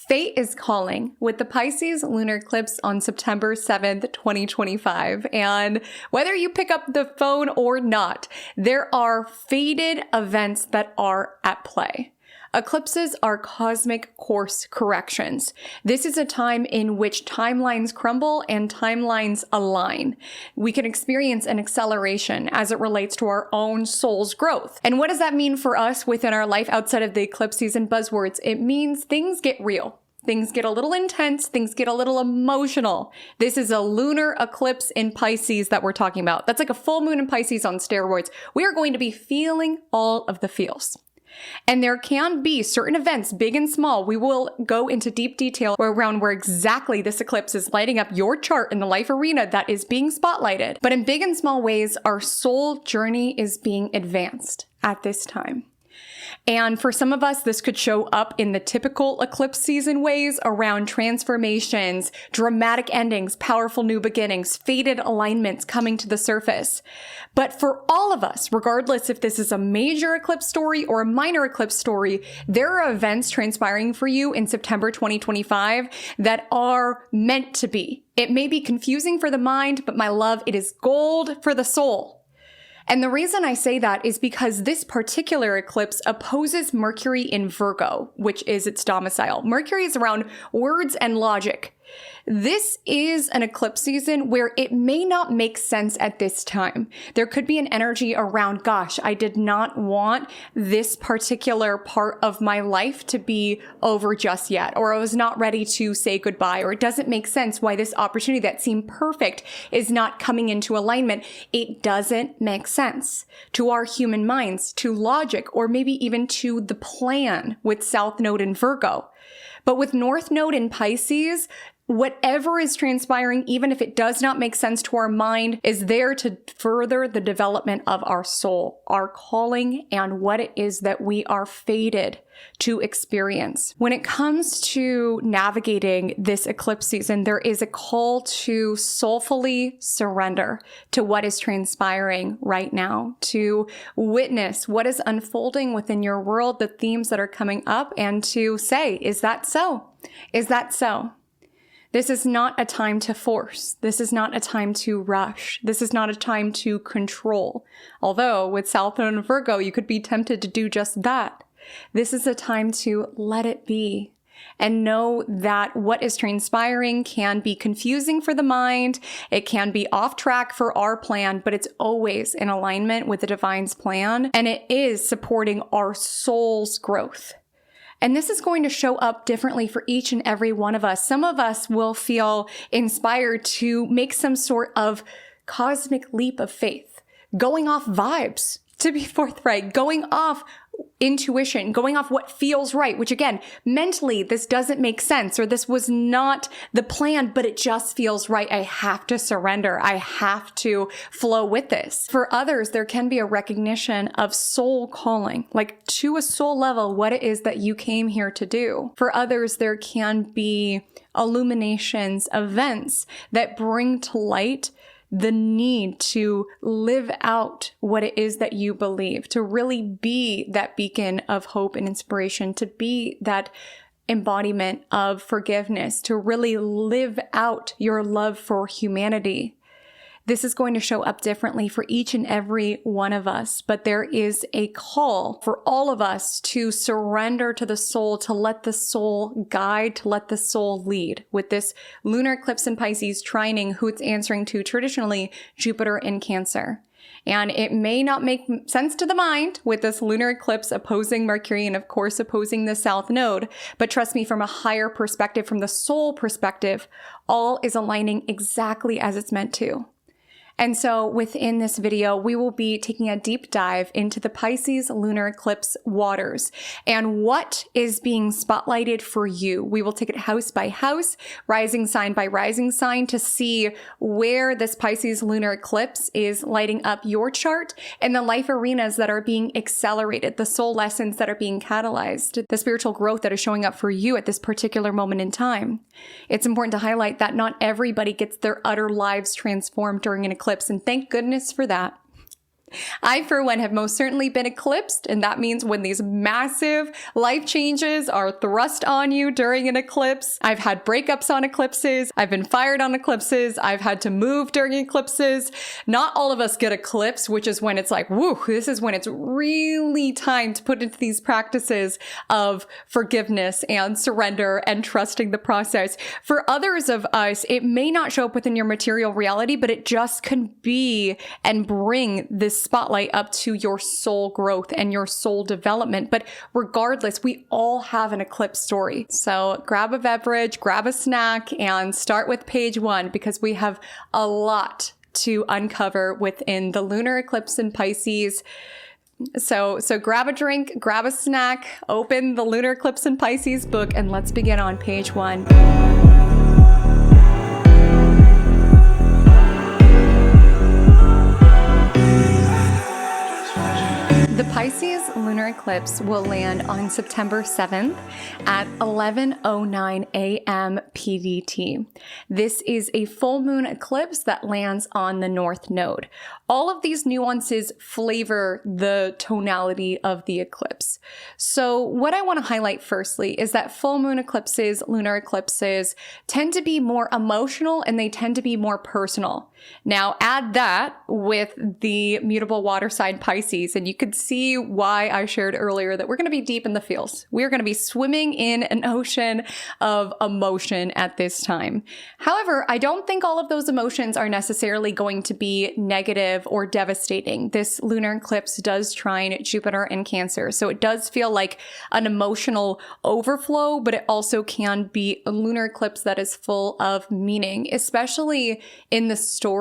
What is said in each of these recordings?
Fate is calling with the Pisces Lunar Eclipse on September 7th, 2025. And whether you pick up the phone or not, there are fated events that are at play. Eclipses are cosmic course corrections. This is a time in which timelines crumble and timelines align. We can experience an acceleration as it relates to our own soul's growth. And what does that mean for us within our life outside of the eclipse season buzzwords? It means things get real. Things get a little intense. Things get a little emotional. This is a lunar eclipse in Pisces that we're talking about. That's like a full moon in Pisces on steroids. We are going to be feeling all of the feels. And there can be certain events, big and small. We will go into deep detail around where exactly this eclipse is lighting up your chart in the life arena that is being spotlighted. But in big and small ways, our soul journey is being advanced at this time. And for some of us, this could show up in the typical eclipse season ways around transformations, dramatic endings, powerful new beginnings, fated alignments coming to the surface. But for all of us, regardless if this is a major eclipse story or a minor eclipse story, there are events transpiring for you in September 2025 that are meant to be. It may be confusing for the mind, but my love, it is gold for the soul. And the reason I say that is because this particular eclipse opposes Mercury in Virgo, which is its domicile. Mercury is around words and logic. This is an eclipse season where it may not make sense at this time. There could be an energy around, gosh, I did not want this particular part of my life to be over just yet, or I was not ready to say goodbye, or it doesn't make sense why this opportunity that seemed perfect is not coming into alignment. It doesn't make sense to our human minds, to logic, or maybe even to the plan with South Node in Virgo. But with North Node in Pisces, whatever is transpiring, even if it does not make sense to our mind, is there to further the development of our soul, our calling, and what it is that we are fated to experience. When it comes to navigating this eclipse season, there is a call to soulfully surrender to what is transpiring right now, to witness what is unfolding within your world, the themes that are coming up, and to say, is that so? Is that so? This is not a time to force. This is not a time to rush. This is not a time to control. Although with South Node and Virgo, you could be tempted to do just that. This is a time to let it be and know that what is transpiring can be confusing for the mind. It can be off track for our plan, but it's always in alignment with the divine's plan, and it is supporting our soul's growth. And this is going to show up differently for each and every one of us. Some of us will feel inspired to make some sort of cosmic leap of faith, going off vibes, to be forthright, going off intuition, going off what feels right, which again, mentally, this doesn't make sense, or this was not the plan, but it just feels right. I have to surrender. I have to flow with this. For others, there can be a recognition of soul calling, like to a soul level, what it is that you came here to do. For others, there can be illuminations, events that bring to light the need to live out what it is that you believe, to really be that beacon of hope and inspiration, to be that embodiment of forgiveness, to really live out your love for humanity. This is going to show up differently for each and every one of us, but there is a call for all of us to surrender to the soul, to let the soul guide, to let the soul lead. With this lunar eclipse in Pisces trining who it's answering to traditionally, Jupiter in Cancer. And it may not make sense to the mind with this lunar eclipse opposing Mercury and of course opposing the South Node, but trust me, from a higher perspective, from the soul perspective, all is aligning exactly as it's meant to. And so within this video, we will be taking a deep dive into the Pisces lunar eclipse waters and what is being spotlighted for you. We will take it house by house, rising sign by rising sign to see where this Pisces lunar eclipse is lighting up your chart and the life arenas that are being accelerated, the soul lessons that are being catalyzed, the spiritual growth that is showing up for you at this particular moment in time. It's important to highlight that not everybody gets their utter lives transformed during an eclipse, and thank goodness for that. I, for one, have most certainly been eclipsed, and that means when these massive life changes are thrust on you during an eclipse. I've had breakups on eclipses. I've been fired on eclipses. I've had to move during eclipses. Not all of us get eclipsed, which is when it's like, woo, this is when it's really time to put into these practices of forgiveness and surrender and trusting the process. For others of us, it may not show up within your material reality, but it just can be and bring this spotlight up to your soul growth and your soul development. But regardless, we all have an eclipse story. So grab a beverage, grab a snack, and start with page 1 because we have a lot to uncover within the lunar eclipse in Pisces. So grab a drink, grab a snack, open the Lunar Eclipse in Pisces book, and let's begin on page 1. The Pisces lunar eclipse will land on September 7th at 11:09 a.m. PDT. This is a full moon eclipse that lands on the North Node. All of these nuances flavor the tonality of the eclipse. So what I want to highlight firstly is that full moon eclipses, lunar eclipses, tend to be more emotional and they tend to be more personal. Now add that with the mutable water sign Pisces, and you could see why I shared earlier that we're going to be deep in the feels. We're going to be swimming in an ocean of emotion at this time. However, I don't think all of those emotions are necessarily going to be negative or devastating. This lunar eclipse does trine Jupiter in Cancer, so it does feel like an emotional overflow, but it also can be a lunar eclipse that is full of meaning, especially in the story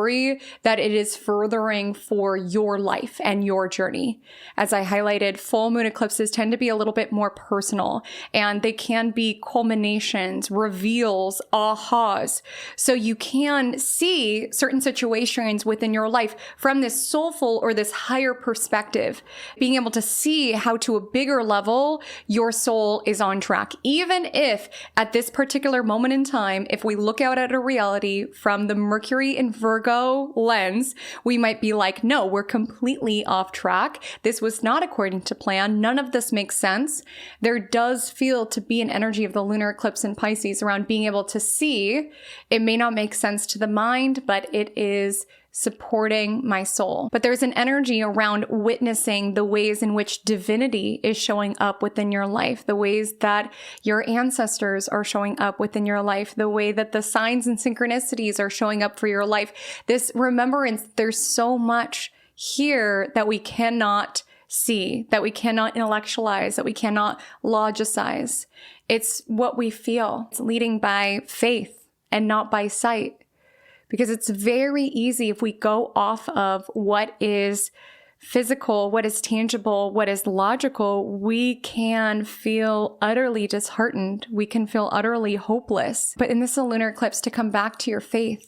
that it is furthering for your life and your journey. As I highlighted, full moon eclipses tend to be a little bit more personal, and they can be culminations, reveals, ahas. So you can see certain situations within your life from this soulful or this higher perspective, being able to see how to a bigger level your soul is on track. Even if at this particular moment in time, if we look out at a reality from the Mercury in Virgo lens, we might be like, no, we're completely off track. This was not according to plan. None of this makes sense. There does feel to be an energy of the lunar eclipse in Pisces around being able to see. It may not make sense to the mind, but it is supporting my soul. But there's an energy around witnessing the ways in which divinity is showing up within your life, the ways that your ancestors are showing up within your life, the way that the signs and synchronicities are showing up for your life. This remembrance, there's so much here that we cannot see, that we cannot intellectualize, that we cannot logicize. It's what we feel. It's leading by faith and not by sight. Because it's very easy if we go off of what is physical, what is tangible, what is logical, we can feel utterly disheartened. We can feel utterly hopeless. But in this lunar eclipse, to come back to your faith,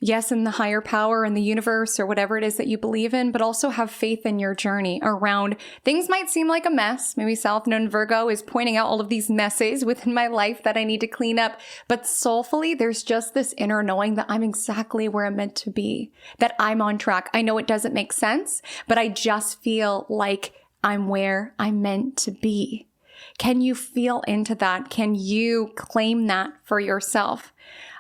yes, in the higher power and the universe or whatever it is that you believe in, but also have faith in your journey around things might seem like a mess. Maybe South Node Virgo is pointing out all of these messes within my life that I need to clean up. But soulfully, there's just this inner knowing that I'm exactly where I'm meant to be, that I'm on track. I know it doesn't make sense, but I just feel like I'm where I'm meant to be. Can you feel into that? Can you claim that for yourself?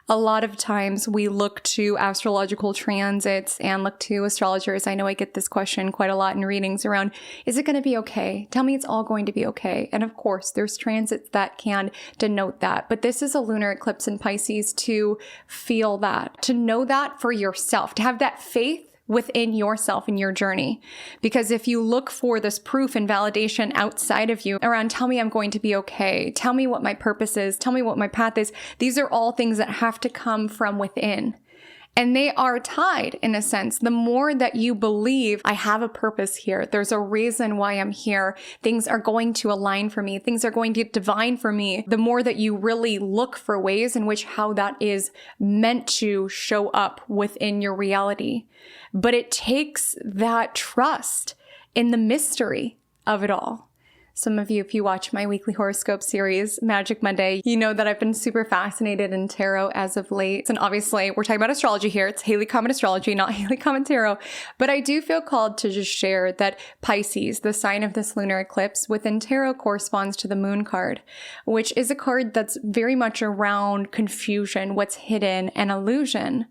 A lot of times we look to astrological transits and look to astrologers. I know I get this question quite a lot in readings around, is it going to be okay? Tell me it's all going to be okay. And of course, there's transits that can denote that. But this is a lunar eclipse in Pisces to feel that, to know that for yourself, to have that faith within yourself and your journey. Because if you look for this proof and validation outside of you around, tell me I'm going to be okay, tell me what my purpose is, tell me what my path is, these are all things that have to come from within. And they are tied in a sense. The more that you believe, I have a purpose here, there's a reason why I'm here, things are going to align for me, things are going to get divine for me, the more that you really look for ways in which how that is meant to show up within your reality. But it takes that trust in the mystery of it all. Some of you, if you watch my weekly horoscope series, Magic Monday, you know that I've been super fascinated in tarot as of late. And obviously, we're talking about astrology here. It's Haley Comet Astrology, not Haley Comet Tarot. But I do feel called to just share that Pisces, the sign of this lunar eclipse, within tarot corresponds to the moon card, which is a card that's very much around confusion, what's hidden, and illusion.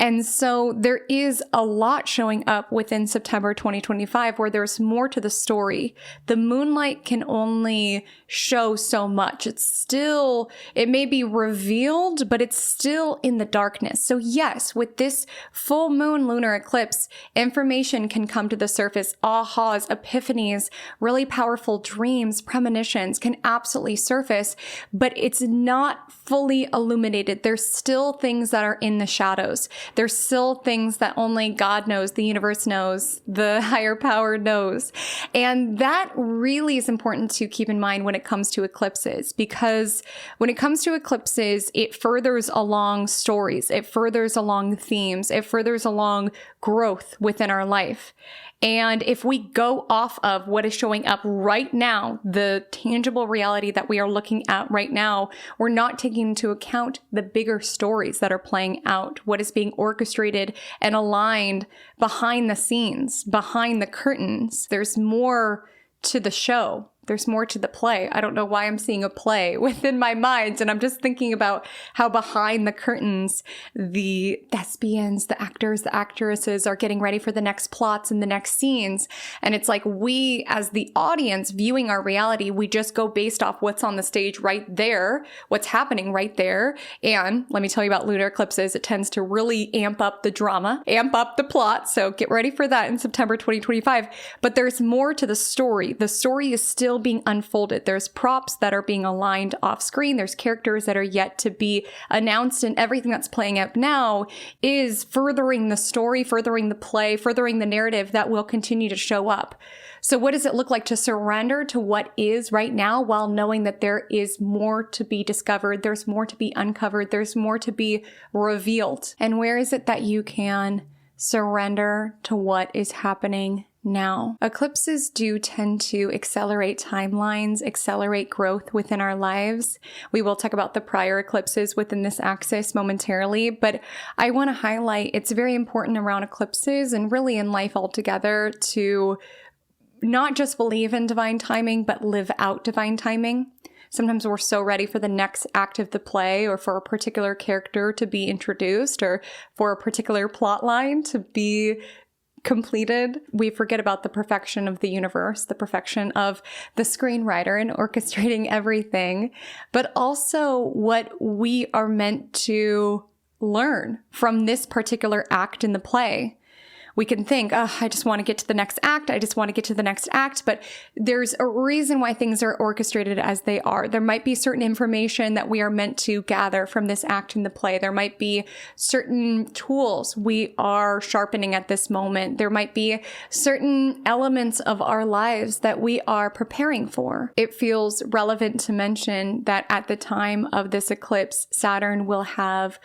And so there is a lot showing up within September 2025 where there's more to the story. The moonlight can only show so much. It may be revealed, but it's still in the darkness. So yes, with this full moon lunar eclipse, information can come to the surface. Ahas, epiphanies, really powerful dreams, premonitions can absolutely surface, but it's not fully illuminated. There's still things that are in the shadows. There's still things that only God knows, the universe knows, the higher power knows. And that really is important to keep in mind when it comes to eclipses, because when it comes to eclipses, it furthers along stories, it furthers along themes, it furthers along growth within our life. And if we go off of what is showing up right now, the tangible reality that we are looking at right now, we're not taking into account the bigger stories that are playing out, what is being orchestrated and aligned behind the scenes, behind the curtains. There's more to the show. There's more to the play. I don't know why I'm seeing a play within my mind. And I'm just thinking about how behind the curtains, the thespians, the actors, the actresses are getting ready for the next plots and the next scenes. And it's like we, as the audience viewing our reality, we just go based off what's on the stage right there, what's happening right there. And let me tell you about lunar eclipses. It tends to really amp up the drama, amp up the plot. So get ready for that in September 2025. But there's more to the story. The story is still being unfolded. There's props that are being aligned off screen. There's characters that are yet to be announced, and everything that's playing out now is furthering the story, furthering the play, furthering the narrative that will continue to show up. So what does it look like to surrender to what is right now while knowing that there is more to be discovered, there's more to be uncovered, there's more to be revealed? And where is it that you can surrender to what is happening now? Eclipses do tend to accelerate timelines, accelerate growth within our lives. We will talk about the prior eclipses within this axis momentarily, but I want to highlight it's very important around eclipses and really in life altogether to not just believe in divine timing, but live out divine timing. Sometimes we're so ready for the next act of the play or for a particular character to be introduced or for a particular plot line to be completed. We forget about the perfection of the universe, the perfection of the screenwriter and orchestrating everything, but also what we are meant to learn from this particular act in the play. We can think, oh, I just want to get to the next act. I just want to get to the next act. But there's a reason why things are orchestrated as they are. There might be certain information that we are meant to gather from this act in the play. There might be certain tools we are sharpening at this moment. There might be certain elements of our lives that we are preparing for. It feels relevant to mention that at the time of this eclipse, Saturn will have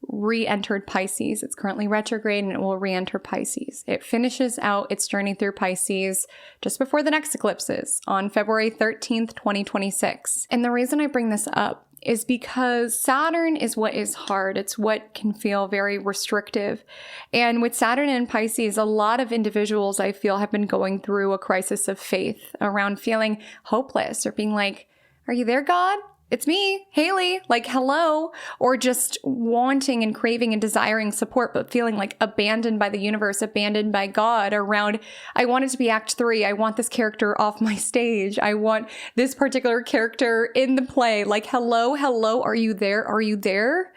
re-entered Pisces. It's currently retrograde and it will re-enter Pisces. It finishes out its journey through Pisces just before the next eclipses on February 13th, 2026. And the reason I bring this up is because Saturn is what is hard. It's what can feel very restrictive. And with Saturn and Pisces, a lot of individuals I feel have been going through a crisis of faith around feeling hopeless or being like, are you there, God? It's me, Haley, like, hello, or just wanting and craving and desiring support, but feeling like abandoned by the universe, abandoned by God around, I want it to be act 3. I want this character off my stage. I want this particular character in the play. Like, hello, are you there? Are you there?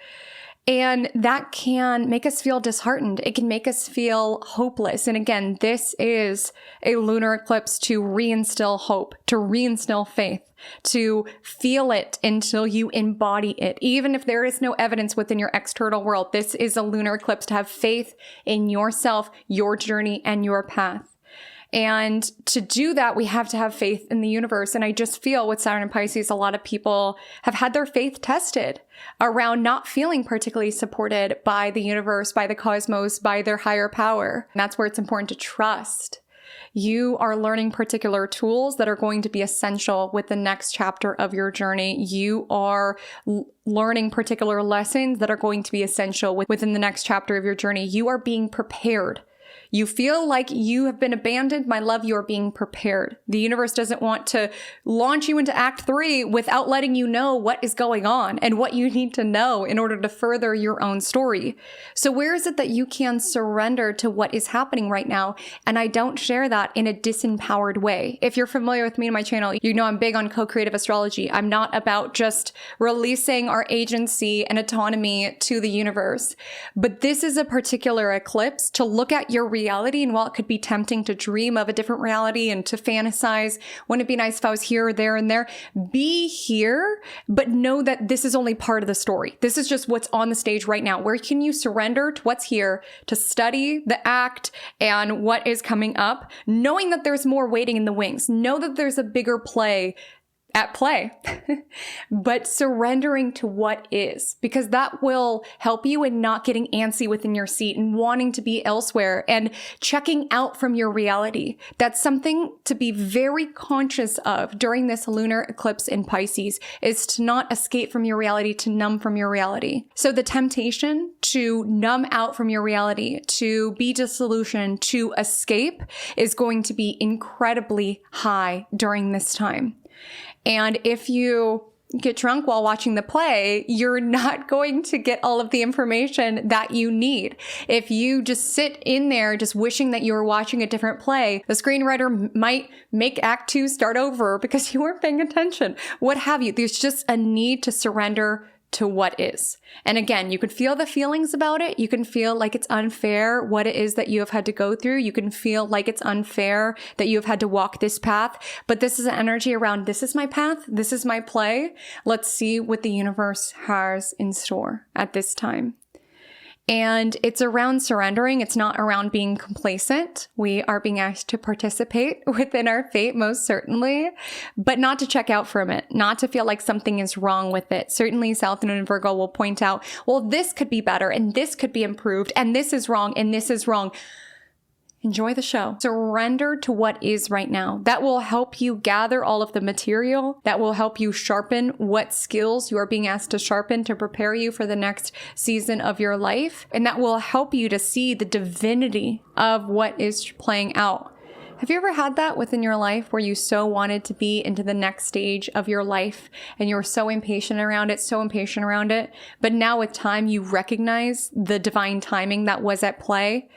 And that can make us feel disheartened. It can make us feel hopeless. And again, this is a lunar eclipse to reinstill hope, to reinstill faith, to feel it until you embody it. Even if there is no evidence within your external world, this is a lunar eclipse to have faith in yourself, your journey, and your path. And to do that, we have to have faith in the universe. And I just feel with Saturn and Pisces, a lot of people have had their faith tested around not feeling particularly supported by the universe, by the cosmos, by their higher power. And that's where it's important to trust. You are learning particular tools that are going to be essential with the next chapter of your journey. You are learning particular lessons that are going to be essential within the next chapter of your journey. You are being prepared. You feel like you have been abandoned. My love, you are being prepared. The universe doesn't want to launch you into Act 3 without letting you know what is going on and what you need to know in order to further your own story. So where is it that you can surrender to what is happening right now? And I don't share that in a disempowered way. If you're familiar with me and my channel, you know I'm big on co-creative astrology. I'm not about just releasing our agency and autonomy to the universe. But this is a particular eclipse to look at your reality, and while it could be tempting to dream of a different reality and to fantasize, wouldn't it be nice if I was here or there and there? Be here, but know that this is only part of the story. This is just what's on the stage right now. Where can you surrender to what's here, to study the act and what is coming up, knowing that there's more waiting in the wings. Know that there's a bigger play at play, but surrendering to what is, because that will help you in not getting antsy within your seat and wanting to be elsewhere and checking out from your reality. That's something to be very conscious of during this lunar eclipse in Pisces, is to not escape from your reality, to numb from your reality. So the temptation to numb out from your reality, to be disillusioned, to escape is going to be incredibly high during this time. And if you get drunk while watching the play, you're not going to get all of the information that you need. If you just sit in there just wishing that you were watching a different play, the screenwriter might make Act 2 start over because you weren't paying attention. What have you? There's just a need to surrender to what is. And again, you can feel the feelings about it. You can feel like it's unfair what it is that you have had to go through. You can feel like it's unfair that you have had to walk this path. But this is an energy around, this is my path. This is my play. Let's see what the universe has in store at this time. And it's around surrendering. It's not around being complacent. We are being asked to participate within our fate, most certainly, but not to check out from it, not to feel like something is wrong with it. Certainly, South Node and Virgo will point out, well, this could be better and this could be improved and this is wrong and this is wrong. Enjoy the show. Surrender to what is right now. That will help you gather all of the material. That will help you sharpen what skills you are being asked to sharpen to prepare you for the next season of your life. And that will help you to see the divinity of what is playing out. Have you ever had that within your life where you so wanted to be into the next stage of your life and you were so impatient around it, but now with time you recognize the divine timing that was at play?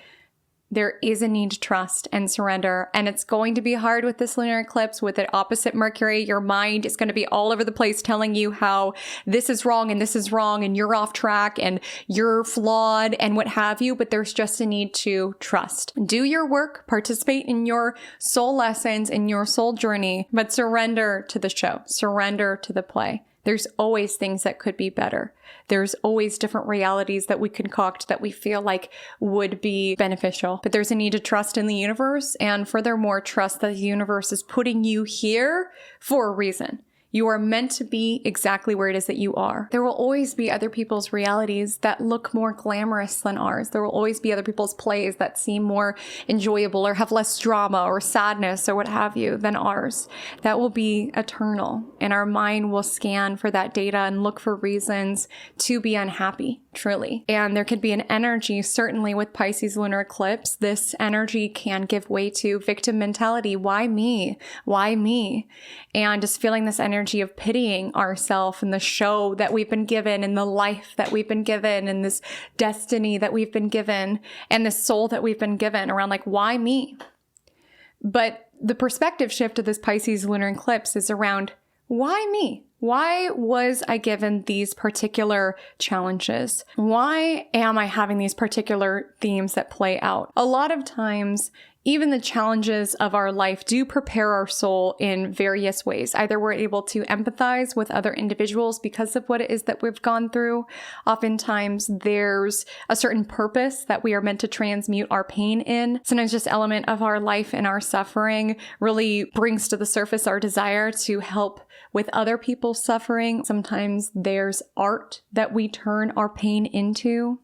There is a need to trust and surrender. And it's going to be hard with this lunar eclipse. With it opposite Mercury, your mind is going to be all over the place telling you how this is wrong and you're off track and you're flawed and what have you. But there's just a need to trust. Do your work, participate in your soul lessons, in your soul journey, but surrender to the show, surrender to the play. There's always things that could be better. There's always different realities that we concoct that we feel like would be beneficial. But there's a need to trust in the universe, and furthermore, trust that the universe is putting you here for a reason. You are meant to be exactly where it is that you are. There will always be other people's realities that look more glamorous than ours. There will always be other people's plays that seem more enjoyable or have less drama or sadness or what have you than ours. That will be eternal, and our mind will scan for that data and look for reasons to be unhappy, truly. And there could be an energy, certainly with Pisces lunar eclipse, this energy can give way to victim mentality. Why me? Why me? And just feeling this energy of pitying ourselves and the show that we've been given and the life that we've been given and this destiny that we've been given and this soul that we've been given around, like, why me? But the perspective shift of this Pisces lunar eclipse is around, why me? Why was I given these particular challenges? Why am I having these particular themes that play out? A lot of times, even the challenges of our life do prepare our soul in various ways. Either we're able to empathize with other individuals because of what it is that we've gone through. Oftentimes there's a certain purpose that we are meant to transmute our pain in. Sometimes just element of our life and our suffering really brings to the surface our desire to help with other people's suffering. Sometimes there's art that we turn our pain into.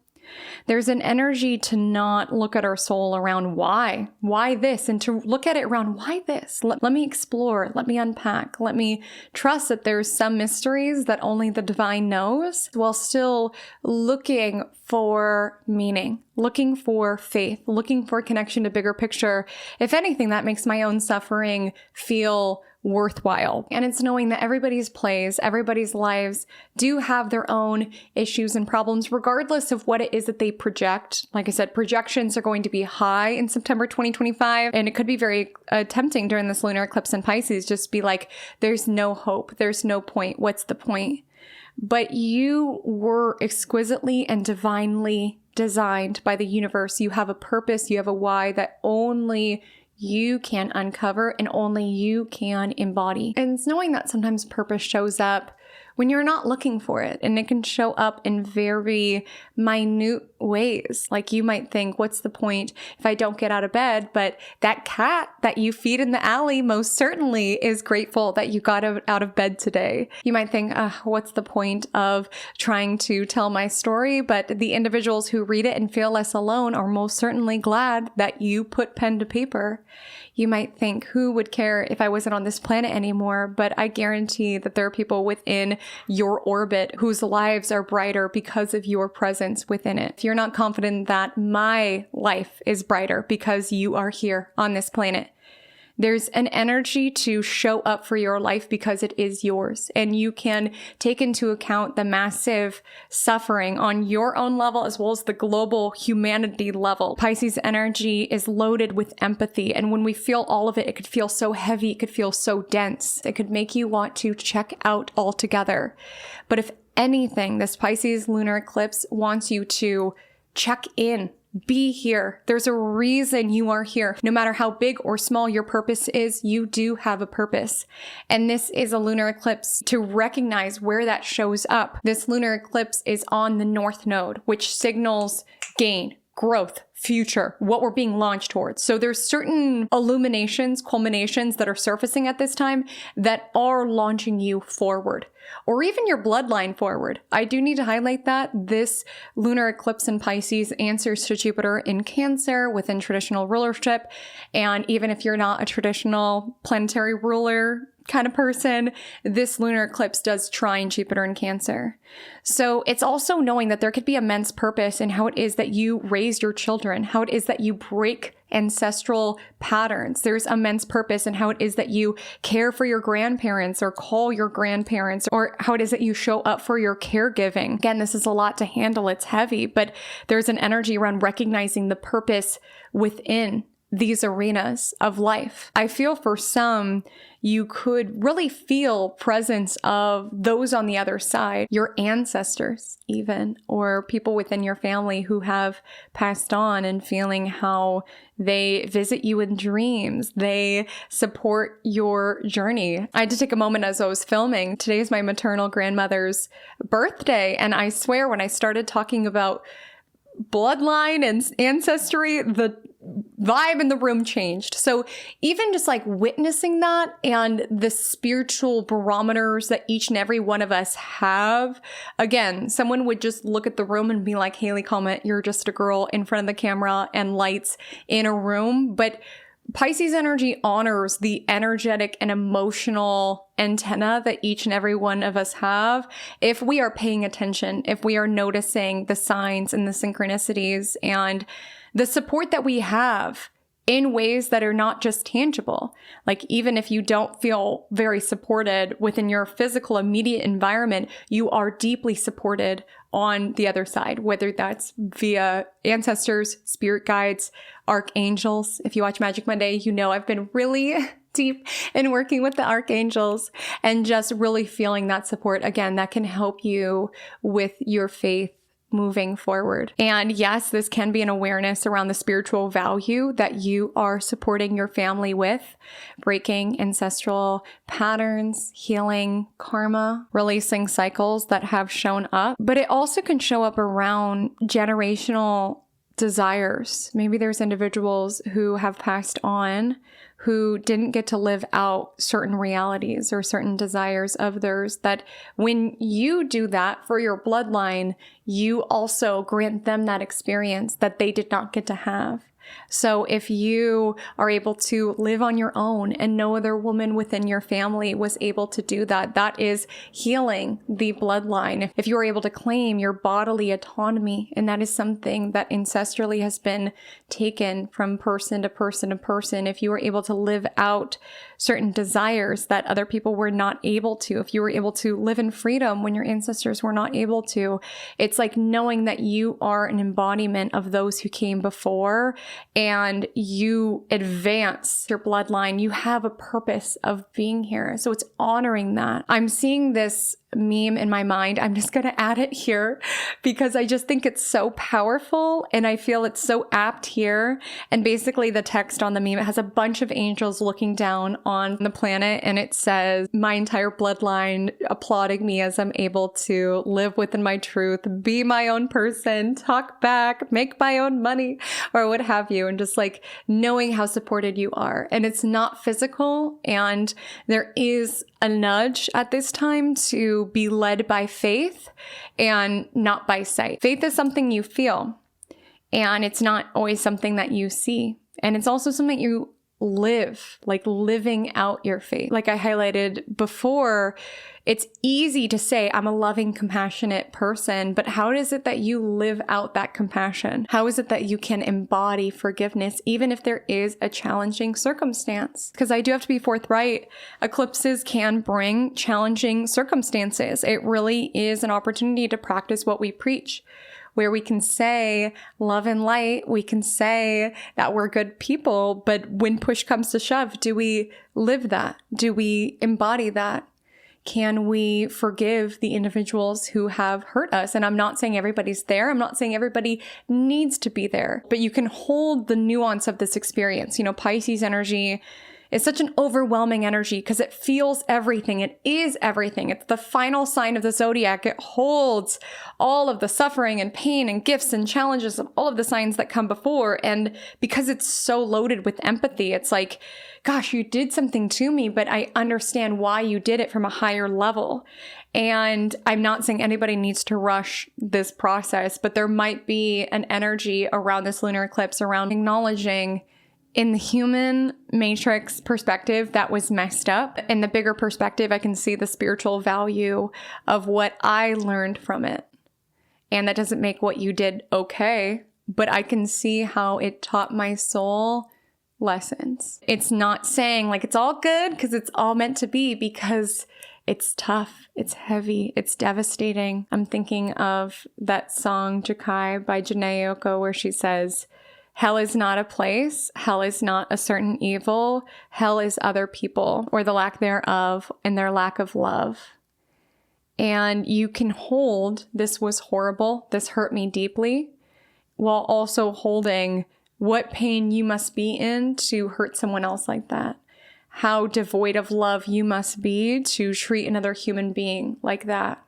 There's an energy to not look at our soul around why this, and to look at it around why this. Let me explore, let me unpack, let me trust that there's some mysteries that only the divine knows, while still looking for meaning, looking for faith, looking for connection to bigger picture. If anything, that makes my own suffering feel worthwhile. And it's knowing that everybody's plays, everybody's lives do have their own issues and problems, regardless of what it is that they project. Like I said, projections are going to be high in September 2025, and it could be very tempting during this lunar eclipse in Pisces, just be like, there's no hope, there's no point, what's the point? But you were exquisitely and divinely designed by the universe. You have a purpose, you have a why that only you can uncover and only you can embody. And it's knowing that sometimes purpose shows up when you're not looking for it, and it can show up in very minute ways. Like you might think, what's the point if I don't get out of bed? But that cat that you feed in the alley most certainly is grateful that you got out of bed today. You might think, what's the point of trying to tell my story? But the individuals who read it and feel less alone are most certainly glad that you put pen to paper. You might think, who would care if I wasn't on this planet anymore? But I guarantee that there are people within your orbit whose lives are brighter because of your presence within it. If you're not confident that my life is brighter because you are here on this planet, there's an energy to show up for your life because it is yours, and you can take into account the massive suffering on your own level as well as the global humanity level. Pisces energy is loaded with empathy, and when we feel all of it, it could feel so heavy, it could feel so dense, it could make you want to check out altogether. But if anything, this Pisces lunar eclipse wants you to check in. Be here. There's a reason you are here. No matter how big or small your purpose is, you do have a purpose. And this is a lunar eclipse to recognize where that shows up. This lunar eclipse is on the North Node, which signals gain, growth, future, what we're being launched towards. So there's certain illuminations, culminations that are surfacing at this time that are launching you forward, or even your bloodline forward. I do need to highlight that this lunar eclipse in Pisces answers to Jupiter in Cancer within traditional rulership. And even if you're not a traditional planetary ruler kind of person, this lunar eclipse does trine Jupiter in Cancer. So it's also knowing that there could be immense purpose in how it is that you raise your children, how it is that you break ancestral patterns. There's immense purpose in how it is that you care for your grandparents or call your grandparents, or how it is that you show up for your caregiving. Again, this is a lot to handle. It's heavy, but there's an energy around recognizing the purpose within these arenas of life. I feel for some, you could really feel presence of those on the other side, your ancestors even, or people within your family who have passed on, and feeling how they visit you in dreams. They support your journey. I had to take a moment as I was filming. Today is my maternal grandmother's birthday, and I swear when I started talking about bloodline and ancestry, the vibe in the room changed. So even just like witnessing that and the spiritual barometers that each and every one of us have, again, someone would just look at the room and be like, Haley Comet, you're just a girl in front of the camera and lights in a room. But Pisces energy honors the energetic and emotional antenna that each and every one of us have if we are paying attention, if we are noticing the signs and the synchronicities and the support that we have in ways that are not just tangible. Like even if you don't feel very supported within your physical immediate environment, you are deeply supported on the other side, whether that's via ancestors, spirit guides, archangels. If you watch Magic Monday, you know I've been really deep in working with the archangels and just really feeling that support. Again, that can help you with your faith moving forward. And yes, this can be an awareness around the spiritual value that you are supporting your family with, breaking ancestral patterns, healing karma, releasing cycles that have shown up. But it also can show up around generational desires. Maybe there's individuals who have passed on who didn't get to live out certain realities or certain desires of theirs, that when you do that for your bloodline, you also grant them that experience that they did not get to have. So if you are able to live on your own and no other woman within your family was able to do that, that is healing the bloodline. If you are able to claim your bodily autonomy, and that is something that ancestrally has been taken from person to person to person, if you are able to live out certain desires that other people were not able to, if you were able to live in freedom when your ancestors were not able to, it's like knowing that you are an embodiment of those who came before, and you advance your bloodline. You have a purpose of being here. So it's honoring that. I'm seeing this meme in my mind. I'm just going to add it here because I just think it's so powerful and I feel it's so apt here. And basically the text on the meme, it has a bunch of angels looking down on the planet, and it says, my entire bloodline applauding me as I'm able to live within my truth, be my own person, talk back, make my own money, or what have you. And just like knowing how supported you are. And it's not physical, and there is a nudge at this time to be led by faith and not by sight. Faith is something you feel, and it's not always something that you see. And it's also something you live, like living out your faith. Like I highlighted before, it's easy to say I'm a loving, compassionate person, but how is it that you live out that compassion? How is it that you can embody forgiveness, even if there is a challenging circumstance? Because I do have to be forthright. Eclipses can bring challenging circumstances. It really is an opportunity to practice what we preach, where we can say love and light, we can say that we're good people, but when push comes to shove, do we live that? Do we embody that? Can we forgive the individuals who have hurt us? And I'm not saying everybody's there. I'm not saying everybody needs to be there, but you can hold the nuance of this experience. You know, Pisces energy is such an overwhelming energy because it feels everything. It is everything. It's the final sign of the zodiac. It holds all of the suffering and pain and gifts and challenges of all of the signs that come before. And because it's so loaded with empathy, it's like, gosh, you did something to me, but I understand why you did it from a higher level. And I'm not saying anybody needs to rush this process, but there might be an energy around this lunar eclipse around acknowledging in the human matrix perspective that was messed up. In the bigger perspective, I can see the spiritual value of what I learned from it. And that doesn't make what you did okay, but I can see how it taught my soul lessons. It's not saying like it's all good because it's all meant to be, because it's tough, it's heavy, it's devastating. I'm thinking of that song Jakai by Janae Yoko where she says, hell is not a place, hell is not a certain evil, hell is other people, or the lack thereof, and their lack of love. And you can hold, this was horrible, this hurt me deeply, while also holding what pain you must be in to hurt someone else like that. How devoid of love you must be to treat another human being like that.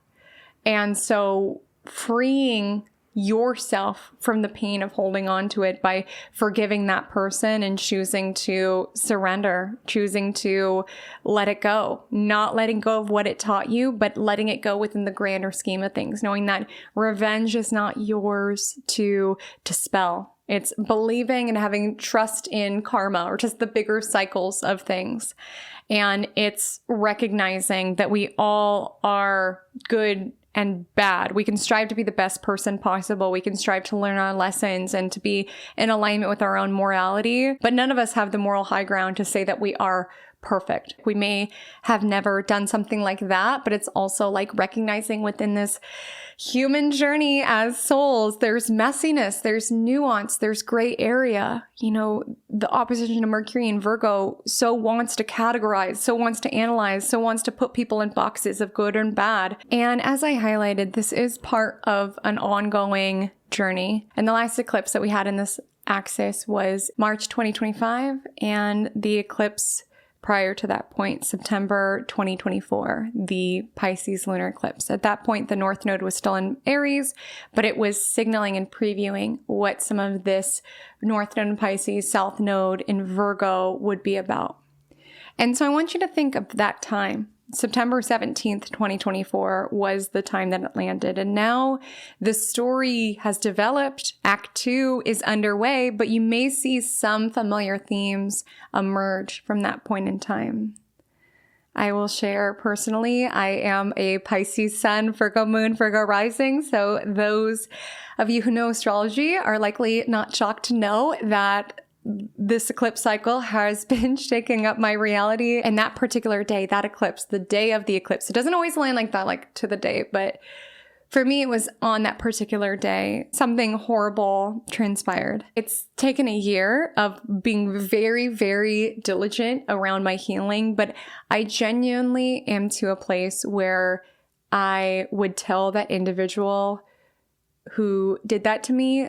And so freeing yourself from the pain of holding on to it by forgiving that person and choosing to surrender, choosing to let it go, not letting go of what it taught you, but letting it go within the grander scheme of things, knowing that revenge is not yours to dispel. It's believing and having trust in karma, or just the bigger cycles of things. And it's recognizing that we all are good and bad. We can strive to be the best person possible. We can strive to learn our lessons and to be in alignment with our own morality. But none of us have the moral high ground to say that we are perfect. We may have never done something like that, but it's also like recognizing within this human journey as souls, there's messiness, there's nuance, there's gray area. You know, the opposition to Mercury and Virgo so wants to categorize, so wants to analyze, so wants to put people in boxes of good and bad. And as I highlighted, this is part of an ongoing journey. And the last eclipse that we had in this axis was March 2025, and the eclipse prior to that point, September 2024, the Pisces lunar eclipse. At that point, the North Node was still in Aries, but it was signaling and previewing what some of this North Node in Pisces, South Node in Virgo would be about. And so I want you to think of that time. September 17th, 2024 was the time that it landed. And now the story has developed. Act 2 is underway, but you may see some familiar themes emerge from that point in time. I will share personally, I am a Pisces sun, Virgo moon, Virgo rising. So those of you who know astrology are likely not shocked to know that this eclipse cycle has been shaking up my reality. And that particular day, that eclipse, the day of the eclipse, it doesn't always land like that, like to the day, but for me, it was on that particular day, something horrible transpired. It's taken a year of being very, very diligent around my healing, but I genuinely am to a place where I would tell that individual who did that to me,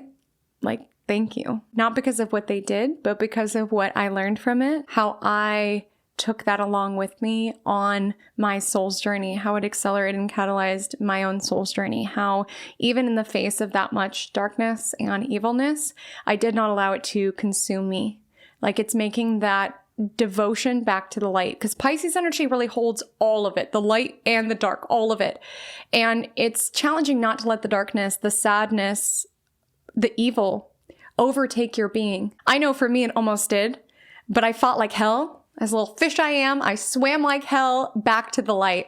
like, thank you. Not because of what they did, but because of what I learned from it, how I took that along with me on my soul's journey, how it accelerated and catalyzed my own soul's journey, how even in the face of that much darkness and evilness, I did not allow it to consume me. Like, it's making that devotion back to the light, because Pisces energy really holds all of it, the light and the dark, all of it. And it's challenging not to let the darkness, the sadness, the evil overtake your being. I know for me it almost did, but I fought like hell. As a little fish I am, I swam like hell back to the light.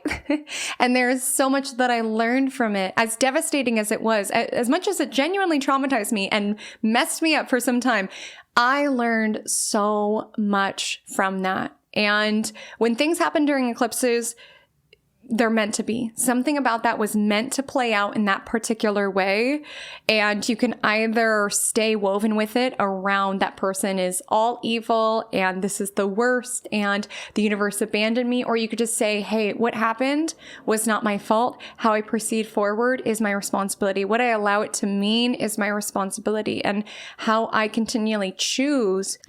And there's so much that I learned from it. As devastating as it was, as much as it genuinely traumatized me and messed me up for some time, I learned so much from that. And when things happen during eclipses, they're meant to be. Something about that was meant to play out in that particular way. And you can either stay woven with it around that person is all evil and this is the worst and the universe abandoned me, or you could just say, hey, what happened was not my fault. How I proceed forward is my responsibility. What I allow it to mean is my responsibility, and how I continually choose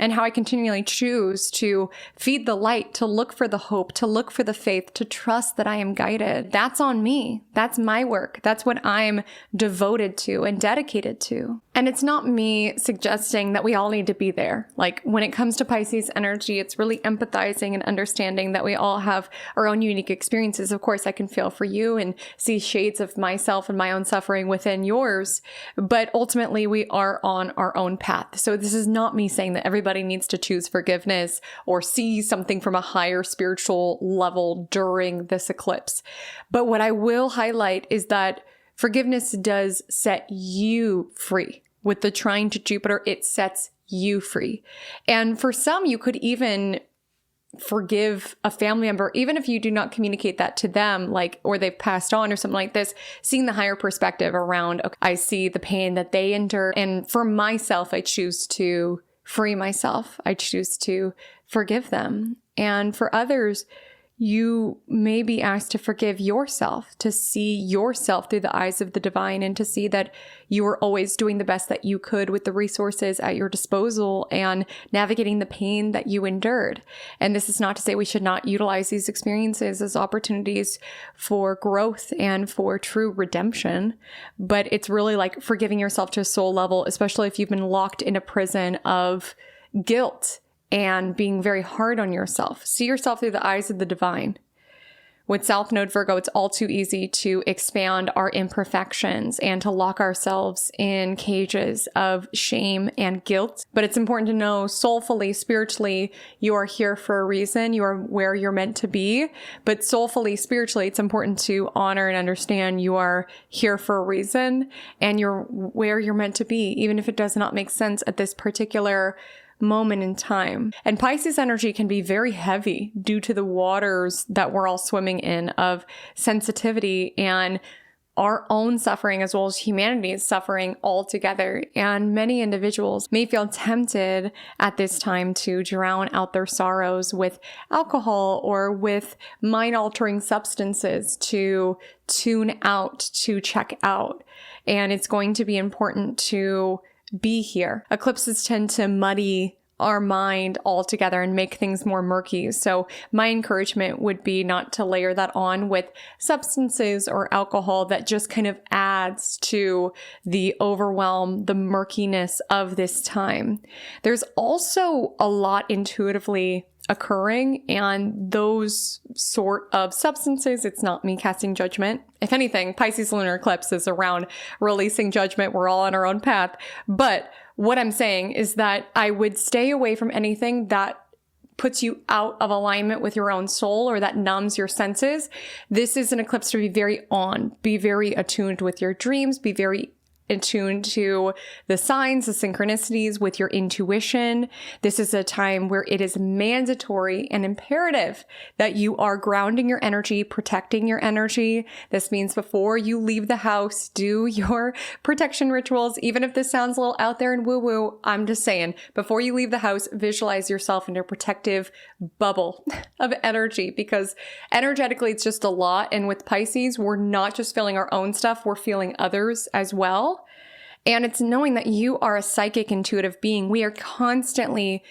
to feed the light, to look for the hope, to look for the faith, to trust that I am guided. That's on me. That's my work. That's what I'm devoted to and dedicated to. And it's not me suggesting that we all need to be there. Like, when it comes to Pisces energy, it's really empathizing and understanding that we all have our own unique experiences. Of course, I can feel for you and see shades of myself and my own suffering within yours, but ultimately we are on our own path. So this is not me saying that everybody needs to choose forgiveness or see something from a higher spiritual level during this eclipse. But what I will highlight is that forgiveness does set you free. With the trine to Jupiter, it sets you free. And for some, you could even forgive a family member, even if you do not communicate that to them, like, or they've passed on or something like this, seeing the higher perspective around, okay, I see the pain that they endured. And for myself, I choose to free myself. I choose to forgive them. And for others, you may be asked to forgive yourself, to see yourself through the eyes of the divine, and to see that you were always doing the best that you could with the resources at your disposal and navigating the pain that you endured. And this is not to say we should not utilize these experiences as opportunities for growth and for true redemption, but it's really like forgiving yourself to a soul level, especially if you've been locked in a prison of guilt and being very hard on yourself. See yourself through the eyes of the divine. With South Node Virgo, it's all too easy to expand our imperfections and to lock ourselves in cages of shame and guilt. But it's important to know soulfully, spiritually, you are here for a reason. You are where you're meant to be. But soulfully, spiritually, it's important to honor and understand you are here for a reason and you're where you're meant to be, even if it does not make sense at this particular moment in time. And Pisces energy can be very heavy due to the waters that we're all swimming in of sensitivity and our own suffering as well as humanity's suffering all together. And many individuals may feel tempted at this time to drown out their sorrows with alcohol or with mind-altering substances to tune out, to check out. And it's going to be important to be here. Eclipses tend to muddy our mind altogether and make things more murky. So my encouragement would be not to layer that on with substances or alcohol that just kind of adds to the overwhelm, the murkiness of this time. There's also a lot intuitively occurring, and those sort of substances, it's not me casting judgment. If anything, Pisces lunar eclipse is around releasing judgment. We're all on our own path. But what I'm saying is that I would stay away from anything that puts you out of alignment with your own soul or that numbs your senses. This is an eclipse to be very on, be very attuned with your dreams, be very attuned to the signs, the synchronicities with your intuition. This is a time where it is mandatory and imperative that you are grounding your energy, protecting your energy. This means before you leave the house, do your protection rituals. Even if this sounds a little out there and woo-woo, I'm just saying, before you leave the house, visualize yourself in a protective bubble of energy, because energetically it's just a lot. And with Pisces, we're not just feeling our own stuff, we're feeling others as well. And it's knowing that you are a psychic, intuitive being. We are constantly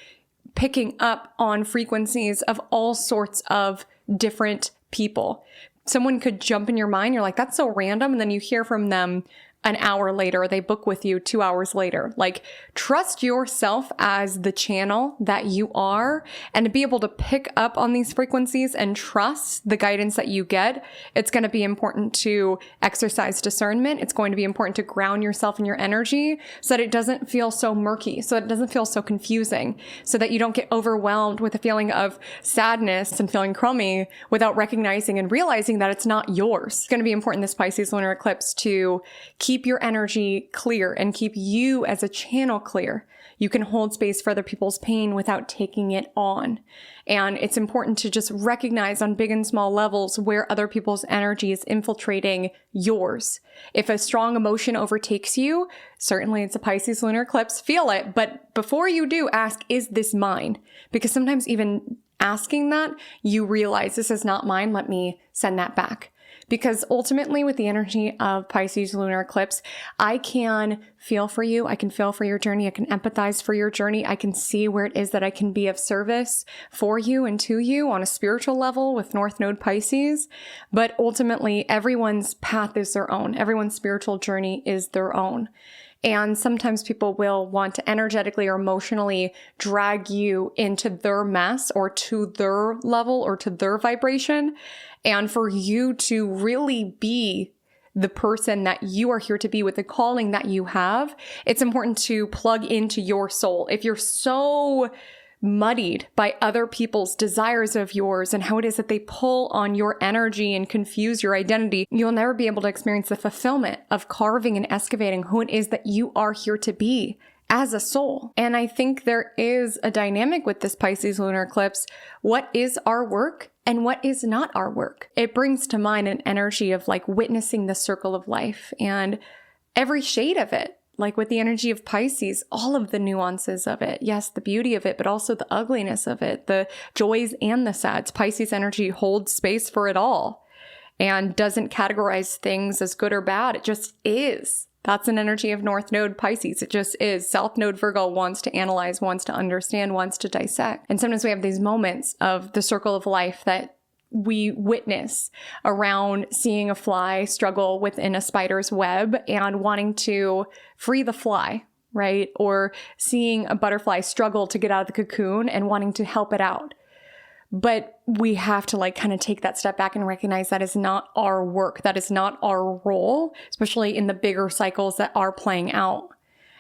picking up on frequencies of all sorts of different people. Someone could jump in your mind. You're like, that's so random. And then you hear from them an hour later, or they book with you 2 hours later. Like, trust yourself as the channel that you are, and to be able to pick up on these frequencies and trust the guidance that you get. It's going to be important to exercise discernment. It's going to be important to ground yourself in your energy so that it doesn't feel so murky, so that it doesn't feel so confusing, so that you don't get overwhelmed with a feeling of sadness and feeling crummy without recognizing and realizing that it's not yours. It's going to be important this Pisces lunar eclipse to keep your energy clear and keep you as a channel clear. You can hold space for other people's pain without taking it on. And it's important to just recognize on big and small levels where other people's energy is infiltrating yours. If a strong emotion overtakes you, certainly it's a Pisces lunar eclipse, feel it. But before you do, ask, is this mine? Because sometimes even asking that, you realize this is not mine. Let me send that back. Because ultimately, with the energy of Pisces lunar eclipse, I can feel for you. I can feel for your journey. I can empathize for your journey. I can see where it is that I can be of service for you and to you on a spiritual level with North Node Pisces. But ultimately, everyone's path is their own. Everyone's spiritual journey is their own. And sometimes people will want to energetically or emotionally drag you into their mess or to their level or to their vibration. And for you to really be the person that you are here to be with the calling that you have, it's important to plug into your soul. If you're so muddied by other people's desires of yours and how it is that they pull on your energy and confuse your identity, you'll never be able to experience the fulfillment of carving and excavating who it is that you are here to be as a soul. And I think there is a dynamic with this Pisces lunar eclipse. What is our work and what is not our work? It brings to mind an energy of like witnessing the circle of life and every shade of it. Like with the energy of Pisces, all of the nuances of it. Yes, the beauty of it, but also the ugliness of it, the joys and the sads. Pisces energy holds space for it all and doesn't categorize things as good or bad. It just is. That's an energy of North Node Pisces. It just is. South Node Virgo wants to analyze, wants to understand, wants to dissect. And sometimes we have these moments of the circle of life that we witness around seeing a fly struggle within a spider's web and wanting to free the fly, right? Or seeing a butterfly struggle to get out of the cocoon and wanting to help it out. But we have to like kind of take that step back and recognize that is not our work. That is not our role, especially in the bigger cycles that are playing out.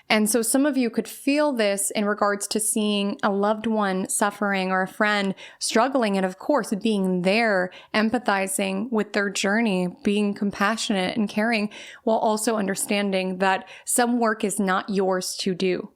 And so some of you could feel this in regards to seeing a loved one suffering or a friend struggling. And of course, being there, empathizing with their journey, being compassionate and caring, while also understanding that some work is not yours to do.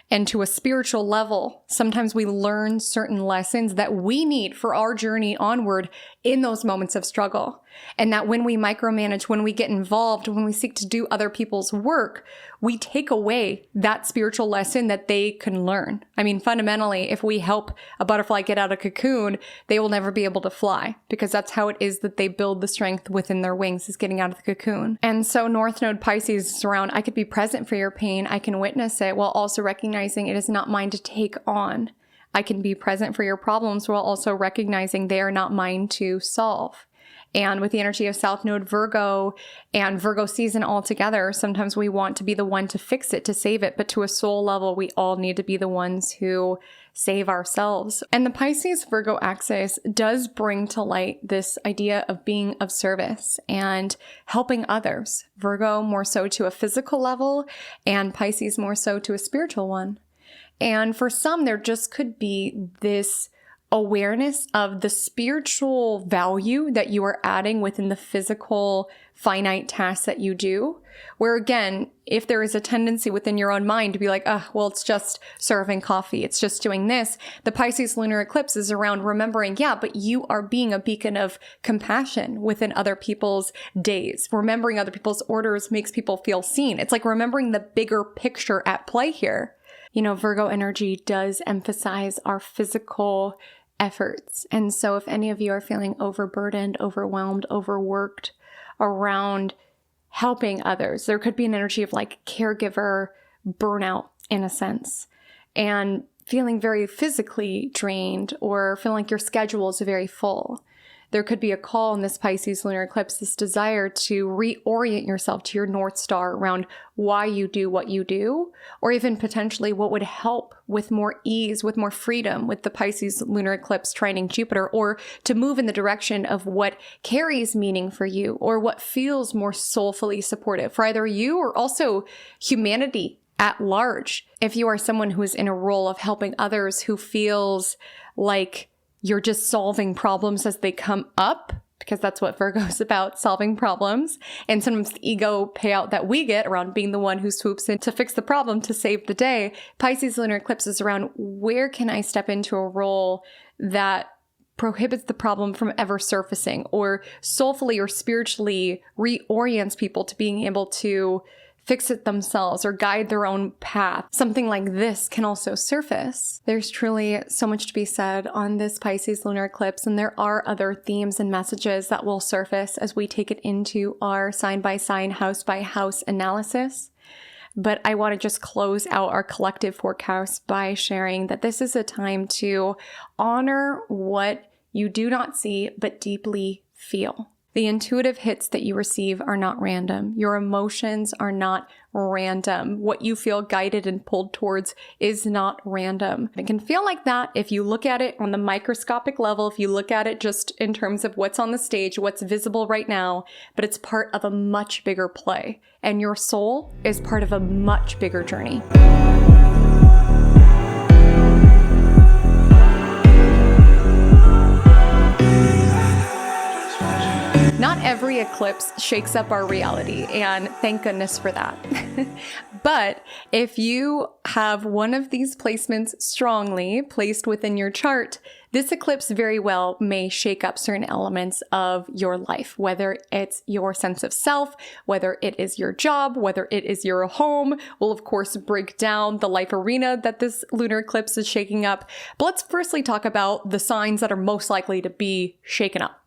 And to a spiritual level, sometimes we learn certain lessons that we need for our journey onward in those moments of struggle. And that when we micromanage, when we get involved, when we seek to do other people's work, we take away that spiritual lesson that they can learn. I mean, fundamentally, if we help a butterfly get out of a cocoon, they will never be able to fly because that's how it is that they build the strength within their wings, is getting out of the cocoon. And so North Node Pisces is around, I could be present for your pain. I can witness it while also recognizing recognizing it is not mine to take on. I can be present for your problems while also recognizing they are not mine to solve. And with the energy of South Node Virgo and Virgo season all together, sometimes we want to be the one to fix it, to save it. But to a soul level, we all need to be the ones who save ourselves. And the Pisces Virgo axis does bring to light this idea of being of service and helping others. Virgo more so to a physical level and Pisces more so to a spiritual one. And for some, there just could be this awareness of the spiritual value that you are adding within the physical finite tasks that you do. Where again, if there is a tendency within your own mind to be like, well, it's just serving coffee, it's just doing this. The Pisces lunar eclipse is around remembering, but you are being a beacon of compassion within other people's days. Remembering other people's orders makes people feel seen. It's like remembering the bigger picture at play here. Virgo energy does emphasize our physical efforts. And so if any of you are feeling overburdened, overwhelmed, overworked around helping others, there could be an energy of like caregiver burnout in a sense, and feeling very physically drained or feeling like your schedule is very full. There could be a call in this Pisces lunar eclipse, this desire to reorient yourself to your North Star around why you do what you do, or even potentially what would help with more ease, with more freedom with the Pisces lunar eclipse trining Jupiter, or to move in the direction of what carries meaning for you or what feels more soulfully supportive for either you or also humanity at large. If you are someone who is in a role of helping others who feels like you're just solving problems as they come up, because that's what Virgo is about, solving problems. And sometimes the ego payout that we get around being the one who swoops in to fix the problem, to save the day. Pisces lunar eclipse is around where can I step into a role that prohibits the problem from ever surfacing, or soulfully or spiritually reorients people to being able to fix it themselves or guide their own path. Something like this can also surface. There's truly so much to be said on this Pisces lunar eclipse, and there are other themes and messages that will surface as we take it into our sign by sign, house by house analysis. But I want to just close out our collective forecast by sharing that this is a time to honor what you do not see but deeply feel. The intuitive hits that you receive are not random. Your emotions are not random. What you feel guided and pulled towards is not random. It can feel like that if you look at it on the microscopic level, if you look at it just in terms of what's on the stage, what's visible right now, but it's part of a much bigger play. And your soul is part of a much bigger journey. Not every eclipse shakes up our reality, and thank goodness for that. But if you have one of these placements strongly placed within your chart, this eclipse very well may shake up certain elements of your life, whether it's your sense of self, whether it is your job, whether it is your home. We'll of course break down the life arena that this lunar eclipse is shaking up. But let's firstly talk about the signs that are most likely to be shaken up.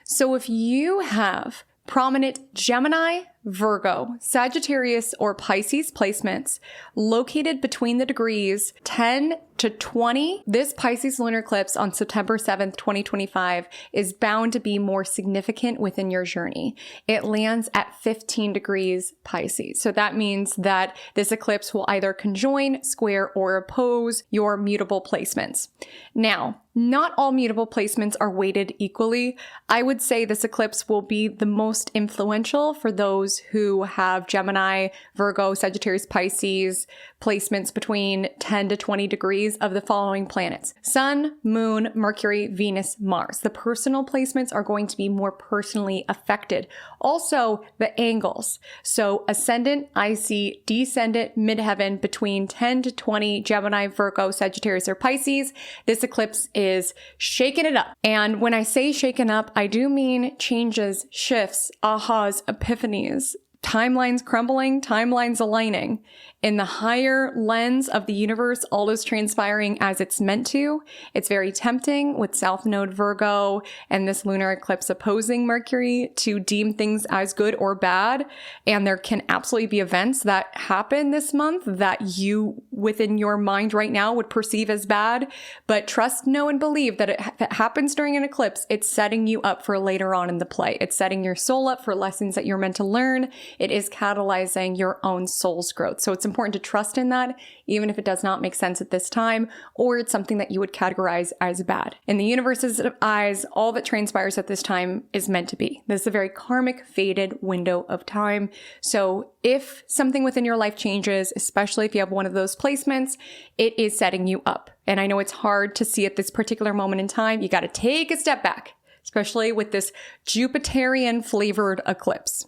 So if you have prominent Gemini, Virgo, Sagittarius, or Pisces placements located between the degrees 10 to 20, this Pisces lunar eclipse on September 7th, 2025 is bound to be more significant within your journey. It lands at 15 degrees Pisces. So that means that this eclipse will either conjoin, square, or oppose your mutable placements. Now, not all mutable placements are weighted equally. I would say this eclipse will be the most influential for those who have Gemini, Virgo, Sagittarius, Pisces placements between 10 to 20 degrees of the following planets: Sun, Moon, Mercury, Venus, Mars. The personal placements are going to be more personally affected. Also, the angles. So ascendant, IC, descendant, midheaven between 10 to 20 Gemini, Virgo, Sagittarius, or Pisces. This eclipse is shaking it up. And when I say shaken up, I do mean changes, shifts, ahas, epiphanies, timelines crumbling, timelines aligning. In the higher lens of the universe, all is transpiring as it's meant to. It's very tempting with South Node Virgo and this lunar eclipse opposing Mercury to deem things as good or bad. And there can absolutely be events that happen this month that you, within your mind right now, would perceive as bad. But trust, know, and believe that if it happens during an eclipse, it's setting you up for later on in the play. It's setting your soul up for lessons that you're meant to learn. It is catalyzing your own soul's growth. So it's important to trust in that, even if it does not make sense at this time, or it's something that you would categorize as bad. In the universe's eyes, all that transpires at this time is meant to be. This is a very karmic, fated window of time. So if something within your life changes, especially if you have one of those placements, it is setting you up. And I know it's hard to see at this particular moment in time. You got to take a step back, especially with this Jupiterian flavored eclipse.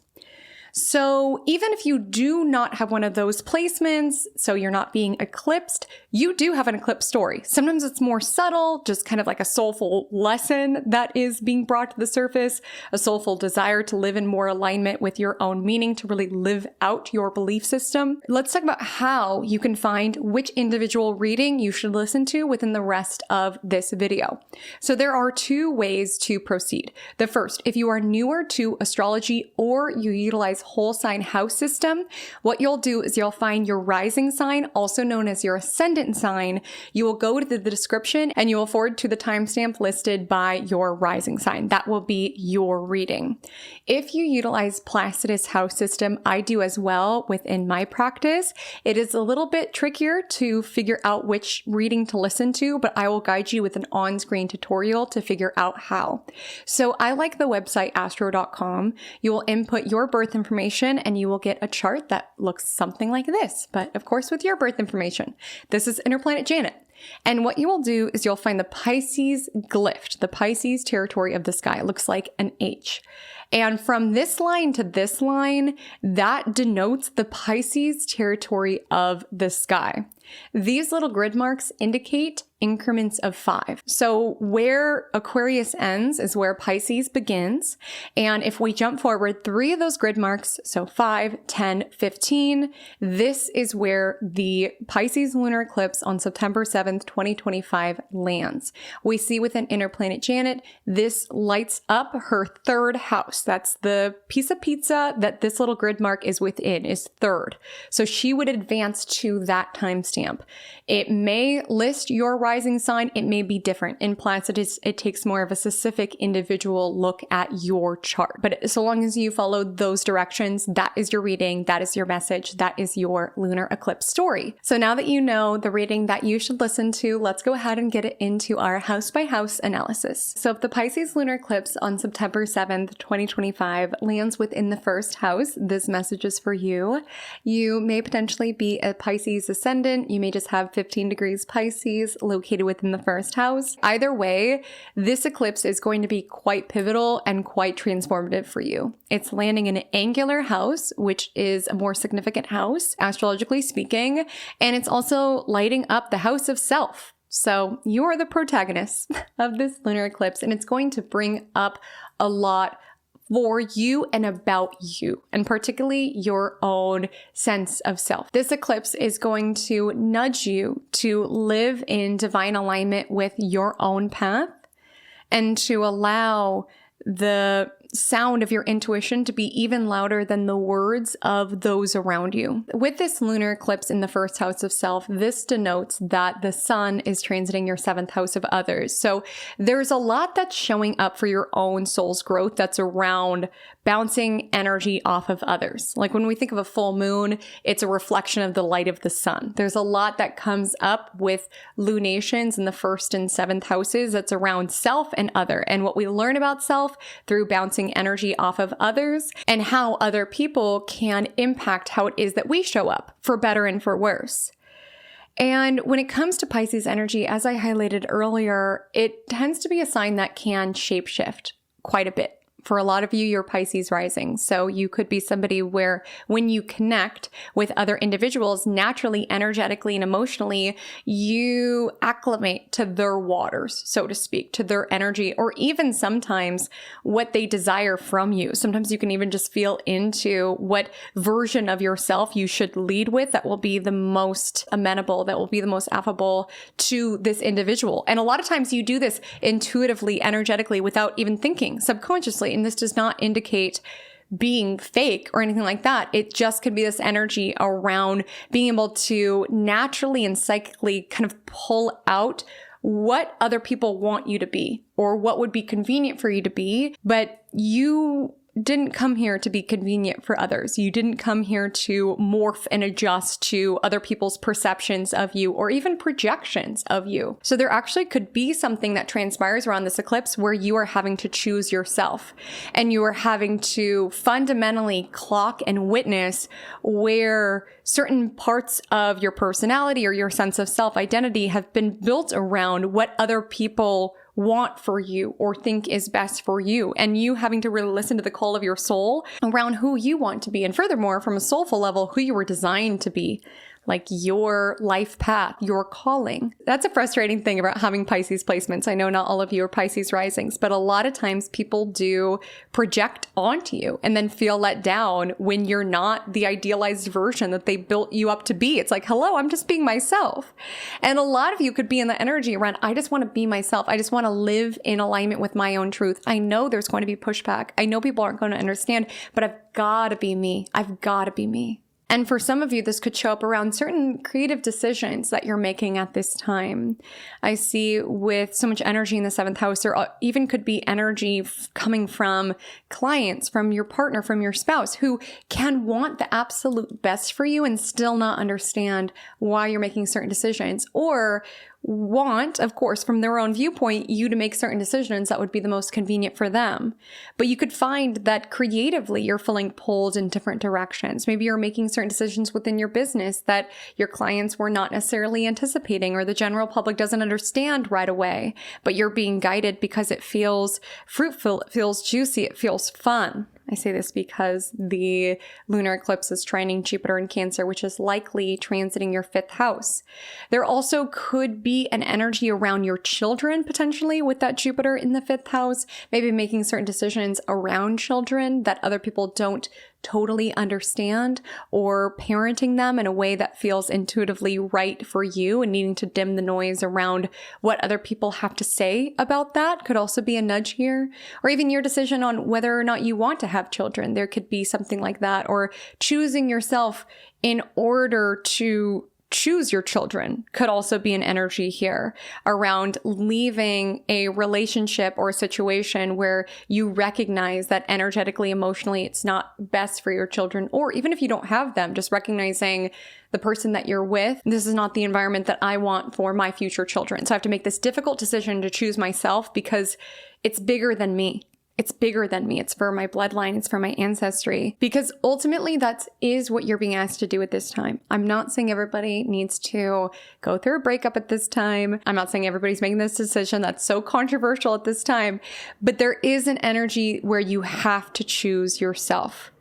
So even if you do not have one of those placements, so you're not being eclipsed, you do have an eclipse story. Sometimes it's more subtle, just kind of like a soulful lesson that is being brought to the surface, a soulful desire to live in more alignment with your own meaning, to really live out your belief system. Let's talk about how you can find which individual reading you should listen to within the rest of this video. So there are two ways to proceed. The first, if you are newer to astrology or you utilize whole sign house system, what you'll do is you'll find your rising sign, also known as your ascendant sign. You will go to the description and you will forward to the timestamp listed by your rising sign. That will be your reading. If you utilize Placidus house system, I do as well within my practice. It is a little bit trickier to figure out which reading to listen to, but I will guide you with an on-screen tutorial to figure out how. So I like the website astro.com. You will input your birth information and you will get a chart that looks something like this, but of course with your birth information. This is inner planet Janet. And what you will do is you'll find the Pisces glyph, the Pisces territory of the sky. It looks like an H. And from this line to this line, that denotes the Pisces territory of the sky. These little grid marks indicate increments of 5. So where Aquarius ends is where Pisces begins. And if we jump forward 3 of those grid marks, so 5, 10, 15, this is where the Pisces lunar eclipse on September 7th, 2025 lands. We see within inner planet Janet, this lights up her 3rd house. That's the piece of pizza that this little grid mark is within, is 3rd. So she would advance to that timestamp. It may list your rising sign, it may be different. In Placidus, it takes more of a specific individual look at your chart. But so long as you follow those directions, that is your reading, that is your message, that is your lunar eclipse story. So now that you know the reading that you should listen to, let's go ahead and get it into our house by house analysis. So if the Pisces lunar eclipse on September 7th, 2025 lands within the 1st house, this message is for you. You may potentially be a Pisces ascendant. You may just have 15 degrees Pisces located within the 1st house. Either way, this eclipse is going to be quite pivotal and quite transformative for you. It's landing in an angular house, which is a more significant house, astrologically speaking, and it's also lighting up the house of self. So you are the protagonist of this lunar eclipse, and it's going to bring up a lot for you and about you, and particularly your own sense of self. This eclipse is going to nudge you to live in divine alignment with your own path and to allow the sound of your intuition to be even louder than the words of those around you. With this lunar eclipse in the 1st house of self, this denotes that the sun is transiting your 7th house of others. So there's a lot that's showing up for your own soul's growth that's around bouncing energy off of others. Like when we think of a full moon, it's a reflection of the light of the sun. There's a lot that comes up with lunations in the 1st and 7th houses that's around self and other, and what we learn about self through bouncing energy off of others and how other people can impact how it is that we show up, for better and for worse. And when it comes to Pisces energy, as I highlighted earlier, it tends to be a sign that can shapeshift quite a bit For a lot of you, you're Pisces rising. So you could be somebody where when you connect with other individuals, naturally, energetically, and emotionally, you acclimate to their waters, so to speak, to their energy, or even sometimes what they desire from you. Sometimes you can even just feel into what version of yourself you should lead with that will be the most amenable, that will be the most affable to this individual. And a lot of times you do this intuitively, energetically, without even thinking, subconsciously. And this does not indicate being fake or anything like that. It just could be this energy around being able to naturally and psychically kind of pull out what other people want you to be or what would be convenient for you to be, but you didn't come here to be convenient for others. You didn't come here to morph and adjust to other people's perceptions of you or even projections of you. So there actually could be something that transpires around this eclipse where you are having to choose yourself and you are having to fundamentally clock and witness where certain parts of your personality or your sense of self-identity have been built around what other people want for you or think is best for you, and you having to really listen to the call of your soul around who you want to be, and furthermore, from a soulful level, who you were designed to be, like your life path, your calling. That's a frustrating thing about having Pisces placements. I know not all of you are Pisces risings, but a lot of times people do project onto you and then feel let down when you're not the idealized version that they built you up to be. It's like, hello, I'm just being myself. And a lot of you could be in the energy around, I just want to be myself. I just want to live in alignment with my own truth. I know there's going to be pushback. I know people aren't going to understand, but I've got to be me. I've got to be me. And for some of you, this could show up around certain creative decisions that you're making at this time. I see with so much energy in the 7th house, there even could be energy coming from clients, from your partner, from your spouse, who can want the absolute best for you and still not understand why you're making certain decisions, or want, of course, from their own viewpoint, you to make certain decisions that would be the most convenient for them. But you could find that creatively you're feeling pulled in different directions. Maybe you're making certain decisions within your business that your clients were not necessarily anticipating or the general public doesn't understand right away, but you're being guided because it feels fruitful, it feels juicy, it feels fun. I say this because the lunar eclipse is trining Jupiter in Cancer, which is likely transiting your 5th house. There also could be an energy around your children, potentially, with that Jupiter in the 5th house, maybe making certain decisions around children that other people don't totally understand, or parenting them in a way that feels intuitively right for you and needing to dim the noise around what other people have to say about that could also be a nudge here. Or even your decision on whether or not you want to have children. There could be something like that, or choosing yourself in order to choose your children could also be an energy here around leaving a relationship or a situation where you recognize that energetically, emotionally, it's not best for your children. Or even if you don't have them, just recognizing the person that you're with, this is not the environment that I want for my future children. So I have to make this difficult decision to choose myself because it's bigger than me. It's bigger than me. It's for my bloodline. It's for my ancestry. Because ultimately, that is what you're being asked to do at this time. I'm not saying everybody needs to go through a breakup at this time. I'm not saying everybody's making this decision. That's so controversial at this time. But there is an energy where you have to choose yourself.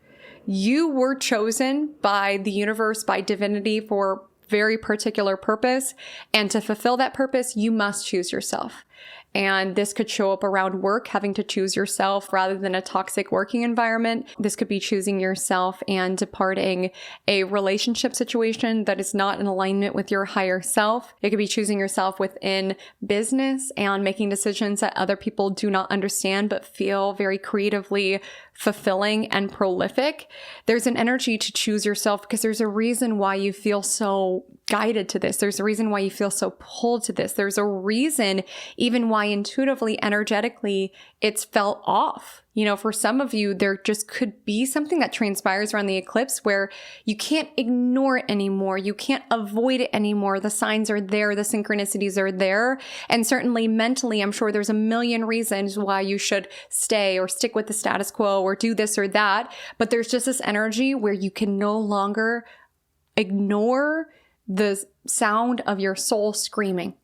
You were chosen by the universe, by divinity, for very particular purpose. And to fulfill that purpose, you must choose yourself. And this could show up around work, having to choose yourself rather than a toxic working environment. This could be choosing yourself and departing a relationship situation that is not in alignment with your higher self. It could be choosing yourself within business and making decisions that other people do not understand but feel very creatively fulfilling and prolific. There's an energy to choose yourself because there's a reason why you feel so guided to this. There's a reason why you feel so pulled to this. There's a reason even why intuitively, energetically, it's felt off. You know, for some of you, there just could be something that transpires around the eclipse where you can't ignore it anymore. You can't avoid it anymore. The signs are there. The synchronicities are there. And certainly mentally, I'm sure there's a million reasons why you should stay or stick with the status quo or do this or that. But there's just this energy where you can no longer ignore the sound of your soul screaming.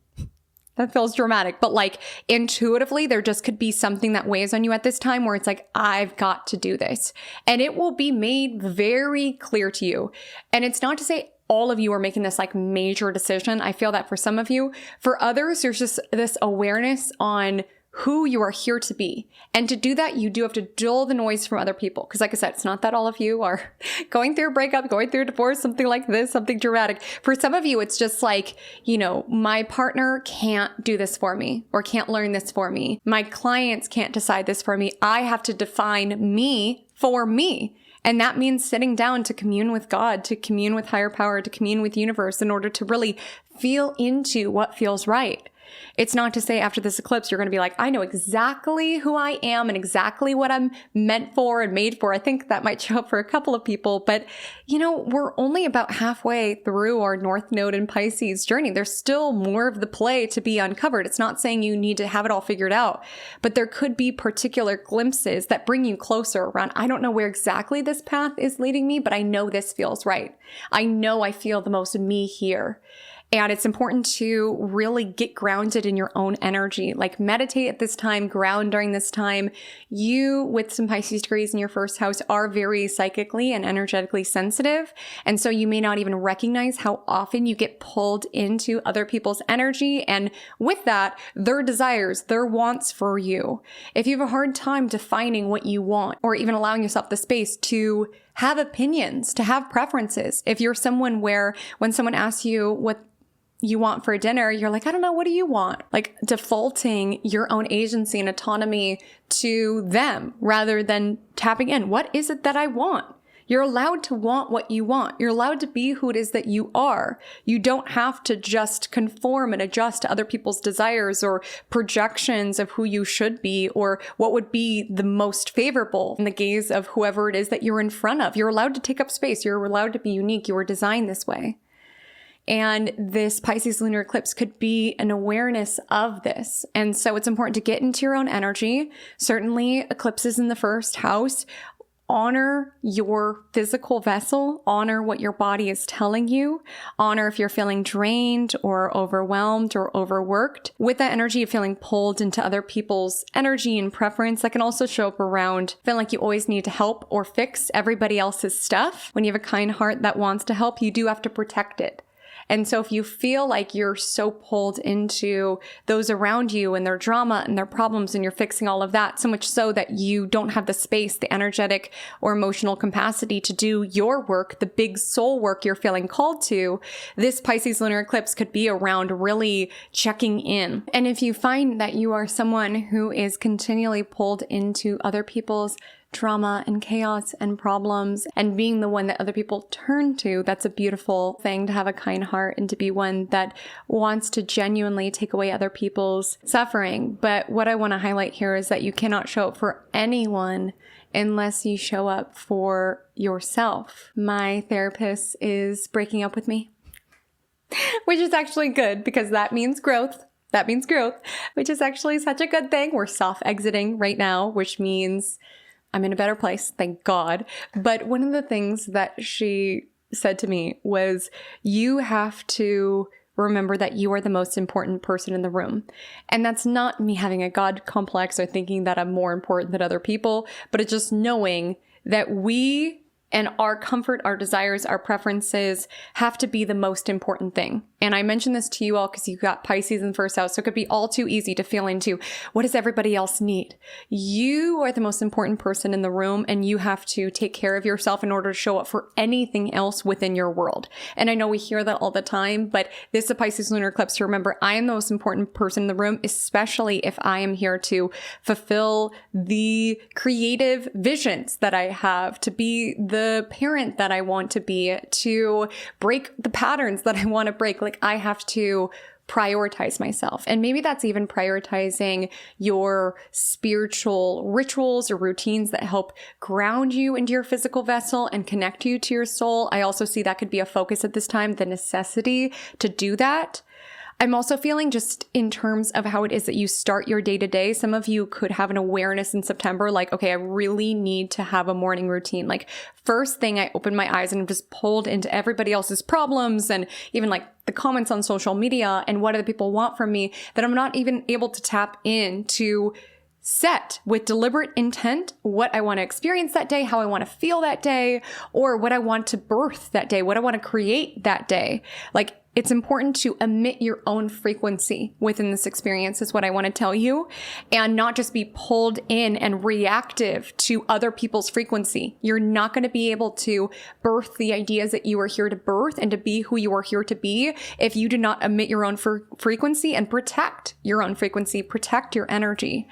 That feels dramatic, but like intuitively, there just could be something that weighs on you at this time where it's like, I've got to do this. And it will be made very clear to you. And it's not to say all of you are making this like major decision. I feel that for some of you. For others, there's just this awareness on who you are here to be. And to do that, you do have to dull the noise from other people. Because like I said, it's not that all of you are going through a breakup, going through a divorce, something like this, something dramatic. For some of you, it's just like, you know, my partner can't do this for me or can't learn this for me. My clients can't decide this for me. I have to define me for me. And that means sitting down to commune with God, to commune with higher power, to commune with the universe in order to really feel into what feels right. It's not to say after this eclipse, you're going to be like, I know exactly who I am and exactly what I'm meant for and made for. I think that might show up for a couple of people, but you know, we're only about halfway through our North Node in Pisces journey. There's still more of the play to be uncovered. It's not saying you need to have it all figured out, but there could be particular glimpses that bring you closer around. I don't know where exactly this path is leading me, but I know this feels right. I know I feel the most me here. And it's important to really get grounded in your own energy. Like meditate at this time, ground during this time. You, with some Pisces degrees in your first house, are very psychically and energetically sensitive. And so you may not even recognize how often you get pulled into other people's energy. And with that, their desires, their wants for you. If you have a hard time defining what you want, or even allowing yourself the space to have opinions, to have preferences. If you're someone where when someone asks you what you want for dinner, you're like, I don't know, what do you want? Like defaulting your own agency and autonomy to them rather than tapping in. What is it that I want? You're allowed to want what you want. You're allowed to be who it is that you are. You don't have to just conform and adjust to other people's desires or projections of who you should be or what would be the most favorable in the gaze of whoever it is that you're in front of. You're allowed to take up space. You're allowed to be unique. You were designed this way. And this Pisces lunar eclipse could be an awareness of this. And so it's important to get into your own energy. Certainly eclipses in the first house. Honor your physical vessel. Honor what your body is telling you. Honor if you're feeling drained or overwhelmed or overworked. With that energy of feeling pulled into other people's energy and preference, that can also show up around feeling like you always need to help or fix everybody else's stuff. When you have a kind heart that wants to help, you do have to protect it. And so if you feel like you're so pulled into those around you and their drama and their problems and you're fixing all of that, so much so that you don't have the space, the energetic or emotional capacity to do your work, the big soul work you're feeling called to, this Pisces lunar eclipse could be around really checking in. And if you find that you are someone who is continually pulled into other people's drama and chaos and problems and being the one that other people turn to, that's a beautiful thing to have a kind heart and to be one that wants to genuinely take away other people's suffering. But what I want to highlight here is that you cannot show up for anyone unless you show up for yourself. My therapist is breaking up with me, which is actually good because that means growth. That means growth, which is actually such a good thing. We're soft exiting right now, which means I'm in a better place, thank God. But one of the things that she said to me was, you have to remember that you are the most important person in the room. And that's not me having a God complex or thinking that I'm more important than other people, but it's just knowing that we and our comfort, our desires, our preferences have to be the most important thing. And I mentioned this to you all because you've got Pisces in the first house, so it could be all too easy to feel into, what does everybody else need? You are the most important person in the room, and you have to take care of yourself in order to show up for anything else within your world. And I know we hear that all the time, but this is a Pisces lunar eclipse. So remember, I am the most important person in the room, especially if I am here to fulfill the creative visions that I have, to be the parent that I want to be, to break the patterns that I want to break. Like, I have to prioritize myself. And maybe that's even prioritizing your spiritual rituals or routines that help ground you into your physical vessel and connect you to your soul. I also see that could be a focus at this time, the necessity to do that. I'm also feeling just in terms of how it is that you start your day to day. Some of you could have an awareness in September, like, okay, I really need to have a morning routine. Like first thing I open my eyes and I'm just pulled into everybody else's problems and even like the comments on social media and what other people want from me, that I'm not even able to tap into set with deliberate intent what I want to experience that day, how I want to feel that day, or what I want to birth that day, what I want to create that day. Like it's important to emit your own frequency within this experience is what I want to tell you, and not just be pulled in and reactive to other people's frequency. You're not going to be able to birth the ideas that you are here to birth and to be who you are here to be if you do not emit your own frequency and protect your own frequency, protect your energy.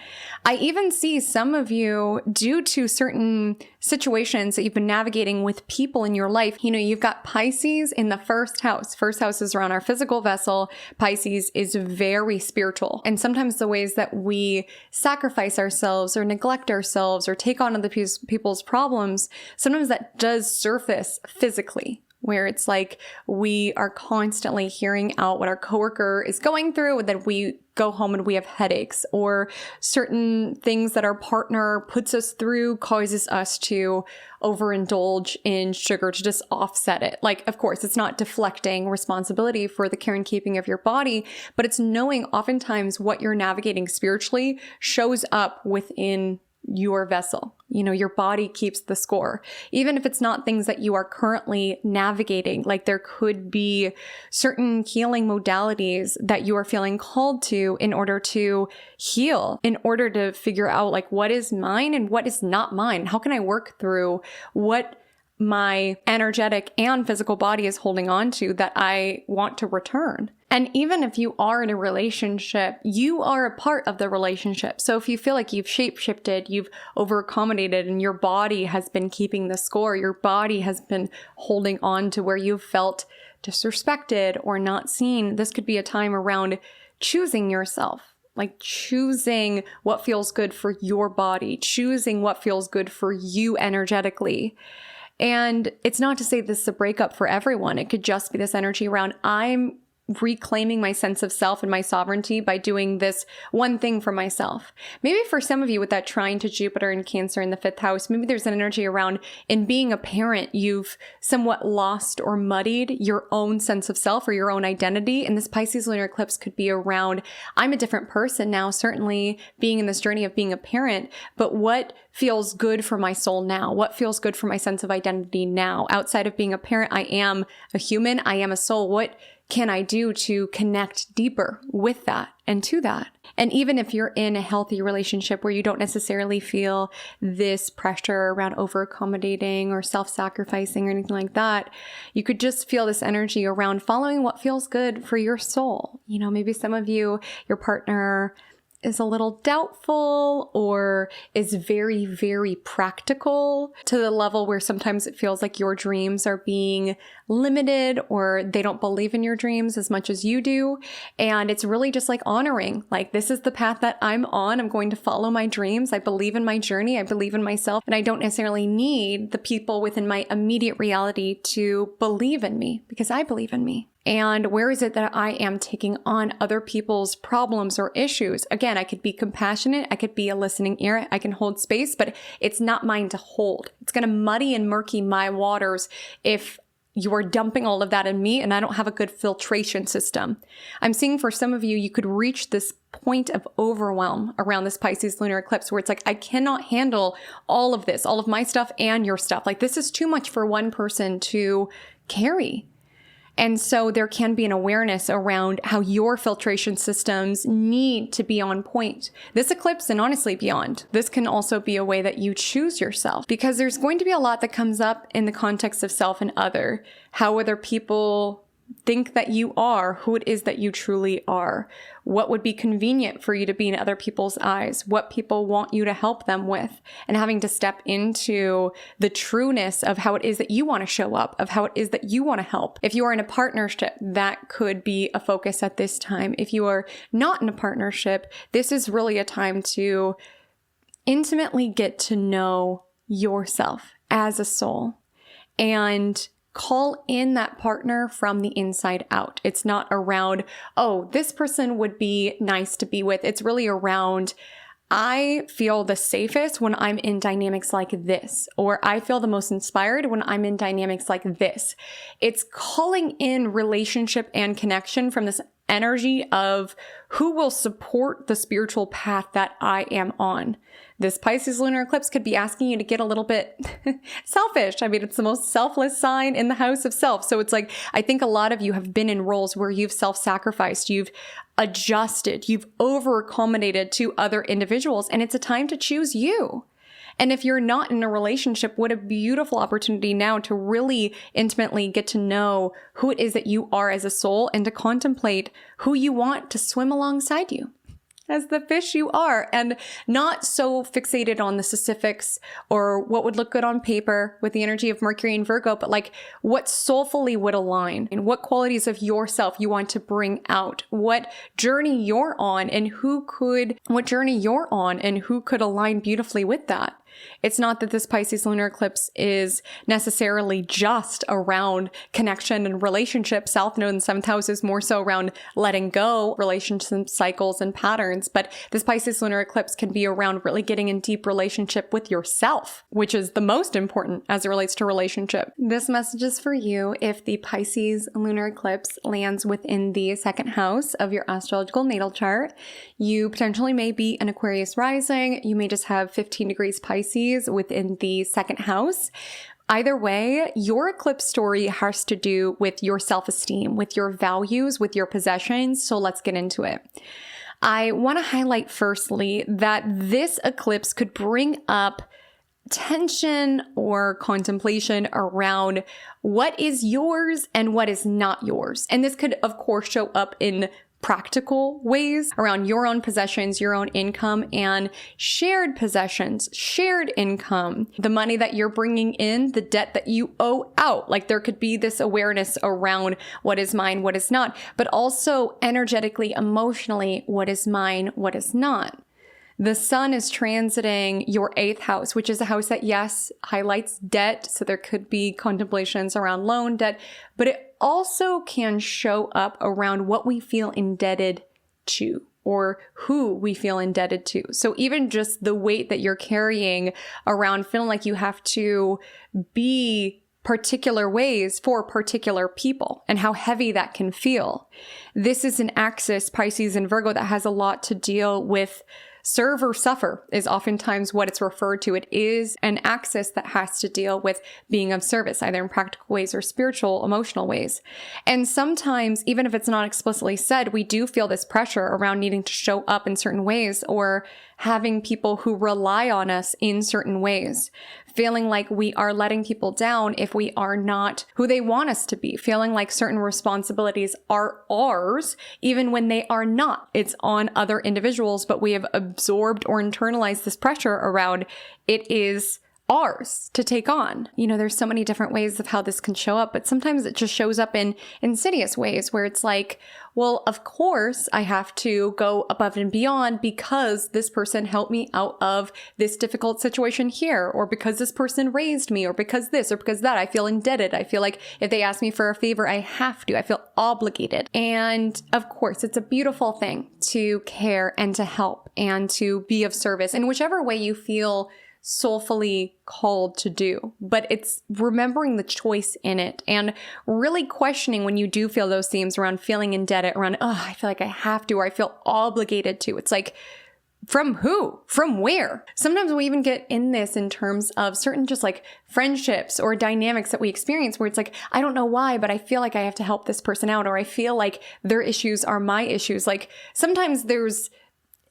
I even see some of you, due to certain situations that you've been navigating with people in your life, you've got Pisces in the first house. First house is around our physical vessel. Pisces is very spiritual. And sometimes the ways that we sacrifice ourselves or neglect ourselves or take on other people's problems, sometimes that does surface physically, where it's like we are constantly hearing out what our coworker is going through, and then we go home and we have headaches, or certain things that our partner puts us through causes us to overindulge in sugar to just offset it. Like, of course, it's not deflecting responsibility for the care and keeping of your body, but it's knowing oftentimes what you're navigating spiritually shows up within your vessel. Your body keeps the score. Even if it's not things that you are currently navigating, like there could be certain healing modalities that you are feeling called to in order to heal, in order to figure out like what is mine and what is not mine. How can I work through what my energetic and physical body is holding on to that I want to return? And even if you are in a relationship, you are a part of the relationship. So if you feel like you've shape-shifted, you've over-accommodated, and your body has been keeping the score, your body has been holding on to where you've felt disrespected or not seen, this could be a time around choosing yourself. Like choosing what feels good for your body, choosing what feels good for you energetically. And it's not to say this is a breakup for everyone. It could just be this energy around, I'm reclaiming my sense of self and my sovereignty by doing this one thing for myself. Maybe for some of you with that trine to Jupiter and Cancer in the 5th house, maybe there's an energy around in being a parent, you've somewhat lost or muddied your own sense of self or your own identity. And this Pisces lunar eclipse could be around, I'm a different person now, certainly being in this journey of being a parent, but what feels good for my soul now? What feels good for my sense of identity now? Outside of being a parent, I am a human, I am a soul. What can I do to connect deeper with that and to that? And even if you're in a healthy relationship where you don't necessarily feel this pressure around over-accommodating or self-sacrificing or anything like that, you could just feel this energy around following what feels good for your soul. Maybe some of you, your partner is a little doubtful or is very, very practical to the level where sometimes it feels like your dreams are being limited or they don't believe in your dreams as much as you do. And it's really just like honoring, like, this is the path that I'm on. I'm going to follow my dreams. I believe in my journey. I believe in myself. And I don't necessarily need the people within my immediate reality to believe in me because I believe in me. And where is it that I am taking on other people's problems or issues? Again, I could be compassionate. I could be a listening ear. I can hold space, but it's not mine to hold. It's going to muddy and murky my waters if you are dumping all of that in me and I don't have a good filtration system. I'm seeing for some of you, you could reach this point of overwhelm around this Pisces lunar eclipse where it's like, I cannot handle all of this, all of my stuff and your stuff. Like, this is too much for one person to carry. And so there can be an awareness around how your filtration systems need to be on point. This eclipse, and honestly beyond, this can also be a way that you choose yourself, because there's going to be a lot that comes up in the context of self and other, how other people think that you are, who it is that you truly are, what would be convenient for you to be in other people's eyes, what people want you to help them with, and having to step into the trueness of how it is that you want to show up, of how it is that you want to help. If you are in a partnership, that could be a focus at this time. If you are not in a partnership, this is really a time to intimately get to know yourself as a soul and call in that partner from the inside out. It's not around, oh, this person would be nice to be with. It's really around, I feel the safest when I'm in dynamics like this, or I feel the most inspired when I'm in dynamics like this. It's calling in relationship and connection from this energy of who will support the spiritual path that I am on. This Pisces lunar eclipse could be asking you to get a little bit selfish. I mean, it's the most selfless sign in the house of self. So it's like, I think a lot of you have been in roles where you've self-sacrificed, you've adjusted, you've over-accommodated to other individuals, and it's a time to choose you. And if you're not in a relationship, what a beautiful opportunity now to really intimately get to know who it is that you are as a soul and to contemplate who you want to swim alongside you as the fish you are, and not so fixated on the specifics or what would look good on paper with the energy of Mercury and Virgo, but like what soulfully would align and what qualities of yourself you want to bring out, what journey you're on and who could align beautifully with that. It's not that this Pisces lunar eclipse is necessarily just around connection and relationship. South Node and 7th house is more so around letting go relationship cycles and patterns. But this Pisces lunar eclipse can be around really getting in deep relationship with yourself, which is the most important as it relates to relationship. This message is for you if the Pisces lunar eclipse lands within the 2nd house of your astrological natal chart. You potentially may be an Aquarius rising. You may just have 15 degrees Pisces within the 2nd house. Either way, your eclipse story has to do with your self-esteem, with your values, with your possessions. So let's get into it. I want to highlight firstly that this eclipse could bring up tension or contemplation around what is yours and what is not yours. And this could, of course, show up in practical ways around your own possessions, your own income, and shared possessions, shared income, the money that you're bringing in, the debt that you owe out. Like there could be this awareness around what is mine, what is not, but also energetically, emotionally, what is mine, what is not. The sun is transiting your 8th house, which is a house that, yes, highlights debt. So there could be contemplations around loan debt, but it also can show up around what we feel indebted to or who we feel indebted to. So even just the weight that you're carrying around feeling like you have to be particular ways for particular people and how heavy that can feel. This is an axis, Pisces and Virgo, that has a lot to deal with. Serve or suffer is oftentimes what it's referred to. It is an axis that has to deal with being of service, either in practical ways or spiritual, emotional ways. And sometimes, even if it's not explicitly said, we do feel this pressure around needing to show up in certain ways or having people who rely on us in certain ways, feeling like we are letting people down if we are not who they want us to be, feeling like certain responsibilities are ours, even when they are not. It's on other individuals, but we have absorbed or internalized this pressure around it is ours to take on. You know, there's so many different ways of how this can show up, but sometimes it just shows up in insidious ways where it's like, well, of course I have to go above and beyond because this person helped me out of this difficult situation here, or because this person raised me, or because this, or because that. I feel indebted. I feel like if they ask me for a favor, I have to. I feel obligated. And of course, it's a beautiful thing to care and to help and to be of service in whichever way you feel soulfully called to do, but it's remembering the choice in it and really questioning when you do feel those themes around feeling indebted, around, oh, I feel like I have to, or I feel obligated to. It's like, from who? From where? Sometimes we even get in this in terms of certain just like friendships or dynamics that we experience where it's like, I don't know why, but I feel like I have to help this person out, or I feel like their issues are my issues. Like sometimes there's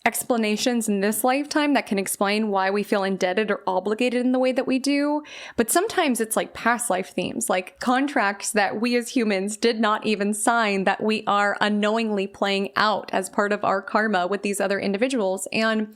explanations in this lifetime that can explain why we feel indebted or obligated in the way that we do. But sometimes it's like past life themes, like contracts that we as humans did not even sign that we are unknowingly playing out as part of our karma with these other individuals. And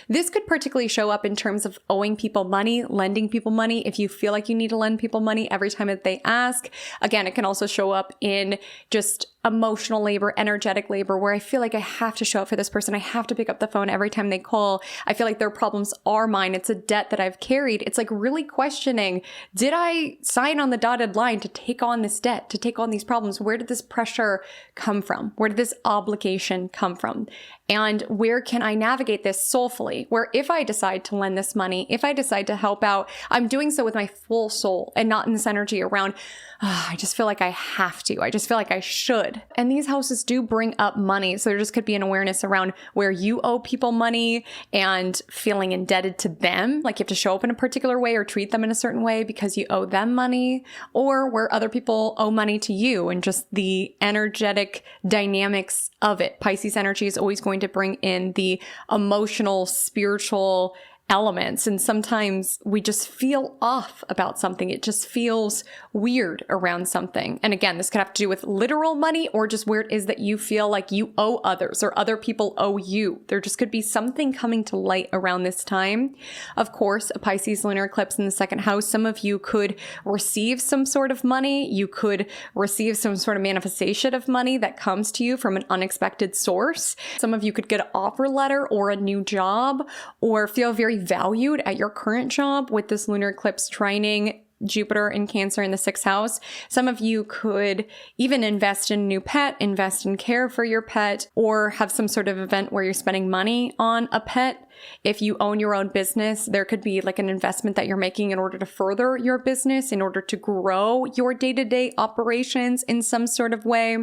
this could particularly show up in terms of owing people money, lending people money. If you feel like you need to lend people money every time that they ask. Again, it can also show up in just emotional labor, energetic labor, where I feel like I have to show up for this person. I have to pick up the phone every time they call. I feel like their problems are mine. It's a debt that I've carried. It's like really questioning, did I sign on the dotted line to take on this debt, to take on these problems? Where did this pressure come from? Where did this obligation come from? And where can I navigate this soulfully? Where if I decide to lend this money, if I decide to help out, I'm doing so with my full soul and not in this energy around, I just feel like I have to. I just feel like I should. And these houses do bring up money. So there just could be an awareness around where you owe people money and feeling indebted to them. Like you have to show up in a particular way or treat them in a certain way because you owe them money, or where other people owe money to you and just the energetic dynamics of it. Pisces energy is always going to bring in the emotional, spiritual elements. And sometimes we just feel off about something. It just feels weird around something. And again, this could have to do with literal money or just where it is that you feel like you owe others or other people owe you. There just could be something coming to light around this time. Of course, a Pisces lunar eclipse in the second house, some of you could receive some sort of money. You could receive some sort of manifestation of money that comes to you from an unexpected source. Some of you could get an offer letter or a new job or feel very valued at your current job with this lunar eclipse trining Jupiter in Cancer in the 6th house. Some of you could even invest in a new pet, invest in care for your pet, or have some sort of event where you're spending money on a pet. If you own your own business, there could be like an investment that you're making in order to further your business, in order to grow your day-to-day operations in some sort of way.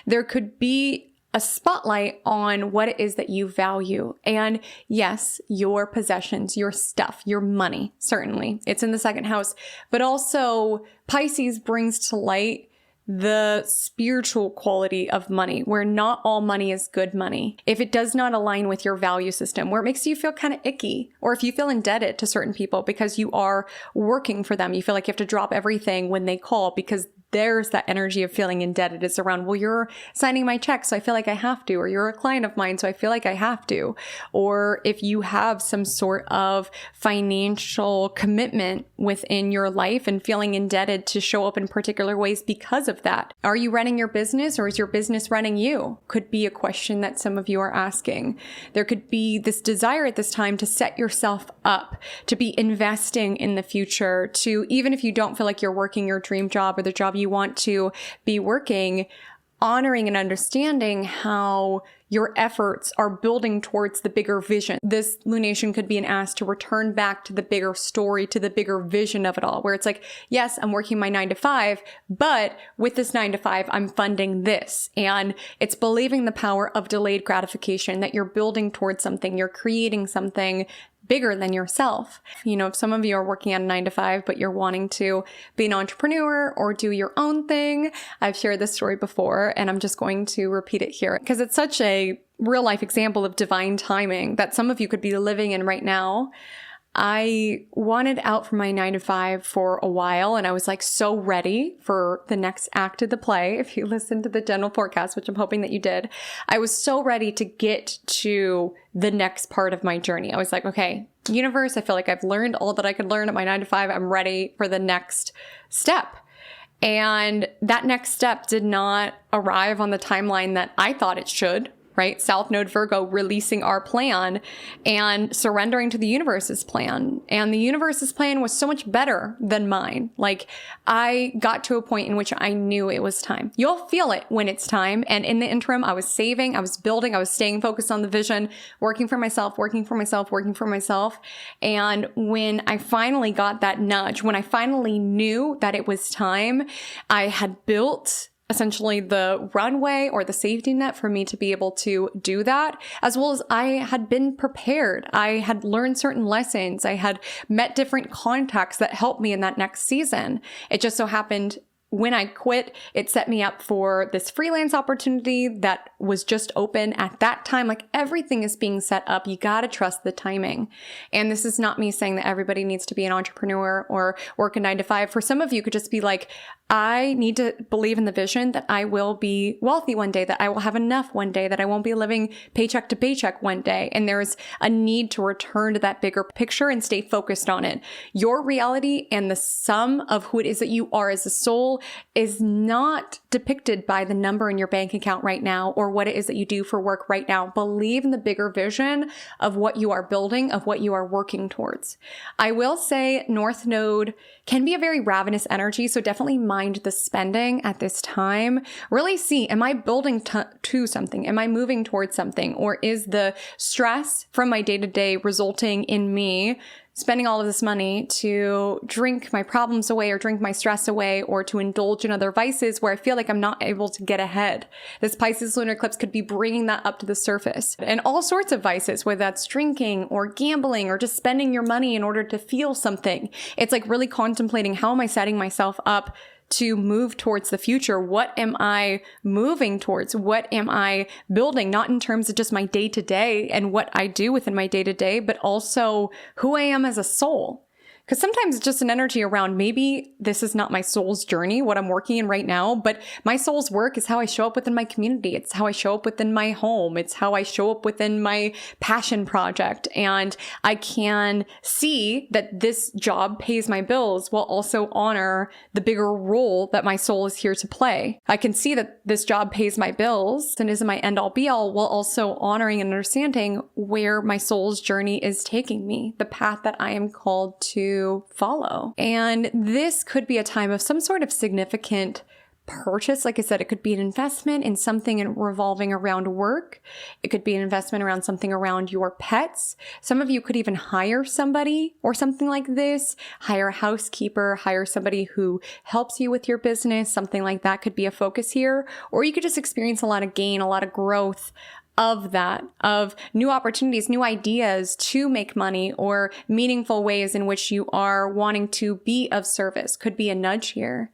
There could be a spotlight on what it is that you value. And yes, your possessions, your stuff, your money, certainly. It's in the 2nd house. But also, Pisces brings to light the spiritual quality of money, where not all money is good money. If it does not align with your value system, where it makes you feel kind of icky, or if you feel indebted to certain people because you are working for them, you feel like you have to drop everything when they call because there's that energy of feeling indebted. It's around, well, you're signing my check, so I feel like I have to, or you're a client of mine, so I feel like I have to. Or if you have some sort of financial commitment within your life and feeling indebted to show up in particular ways because of that. Are you running your business or is your business running you? Could be a question that some of you are asking. There could be this desire at this time to set yourself up, to be investing in the future, to, even if you don't feel like you're working your dream job or the job you want to be working, honoring and understanding how your efforts are building towards the bigger vision. This lunation could be an ask to return back to the bigger story, to the bigger vision of it all, where it's like, yes, I'm working my 9 to 5, but with this 9 to 5, I'm funding this. And it's believing the power of delayed gratification, that you're building towards something, you're creating something bigger than yourself. You know, if some of you are working at a 9 to 5, but you're wanting to be an entrepreneur or do your own thing, I've shared this story before and I'm just going to repeat it here because it's such a real life example of divine timing that some of you could be living in right now. I wanted out from my 9 to 5 for a while and I was like so ready for the next act of the play. If you listened to the general forecast, which I'm hoping that you did, I was so ready to get to the next part of my journey. I was like, okay, universe, I feel like I've learned all that I could learn at my 9 to 5. I'm ready for the next step. And that next step did not arrive on the timeline that I thought it should. Right? South Node Virgo releasing our plan and surrendering to the universe's plan. And the universe's plan was so much better than mine. Like I got to a point in which I knew it was time. You'll feel it when it's time. And in the interim, I was saving, I was building, I was staying focused on the vision, working for myself, working for myself, working for myself. And when I finally got that nudge, when I finally knew that it was time, I had built essentially the runway or the safety net for me to be able to do that, as well as I had been prepared. I had learned certain lessons. I had met different contacts that helped me in that next season. It just so happened when I quit, it set me up for this freelance opportunity that was just open at that time. Like everything is being set up. You got to trust the timing. And this is not me saying that everybody needs to be an entrepreneur or work a 9 to 5. For some of you, it could just be like, I need to believe in the vision that I will be wealthy one day, that I will have enough one day, that I won't be living paycheck to paycheck one day. And there's a need to return to that bigger picture and stay focused on it. Your reality and the sum of who it is that you are as a soul is not depicted by the number in your bank account right now or what it is that you do for work right now. Believe in the bigger vision of what you are building, of what you are working towards. I will say North Node can be a very ravenous energy, so definitely mind the spending at this time. Really see, am I building to something? Am I moving towards something? Or is the stress from my day-to-day resulting in me spending all of this money to drink my problems away or drink my stress away or to indulge in other vices where I feel like I'm not able to get ahead? This Pisces lunar eclipse could be bringing that up to the surface. And all sorts of vices, whether that's drinking or gambling or just spending your money in order to feel something. It's like really contemplating, how am I setting myself up to move towards the future? What am I moving towards? What am I building? Not in terms of just my day-to-day and what I do within my day-to-day, but also who I am as a soul. Because sometimes it's just an energy around, maybe this is not my soul's journey, what I'm working in right now, but my soul's work is how I show up within my community. It's how I show up within my home. It's how I show up within my passion project. And I can see that this job pays my bills while also honor the bigger role that my soul is here to play. I can see that this job pays my bills and isn't my end all be all, while also honoring and understanding where my soul's journey is taking me, the path that I am called to follow. And this could be a time of some sort of significant purchase. Like I said, it could be an investment in something revolving around work. It could be an investment around something around your pets. Some of you could even hire somebody or something like this, hire a housekeeper, hire somebody who helps you with your business. Something like that could be a focus here. Or you could just experience a lot of gain, a lot of growth of that, of new opportunities, new ideas to make money, or meaningful ways in which you are wanting to be of service. Could be a nudge here.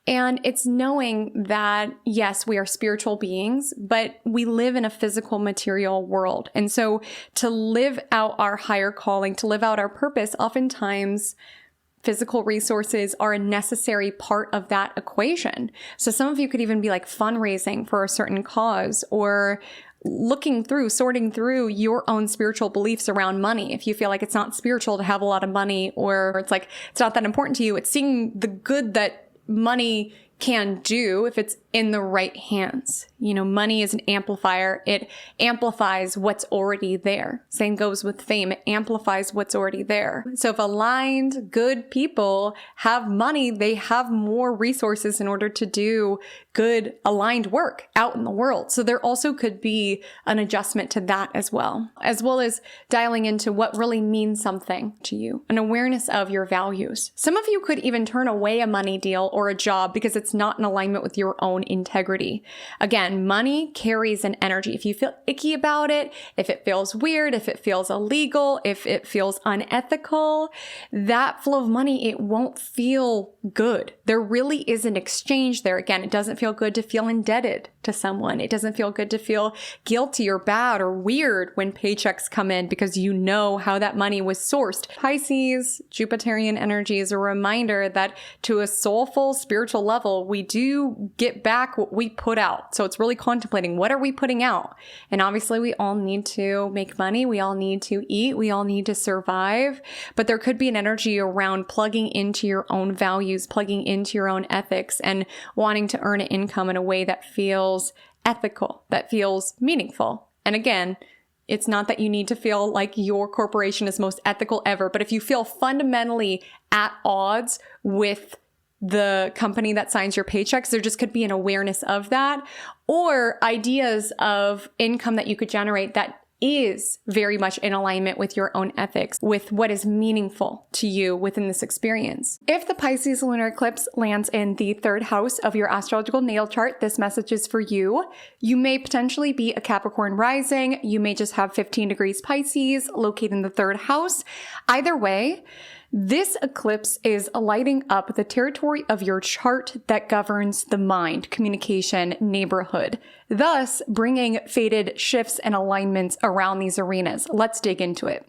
And it's knowing that, yes, we are spiritual beings, but we live in a physical material world. And so to live out our higher calling, to live out our purpose, oftentimes physical resources are a necessary part of that equation. So some of you could even be like fundraising for a certain cause, or sorting through your own spiritual beliefs around money. If you feel like it's not spiritual to have a lot of money, or it's like it's not that important to you, it's seeing the good that money can do if it's in the right hands. You know, money is an amplifier. It amplifies what's already there. Same goes with fame. It amplifies what's already there. So if aligned, good people have money, they have more resources in order to do good, aligned work out in the world. So there also could be an adjustment to that as well as dialing into what really means something to you, an awareness of your values. Some of you could even turn away a money deal or a job because it's not in alignment with your own integrity. Again, money carries an energy. If you feel icky about it, if it feels weird, if it feels illegal, if it feels unethical, that flow of money, it won't feel good. There really is an exchange there. Again, it doesn't feel good to feel indebted to someone. It doesn't feel good to feel guilty or bad or weird when paychecks come in because you know how that money was sourced. Pisces, Jupiterian energy is a reminder that to a soulful spiritual level, we do get back what we put out. So it's really contemplating, what are we putting out? And obviously we all need to make money. We all need to eat. We all need to survive. But there could be an energy around plugging into your own values, plugging into your own ethics, and wanting to earn an income in a way that feels ethical, that feels meaningful. And again, it's not that you need to feel like your corporation is most ethical ever, but if you feel fundamentally at odds with the company that signs your paychecks, there just could be an awareness of that, or ideas of income that you could generate that is very much in alignment with your own ethics, with what is meaningful to you within this experience. If the Pisces lunar eclipse lands in the third house of your astrological natal chart, this message is for you. You may potentially be a Capricorn rising. You may just have 15 degrees Pisces located in the third house. Either way, this eclipse is lighting up the territory of your chart that governs the mind, communication, neighborhood, thus bringing fated shifts and alignments around these arenas. Let's dig into it.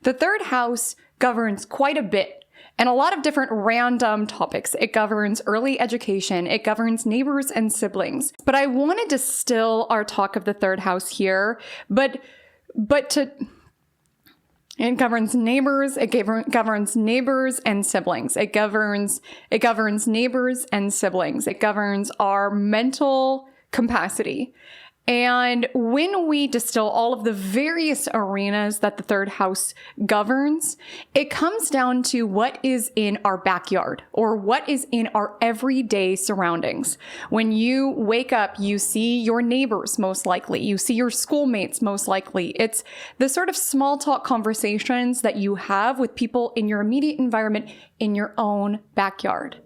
The third house governs quite a bit and a lot of different random topics. It governs early education. It governs neighbors and siblings. But I want to distill our talk of the third house here, it governs neighbors. It governs neighbors and siblings. It governs neighbors and siblings. It governs our mental capacity. And when we distill all of the various arenas that the third house governs, it comes down to what is in our backyard or what is in our everyday surroundings. When you wake up, you see your neighbors most likely. You see your schoolmates most likely. It's the sort of small talk conversations that you have with people in your immediate environment in your own backyard.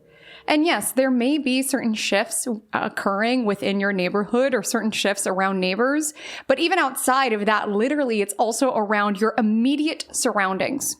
And yes, there may be certain shifts occurring within your neighborhood or certain shifts around neighbors, but even outside of that, literally, it's also around your immediate surroundings.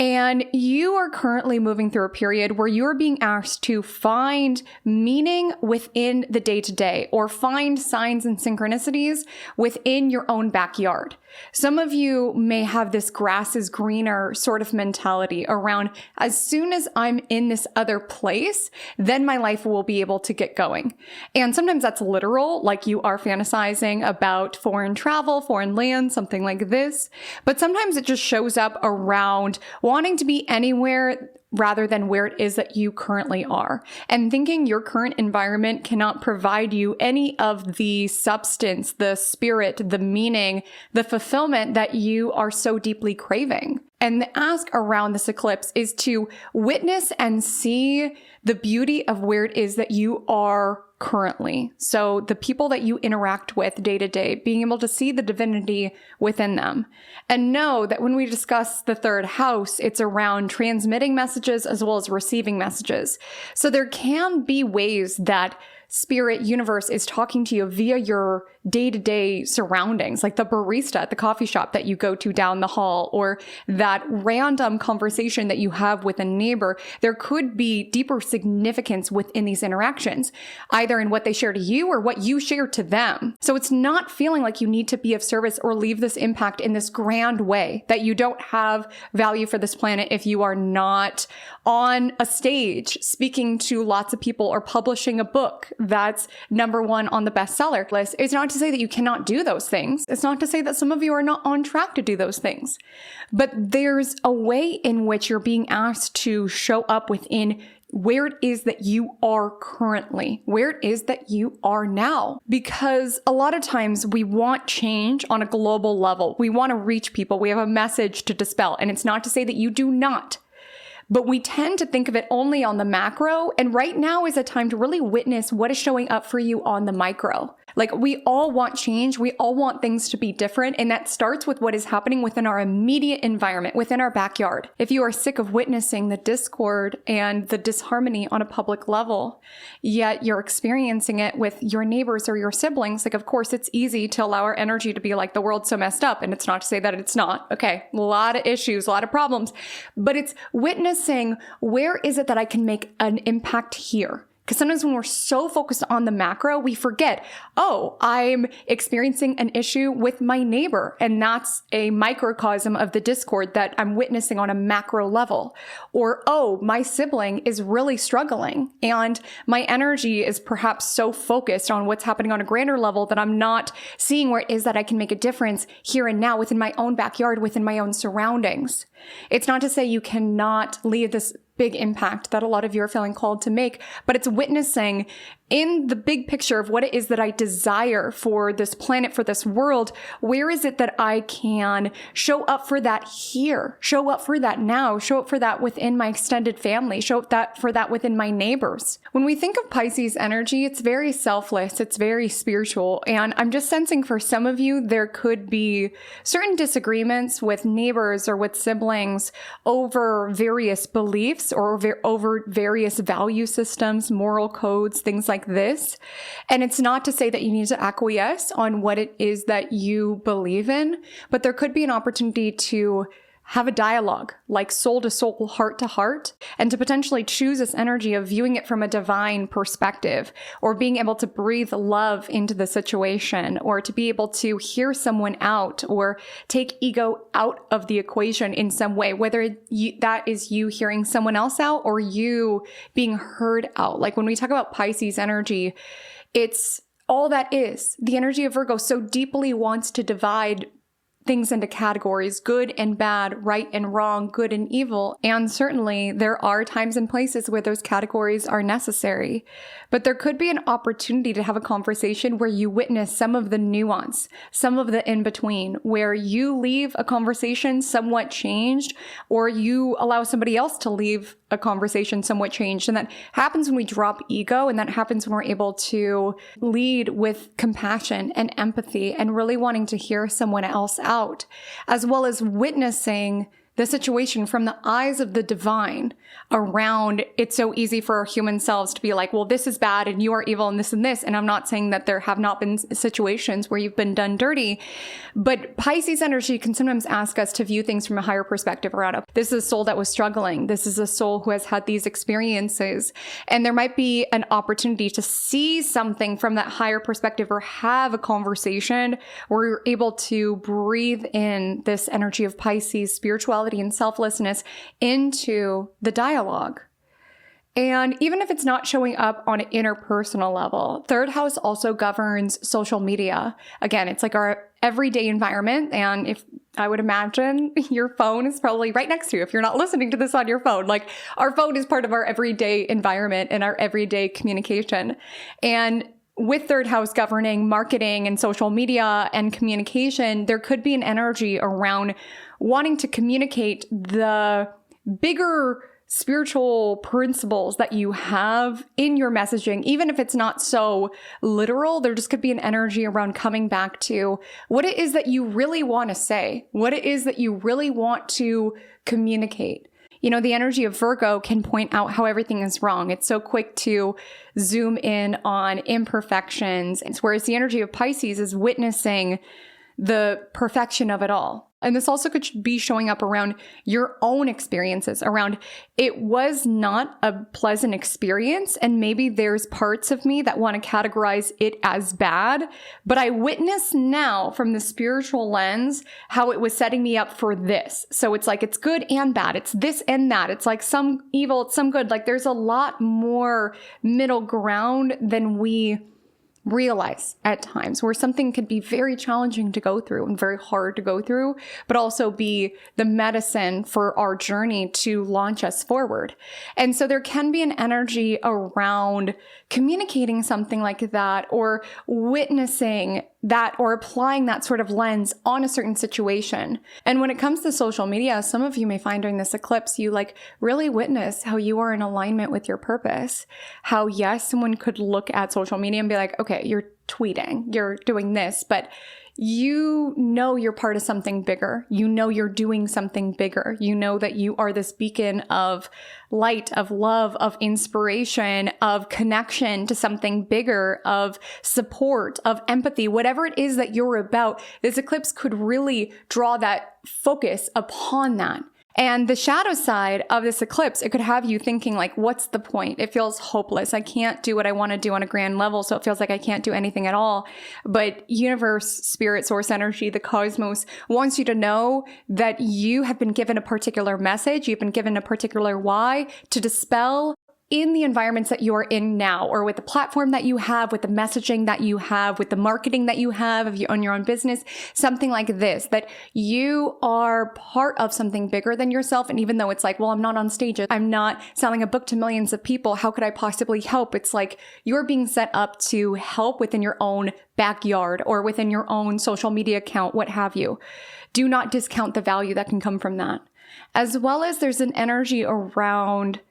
And you are currently moving through a period where you're being asked to find meaning within the day-to-day or find signs and synchronicities within your own backyard. Some of you may have this grass is greener sort of mentality around, as soon as I'm in this other place, then my life will be able to get going. And sometimes that's literal, like you are fantasizing about foreign travel, foreign land, something like this. But sometimes it just shows up around wanting to be anywhere rather than where it is that you currently are, and thinking your current environment cannot provide you any of the substance, the spirit, the meaning, the fulfillment that you are so deeply craving. And the ask around this eclipse is to witness and see the beauty of where it is that you are currently. So the people that you interact with day to day, being able to see the divinity within them. And know that when we discuss the third house, it's around transmitting messages as well as receiving messages. So there can be ways that spirit universe is talking to you via your day-to-day surroundings, like the barista at the coffee shop that you go to down the hall, or that random conversation that you have with a neighbor. There could be deeper significance within these interactions, either in what they share to you or what you share to them. So it's not feeling like you need to be of service or leave this impact in this grand way, that you don't have value for this planet if you are not on a stage speaking to lots of people or publishing a book that's #1 on the bestseller list. It's not to say that you cannot do those things. It's not to say that some of you are not on track to do those things. But there's a way in which you're being asked to show up within where it is that you are currently, where it is that you are now. Because a lot of times we want change on a global level. We want to reach people. We have a message to dispel. And it's not to say that you do not. But we tend to think of it only on the macro, and right now is a time to really witness what is showing up for you on the micro. Like, we all want change, we all want things to be different, and that starts with what is happening within our immediate environment, within our backyard. If you are sick of witnessing the discord and the disharmony on a public level, yet you're experiencing it with your neighbors or your siblings, like, of course, it's easy to allow our energy to be like, the world's so messed up, and it's not to say that it's not. Okay, a lot of issues, a lot of problems, but it's witnessing, where is it that I can make an impact here? Because sometimes when we're so focused on the macro, we forget, oh, I'm experiencing an issue with my neighbor, and that's a microcosm of the discord that I'm witnessing on a macro level. Or, oh, my sibling is really struggling, and my energy is perhaps so focused on what's happening on a grander level that I'm not seeing where it is that I can make a difference here and now within my own backyard, within my own surroundings. It's not to say you cannot leave this big impact that a lot of you are feeling called to make, but it's witnessing in the big picture of what it is that I desire for this planet, for this world. Where is it that I can show up for that here, show up for that now, show up for that within my extended family, show up for that within my neighbors. When we think of Pisces energy, it's very selfless, it's very spiritual, and I'm just sensing for some of you, there could be certain disagreements with neighbors or with siblings over various beliefs or over various value systems, moral codes, things like this. And it's not to say that you need to acquiesce on what it is that you believe in, but there could be an opportunity to have a dialogue, like soul to soul, heart to heart, and to potentially choose this energy of viewing it from a divine perspective, or being able to breathe love into the situation, or to be able to hear someone out, or take ego out of the equation in some way, whether that is you hearing someone else out or you being heard out. Like when we talk about Pisces energy, it's all that is. The energy of Virgo so deeply wants to divide things into categories, good and bad, right and wrong, good and evil. And certainly there are times and places where those categories are necessary. But there could be an opportunity to have a conversation where you witness some of the nuance, some of the in-between, where you leave a conversation somewhat changed, or you allow somebody else to leave a conversation somewhat changed. And that happens when we drop ego, and that happens when we're able to lead with compassion and empathy and really wanting to hear someone else out, as well as witnessing the situation from the eyes of the divine around. It's so easy for our human selves to be like, well, this is bad and you are evil and this and this. And I'm not saying that there have not been situations where you've been done dirty, but Pisces energy can sometimes ask us to view things from a higher perspective around it. This is a soul that was struggling. This is a soul who has had these experiences. And there might be an opportunity to see something from that higher perspective, or have a conversation where you're able to breathe in this energy of Pisces, spirituality and selflessness into the dialogue. And even if it's not showing up on an interpersonal level, third house also governs social media. Again, it's like our everyday environment. And if I would imagine your phone is probably right next to you if you're not listening to this on your phone. Like, our phone is part of our everyday environment and our everyday communication. And with third house governing marketing and social media and communication, there could be an energy around wanting to communicate the bigger spiritual principles that you have in your messaging. Even if it's not so literal, there just could be an energy around coming back to what it is that you really want to say, what it is that you really want to communicate. You know, the energy of Virgo can point out how everything is wrong. It's so quick to zoom in on imperfections, whereas the energy of Pisces is witnessing the perfection of it all. And this also could be showing up around your own experiences, around it was not a pleasant experience, and maybe there's parts of me that want to categorize it as bad, but I witness now from the spiritual lens how it was setting me up for this. So it's like it's good and bad. It's this and that. It's like some evil, it's some good. Like there's a lot more middle ground than we realize at times, where something could be very challenging to go through and very hard to go through, but also be the medicine for our journey to launch us forward. And so there can be an energy around communicating something like that, or witnessing that, or applying that sort of lens on a certain situation. And when it comes to social media, some of you may find during this eclipse, you like really witness how you are in alignment with your purpose. How, yes, someone could look at social media and be like, okay, you're tweeting, you're doing this, but you know you're part of something bigger. You know you're doing something bigger. You know that you are this beacon of light, of love, of inspiration, of connection to something bigger, of support, of empathy, whatever it is that you're about. This eclipse could really draw that focus upon that. And the shadow side of this eclipse, it could have you thinking like, what's the point? It feels hopeless. I can't do what I want to do on a grand level. So it feels like I can't do anything at all. But universe, spirit, source energy, the cosmos wants you to know that you have been given a particular message. You've been given a particular why to dispel in the environments that you are in now, or with the platform that you have, with the messaging that you have, with the marketing that you have, if you own your own business, something like this, that you are part of something bigger than yourself. And even though it's like, well, I'm not on stage, I'm not selling a book to millions of people, how could I possibly help? It's like you're being set up to help within your own backyard or within your own social media account, what have you. Do not discount the value that can come from that. As well as there's an energy around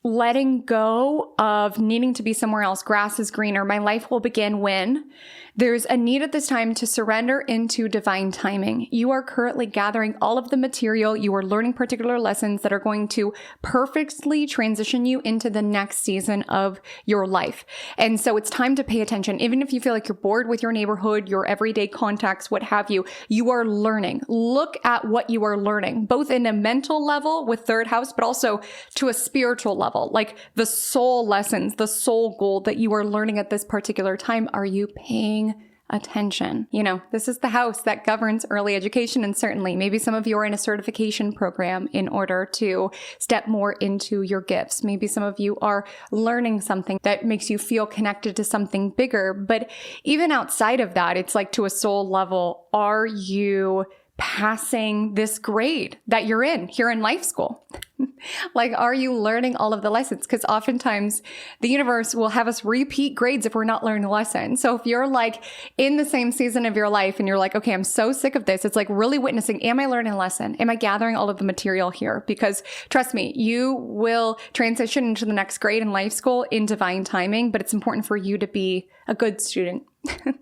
letting go of needing to be somewhere else. Grass is greener. My life will begin when There's a need at this time to surrender into divine timing. You are currently gathering all of the material. You are learning particular lessons that are going to perfectly transition you into the next season of your life. And so it's time to pay attention. Even if you feel like you're bored with your neighborhood, your everyday contacts, what have you, you are learning. Look at what you are learning, both in a mental level with third house, but also to a spiritual level, like the soul lessons, the soul gold that you are learning at this particular time. Are you paying attention? You know, this is the house that governs early education, and certainly maybe some of you are in a certification program in order to step more into your gifts. Maybe some of you are learning something that makes you feel connected to something bigger. But even outside of that, it's like to a soul level, are you passing this grade that you're in here in life school? Like, are you learning all of the lessons? Because oftentimes the universe will have us repeat grades if we're not learning a lesson. So if you're like in the same season of your life and you're like, okay, I'm so sick of this, it's like really witnessing, am I learning a lesson? Am I gathering all of the material here? Because trust me, you will transition into the next grade in life school in divine timing, but it's important for you to be a good student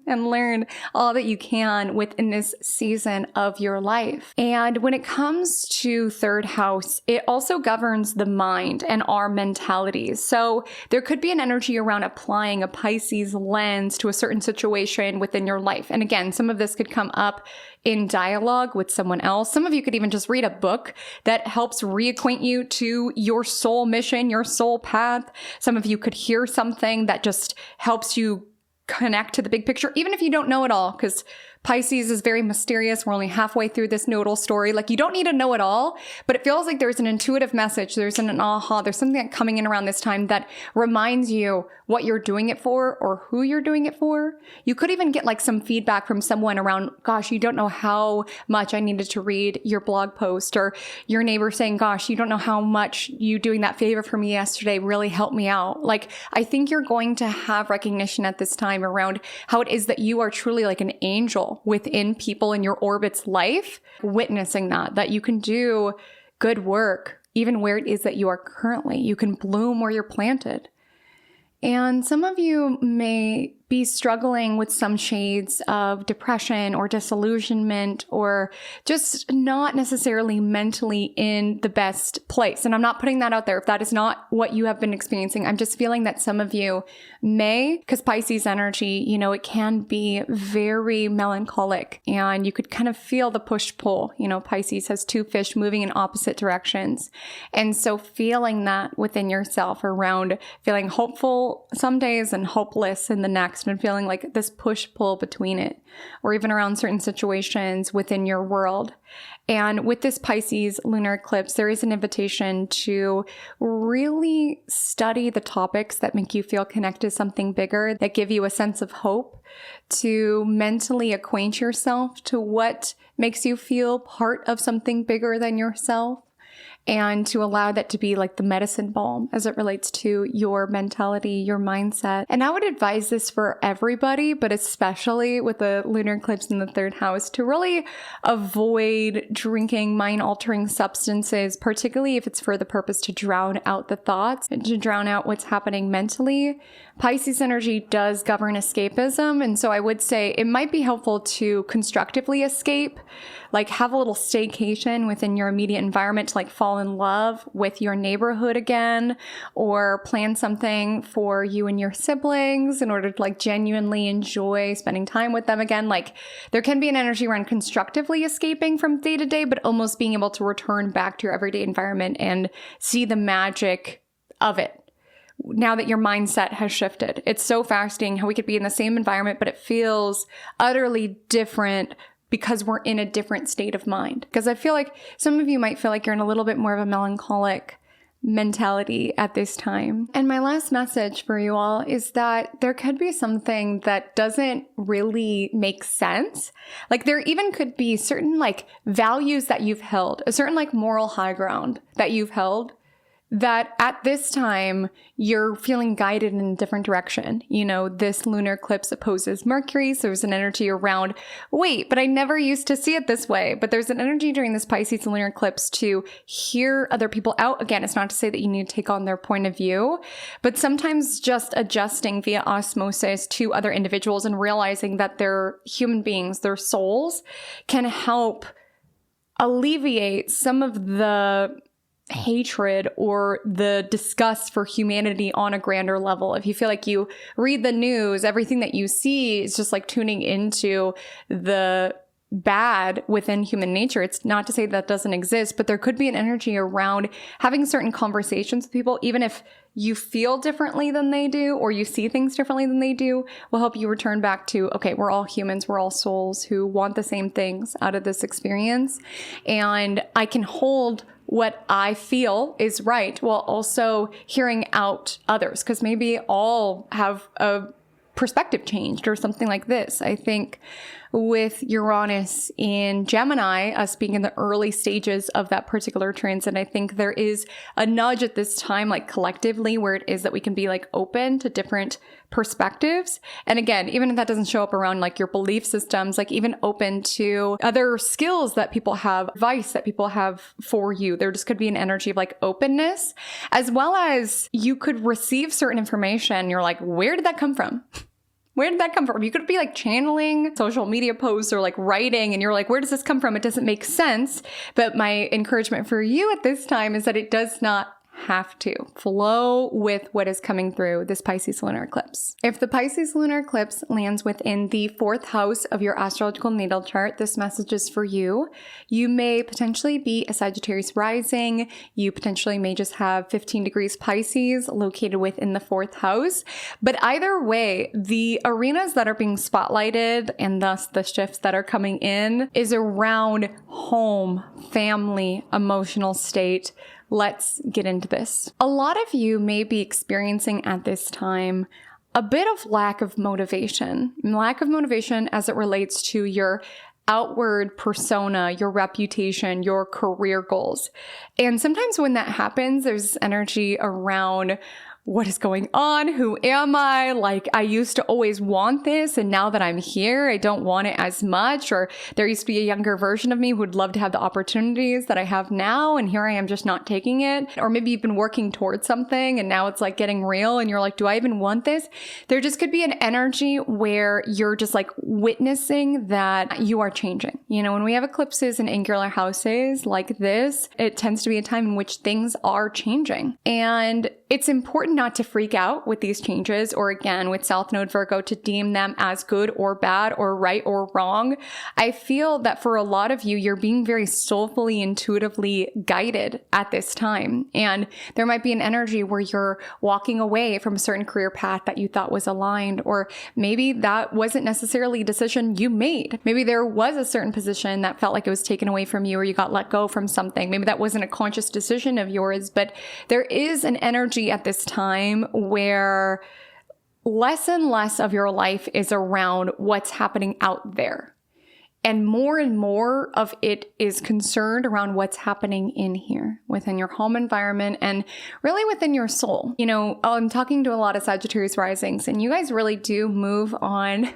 and learn all that you can within this season of your life. And when it comes to third house, it also governs the mind and our mentalities. So there could be an energy around applying a Pisces lens to a certain situation within your life. And again, some of this could come up in dialogue with someone else. Some of you could even just read a book that helps reacquaint you to your soul mission, your soul path. Some of you could hear something that just helps you connect to the big picture, even if you don't know it all, because Pisces is very mysterious. We're only halfway through this nodal story. Like, you don't need to know it all, but it feels like there's an intuitive message. There's an aha. There's something coming in around this time that reminds you what you're doing it for or who you're doing it for. You could even get like some feedback from someone around, gosh, you don't know how much I needed to read your blog post, or your neighbor saying, gosh, you don't know how much you doing that favor for me yesterday really helped me out. Like, I think you're going to have recognition at this time around how it is that you are truly like an angel within people in your orbit's life, witnessing that you can do good work, even where it is that you are currently. You can bloom where you're planted. And some of you may be struggling with some shades of depression or disillusionment, or just not necessarily mentally in the best place. And I'm not putting that out there if that is not what you have been experiencing. I'm just feeling that some of you may, because Pisces energy, you know, it can be very melancholic, and you could kind of feel the push-pull. You know, Pisces has two fish moving in opposite directions. And so feeling that within yourself around feeling hopeful some days and hopeless in the next, and feeling like this push-pull between it, or even around certain situations within your world. And with this Pisces lunar eclipse, there is an invitation to really study the topics that make you feel connected to something bigger, that give you a sense of hope, to mentally acquaint yourself to what makes you feel part of something bigger than yourself, and to allow that to be like the medicine balm as it relates to your mentality, your mindset. And I would advise this for everybody, but especially with the lunar eclipse in the third house, to really avoid drinking mind-altering substances, particularly if it's for the purpose to drown out the thoughts and to drown out what's happening mentally. Pisces energy does govern escapism, and so I would say it might be helpful to constructively escape, like have a little staycation within your immediate environment to like fall in love with your neighborhood again, or plan something for you and your siblings in order to like genuinely enjoy spending time with them again. Like, there can be an energy around constructively escaping from day to day, but almost being able to return back to your everyday environment and see the magic of it now that your mindset has shifted. It's so fascinating how we could be in the same environment, but it feels utterly different because we're in a different state of mind. Because I feel like some of you might feel like you're in a little bit more of a melancholic mentality at this time. And my last message for you all is that there could be something that doesn't really make sense. Like, there even could be certain like values that you've held, a certain like moral high ground that you've held that at this time, you're feeling guided in a different direction. You know, this lunar eclipse opposes Mercury, so there's an energy around, wait, but I never used to see it this way. But there's an energy during this Pisces lunar eclipse to hear other people out. Again, it's not to say that you need to take on their point of view, but sometimes just adjusting via osmosis to other individuals and realizing that they're human beings, they're souls, can help alleviate some of the hatred or the disgust for humanity on a grander level. If you feel like you read the news, everything that you see is just like tuning into the bad within human nature. It's not to say that doesn't exist, but there could be an energy around having certain conversations with people, even if you feel differently than they do or you see things differently than they do, will help you return back to, okay, we're all humans, we're all souls who want the same things out of this experience. And I can hold what I feel is right while also hearing out others, because maybe all have a perspective changed or something like this. I think with Uranus in Gemini, us being in the early stages of that particular transit, I think there is a nudge at this time, like collectively, where it is that we can be like open to different perspectives. And again, even if that doesn't show up around like your belief systems, like even open to other skills that people have, advice that people have for you. There just could be an energy of like openness, as well as you could receive certain information. You're like, where did that come from? Where did that come from? You could be like channeling social media posts or like writing and you're like, where does this come from? It doesn't make sense. But my encouragement for you at this time is that it does not have to flow with what is coming through this Pisces lunar eclipse. If the Pisces lunar eclipse lands within the 4th house of your astrological natal chart, this message is for you. You may potentially be a Sagittarius rising. You potentially may just have 15 degrees Pisces located within the 4th house. But either way, the arenas that are being spotlighted and thus the shifts that are coming in is around home, family, emotional state. Let's get into this. A lot of you may be experiencing at this time a bit of lack of motivation as it relates to your outward persona, your reputation, your career goals. And sometimes when that happens, there's energy around what is going on? Who am I? Like, I used to always want this, and now that I'm here, I don't want it as much. Or there used to be a younger version of me who would love to have the opportunities that I have now, and here I am just not taking it. Or maybe you've been working towards something, and now it's like getting real, and you're like, do I even want this? There just could be an energy where you're just like witnessing that you are changing. You know, when we have eclipses in angular houses like this, it tends to be a time in which things are changing. And it's important not to freak out with these changes, or again, with South Node Virgo, to deem them as good or bad or right or wrong. I feel that for a lot of you, you're being very soulfully, intuitively guided at this time. And there might be an energy where you're walking away from a certain career path that you thought was aligned, or maybe that wasn't necessarily a decision you made. Maybe there was a certain position that felt like it was taken away from you, or you got let go from something. Maybe that wasn't a conscious decision of yours, but there is an energy at this time where less and less of your life is around what's happening out there. And more of it is concerned around what's happening in here, within your home environment and really within your soul. You know, I'm talking to a lot of Sagittarius risings, and you guys really do move on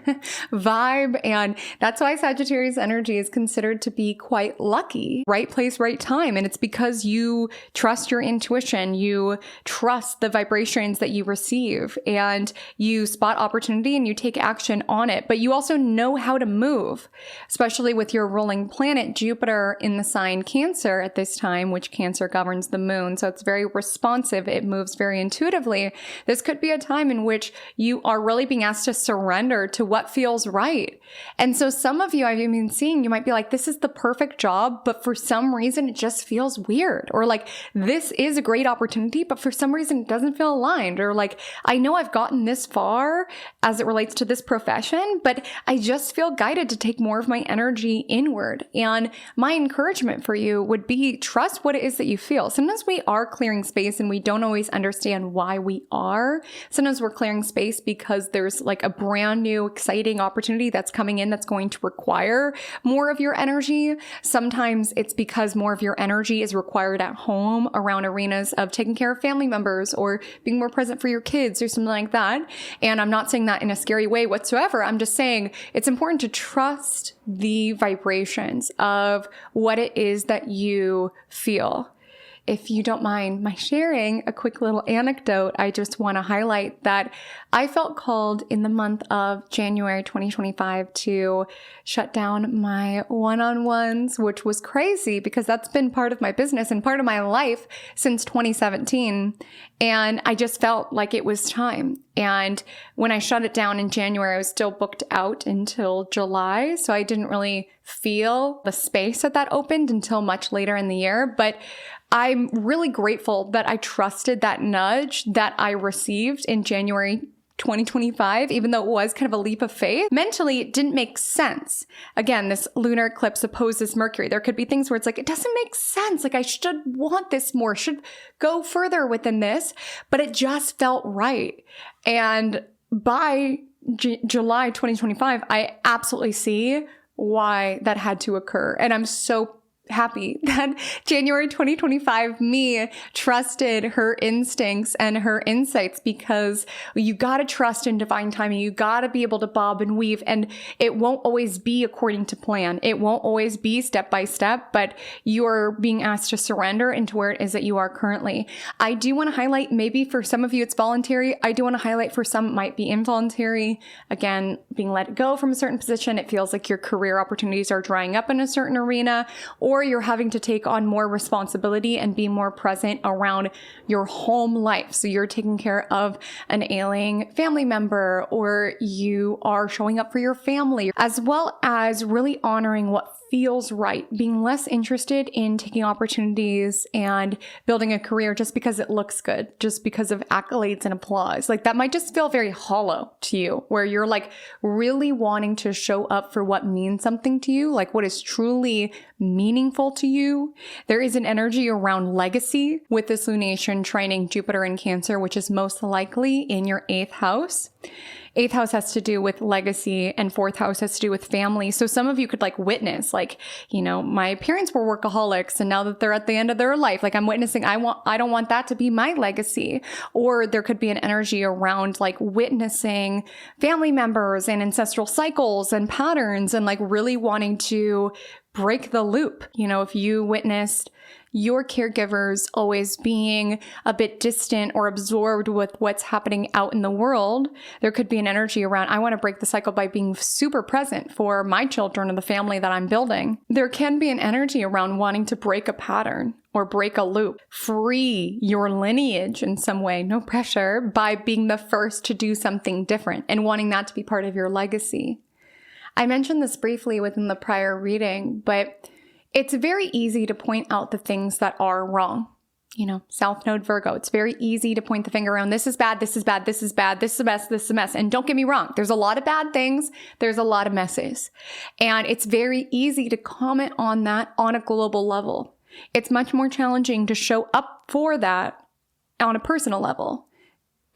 vibe. And that's why Sagittarius energy is considered to be quite lucky. Right place, right time. And it's because you trust your intuition. You trust the vibrations that you receive, and you spot opportunity and you take action on it. But you also know how to move, especially with your ruling planet Jupiter in the sign Cancer at this time, which Cancer governs the moon. So it's very responsive. It moves very intuitively. This could be a time in which you are really being asked to surrender to what feels right. And so some of you I've been seeing, you might be like, this is the perfect job, but for some reason it just feels weird. Or like, this is a great opportunity, but for some reason it doesn't feel aligned. Or like, I know I've gotten this far as it relates to this profession, but I just feel guided to take more of my energy inward. And my encouragement for you would be trust what it is that you feel. Sometimes we are clearing space and we don't always understand why we are. Sometimes we're clearing space because there's like a brand new, exciting opportunity that's coming in that's going to require more of your energy. Sometimes it's because more of your energy is required at home around arenas of taking care of family members or being more present for your kids or something like that. And I'm not saying that in a scary way whatsoever. I'm just saying it's important to trust the vibrations of what it is that you feel. If you don't mind my sharing a quick little anecdote, I just want to highlight that I felt called in the month of January 2025 to shut down my one-on-ones, which was crazy because that's been part of my business and part of my life since 2017. And I just felt like it was time. And when I shut it down in January, I was still booked out until July. So I didn't really feel the space that opened until much later in the year. But I'm really grateful that I trusted that nudge that I received in January 2025, even though it was kind of a leap of faith. Mentally, it didn't make sense. Again, this lunar eclipse opposes Mercury. There could be things where it's like, it doesn't make sense. Like I should want this more, should go further within this, but it just felt right. And by July 2025, I absolutely see why that had to occur. And I'm so happy that January 2025 me trusted her instincts and her insights, because you got to trust in divine timing. You got to be able to bob and weave, and it won't always be according to plan. It won't always be step by step, but you're being asked to surrender into where it is that you are currently. I do want to highlight, maybe for some of you it's voluntary. I do want to highlight for some it might be involuntary. Again, being let go from a certain position. It feels like your career opportunities are drying up in a certain arena, or you're having to take on more responsibility and be more present around your home life. So you're taking care of an ailing family member, or you are showing up for your family, as well as really honoring what feels right, being less interested in taking opportunities and building a career just because it looks good, just because of accolades and applause. Like that might just feel very hollow to you, where you're like really wanting to show up for what means something to you, like what is truly meaningful to you. There is an energy around legacy with this lunation trining Jupiter in Cancer, which is most likely in your 8th house. 8th house has to do with legacy and 4th house has to do with family. So some of you could like witness, like, you know, my parents were workaholics and now that they're at the end of their life, like I'm witnessing, I don't want that to be my legacy. Or there could be an energy around like witnessing family members and ancestral cycles and patterns and like really wanting to break the loop. You know, if you witnessed your caregivers always being a bit distant or absorbed with what's happening out in the world, there could be an energy around, I want to break the cycle by being super present for my children or the family that I'm building. There can be an energy around wanting to break a pattern or break a loop, free your lineage in some way, no pressure, by being the first to do something different and wanting that to be part of your legacy. I mentioned this briefly within the prior reading, but it's very easy to point out the things that are wrong. You know, South Node Virgo, it's very easy to point the finger around, this is bad, this is bad, this is bad, this is a mess, this is a mess. And don't get me wrong, there's a lot of bad things, there's a lot of messes. And it's very easy to comment on that on a global level. It's much more challenging to show up for that on a personal level,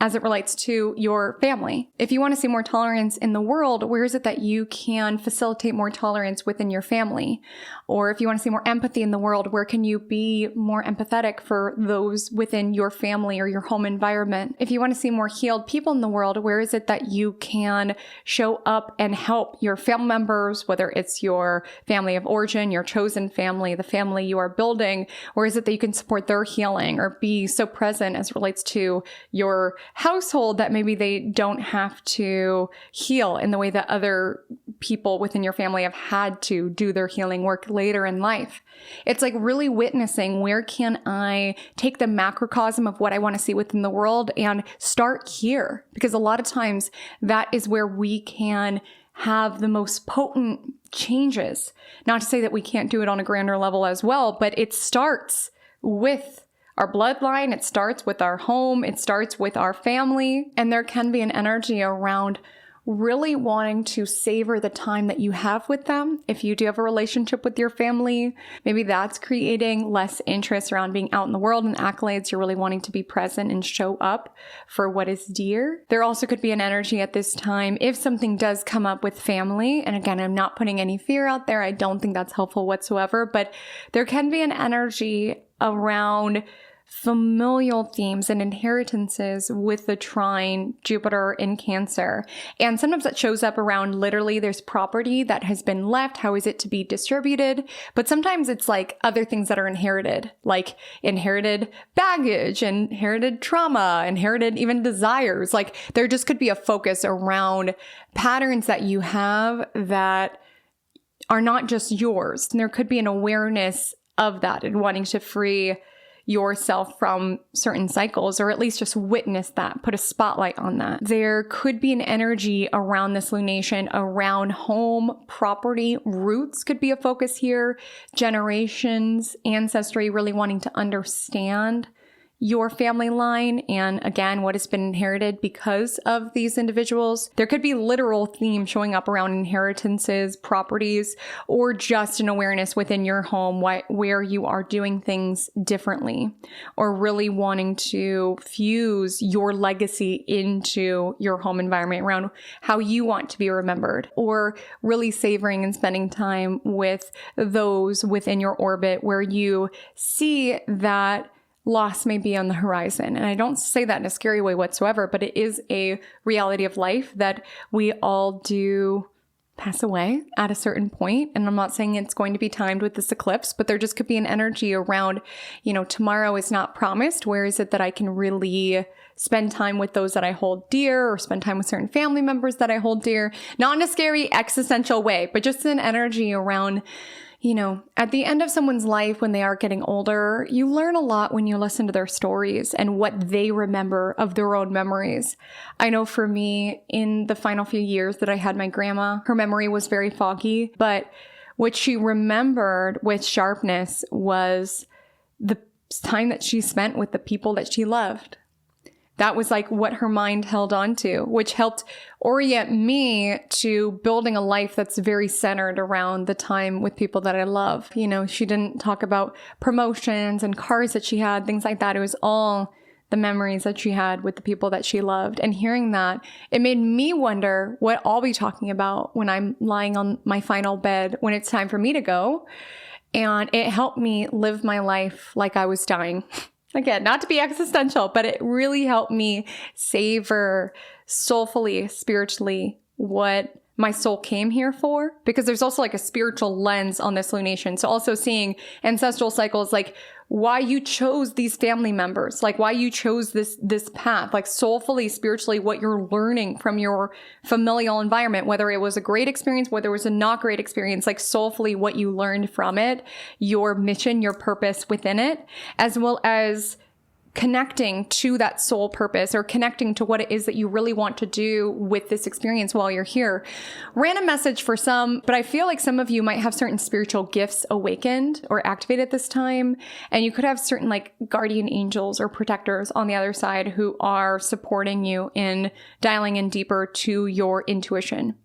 as it relates to your family. If you want to see more tolerance in the world, where is it that you can facilitate more tolerance within your family? Or if you want to see more empathy in the world, where can you be more empathetic for those within your family or your home environment? If you want to see more healed people in the world, where is it that you can show up and help your family members, whether it's your family of origin, your chosen family, the family you are building? Where is it that you can support their healing or be so present as it relates to your household that maybe they don't have to heal in the way that other people within your family have had to do their healing work later in life? It's like really witnessing, where can I take the macrocosm of what I want to see within the world and start here? Because a lot of times that is where we can have the most potent changes. Not to say that we can't do it on a grander level as well, but it starts with our bloodline, it starts with our home, it starts with our family, and there can be an energy around really wanting to savor the time that you have with them. If you do have a relationship with your family, maybe that's creating less interest around being out in the world and accolades. You're really wanting to be present and show up for what is dear. There also could be an energy at this time if something does come up with family. And again, I'm not putting any fear out there. I don't think that's helpful whatsoever, but there can be an energy around familial themes and inheritances with the trine Jupiter in Cancer. And sometimes that shows up around literally there's property that has been left. How is it to be distributed? But sometimes it's like other things that are inherited, like inherited baggage, inherited trauma, inherited even desires. Like there just could be a focus around patterns that you have that are not just yours. And there could be an awareness of that and wanting to free yourself from certain cycles, or at least just witness that, put a spotlight on that. There could be an energy around this lunation around home, property, roots could be a focus here, generations, ancestry, really wanting to understand your family line and again, what has been inherited because of these individuals. There could be literal themes showing up around inheritances, properties, or just an awareness within your home where you are doing things differently, or really wanting to fuse your legacy into your home environment around how you want to be remembered, or really savoring and spending time with those within your orbit where you see that loss may be on the horizon. And I don't say that in a scary way whatsoever, but it is a reality of life that we all do pass away at a certain point. And I'm not saying it's going to be timed with this eclipse, but there just could be an energy around, tomorrow is not promised. Where is it that I can really spend time with those that I hold dear, or spend time with certain family members that I hold dear? Not in a scary existential way, but just an energy around, at the end of someone's life when they are getting older, you learn a lot when you listen to their stories and what they remember of their own memories. I know for me, in the final few years that I had my grandma, her memory was very foggy, but what she remembered with sharpness was the time that she spent with the people that she loved. That was like what her mind held on to, which helped orient me to building a life that's very centered around the time with people that I love. She didn't talk about promotions and cars that she had, things like that. It was all the memories that she had with the people that she loved. And hearing that, it made me wonder what I'll be talking about when I'm lying on my final bed, when it's time for me to go. And it helped me live my life like I was dying. Again, not to be existential, but it really helped me savor soulfully, spiritually, what my soul came here for. Because there's also like a spiritual lens on this lunation. So also seeing ancestral cycles, like why you chose these family members, like why you chose this path, like soulfully, spiritually, what you're learning from your familial environment, whether it was a great experience, whether it was a not great experience, like soulfully what you learned from it, your mission, your purpose within it, as well as connecting to that soul purpose, or connecting to what it is that you really want to do with this experience while you're here. Random message for some, but I feel like some of you might have certain spiritual gifts awakened or activated this time. And you could have certain like guardian angels or protectors on the other side who are supporting you in dialing in deeper to your intuition.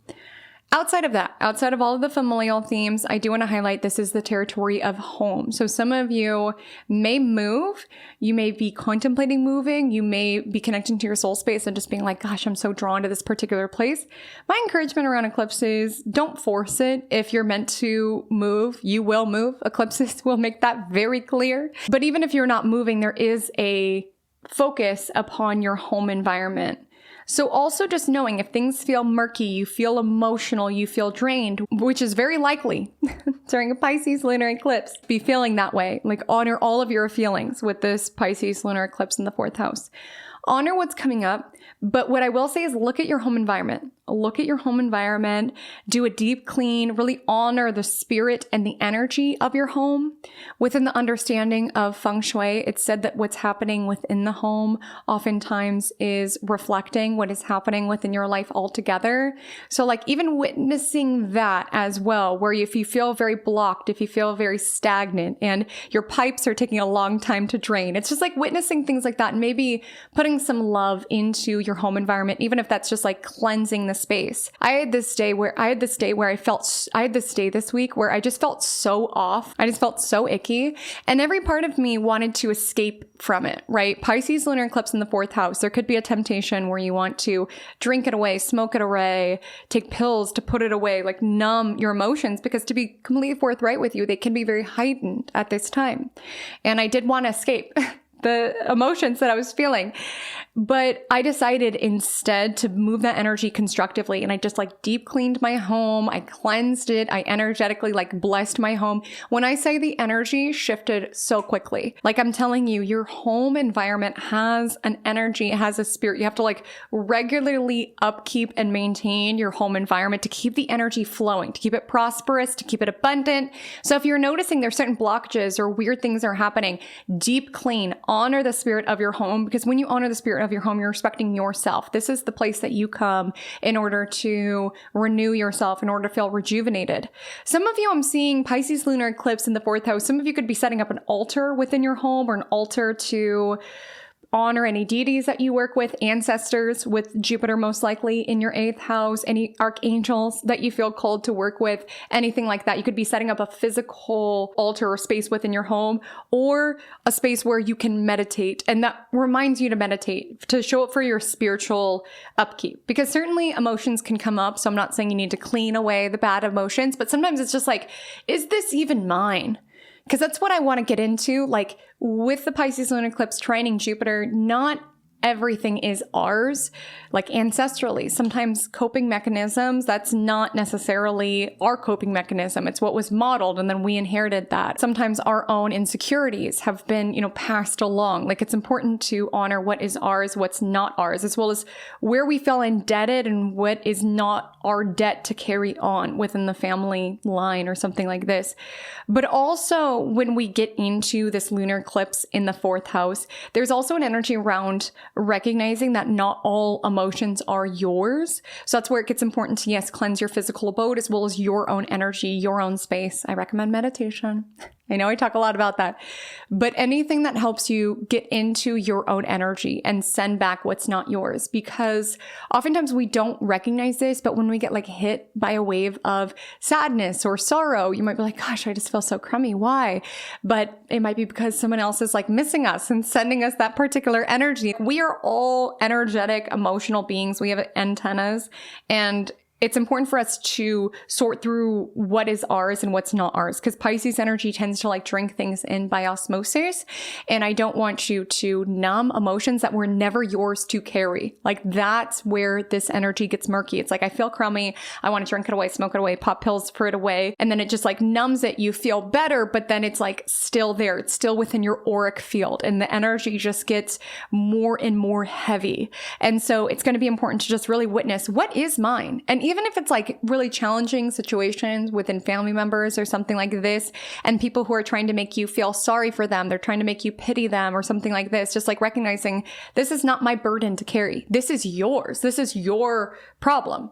Outside of that, outside of all of the familial themes, I do want to highlight this is the territory of home. So some of you may move, you may be contemplating moving, you may be connecting to your soul space and just being like, gosh, I'm so drawn to this particular place. My encouragement around eclipses, don't force it. If you're meant to move, you will move. Eclipses will make that very clear. But even if you're not moving, there is a focus upon your home environment. So also just knowing if things feel murky, you feel emotional, you feel drained, which is very likely during a Pisces lunar eclipse, be feeling that way. Like honor all of your feelings with this Pisces lunar eclipse in the 4th house. Honor what's coming up. But what I will say is look at your home environment. Look at your home environment, do a deep clean, really honor the spirit and the energy of your home. Within the understanding of feng shui, it's said that what's happening within the home oftentimes is reflecting what is happening within your life altogether. So like even witnessing that as well, where if you feel very blocked, if you feel very stagnant and your pipes are taking a long time to drain, it's just like witnessing things like that and maybe putting some love into your home environment, even if that's just like cleansing the space. I had this day this week where I just felt so off. I just felt so icky. And every part of me wanted to escape from it, right? Pisces lunar eclipse in the 4th house. There could be a temptation where you want to drink it away, smoke it away, take pills to put it away, like numb your emotions, because to be completely forthright with you, they can be very heightened at this time. And I did want to escape the emotions that I was feeling. But I decided instead to move that energy constructively. And I just like deep cleaned my home. I cleansed it. I energetically like blessed my home. When I say the energy shifted so quickly, like I'm telling you, your home environment has an energy, it has a spirit. You have to like regularly upkeep and maintain your home environment to keep the energy flowing, to keep it prosperous, to keep it abundant. So if you're noticing there's certain blockages or weird things are happening, deep clean, honor the spirit of your home, because when you honor the spirit of your home, you're respecting yourself. This is the place that you come in order to renew yourself, in order to feel rejuvenated. Some of you, I'm seeing Pisces lunar eclipse in the 4th house. Some of you could be setting up an altar within your home, or an altar to honor any deities that you work with, ancestors, with Jupiter most likely in your 8th house, any archangels that you feel called to work with, anything like that. You could be setting up a physical altar or space within your home, or a space where you can meditate. And that reminds you to meditate, to show up for your spiritual upkeep. Because certainly emotions can come up. So I'm not saying you need to clean away the bad emotions, but sometimes it's just like, is this even mine? Because that's what I want to get into. Like with the Pisces lunar eclipse trining Jupiter, not everything is ours, like ancestrally. Sometimes coping mechanisms, that's not necessarily our coping mechanism. It's what was modeled and then we inherited that. Sometimes our own insecurities have been, passed along. Like it's important to honor what is ours, what's not ours, as well as where we feel indebted and what is not our debt to carry on within the family line or something like this. But also when we get into this lunar eclipse in the 4th house, there's also an energy around recognizing that not all emotions are yours. So that's where it gets important to, yes, cleanse your physical abode as well as your own energy, your own space. I recommend meditation. I know I talk a lot about that, but anything that helps you get into your own energy and send back what's not yours, because oftentimes we don't recognize this, but when we get like hit by a wave of sadness or sorrow, you might be like, gosh, I just feel so crummy. Why? But it might be because someone else is like missing us and sending us that particular energy. We are all energetic, emotional beings. We have antennas, and it's important for us to sort through what is ours and what's not ours, because Pisces energy tends to like drink things in by osmosis. And I don't want you to numb emotions that were never yours to carry. Like that's where this energy gets murky. It's like, I feel crummy. I want to drink it away, smoke it away, pop pills for it away. And then it just like numbs it. You feel better, but then it's like still there. It's still within your auric field, and the energy just gets more and more heavy. And so it's going to be important to just really witness what is mine. And even if it's like really challenging situations within family members or something like this, and people who are trying to make you feel sorry for them, they're trying to make you pity them or something like this, just like recognizing this is not my burden to carry. This is yours. This is your problem.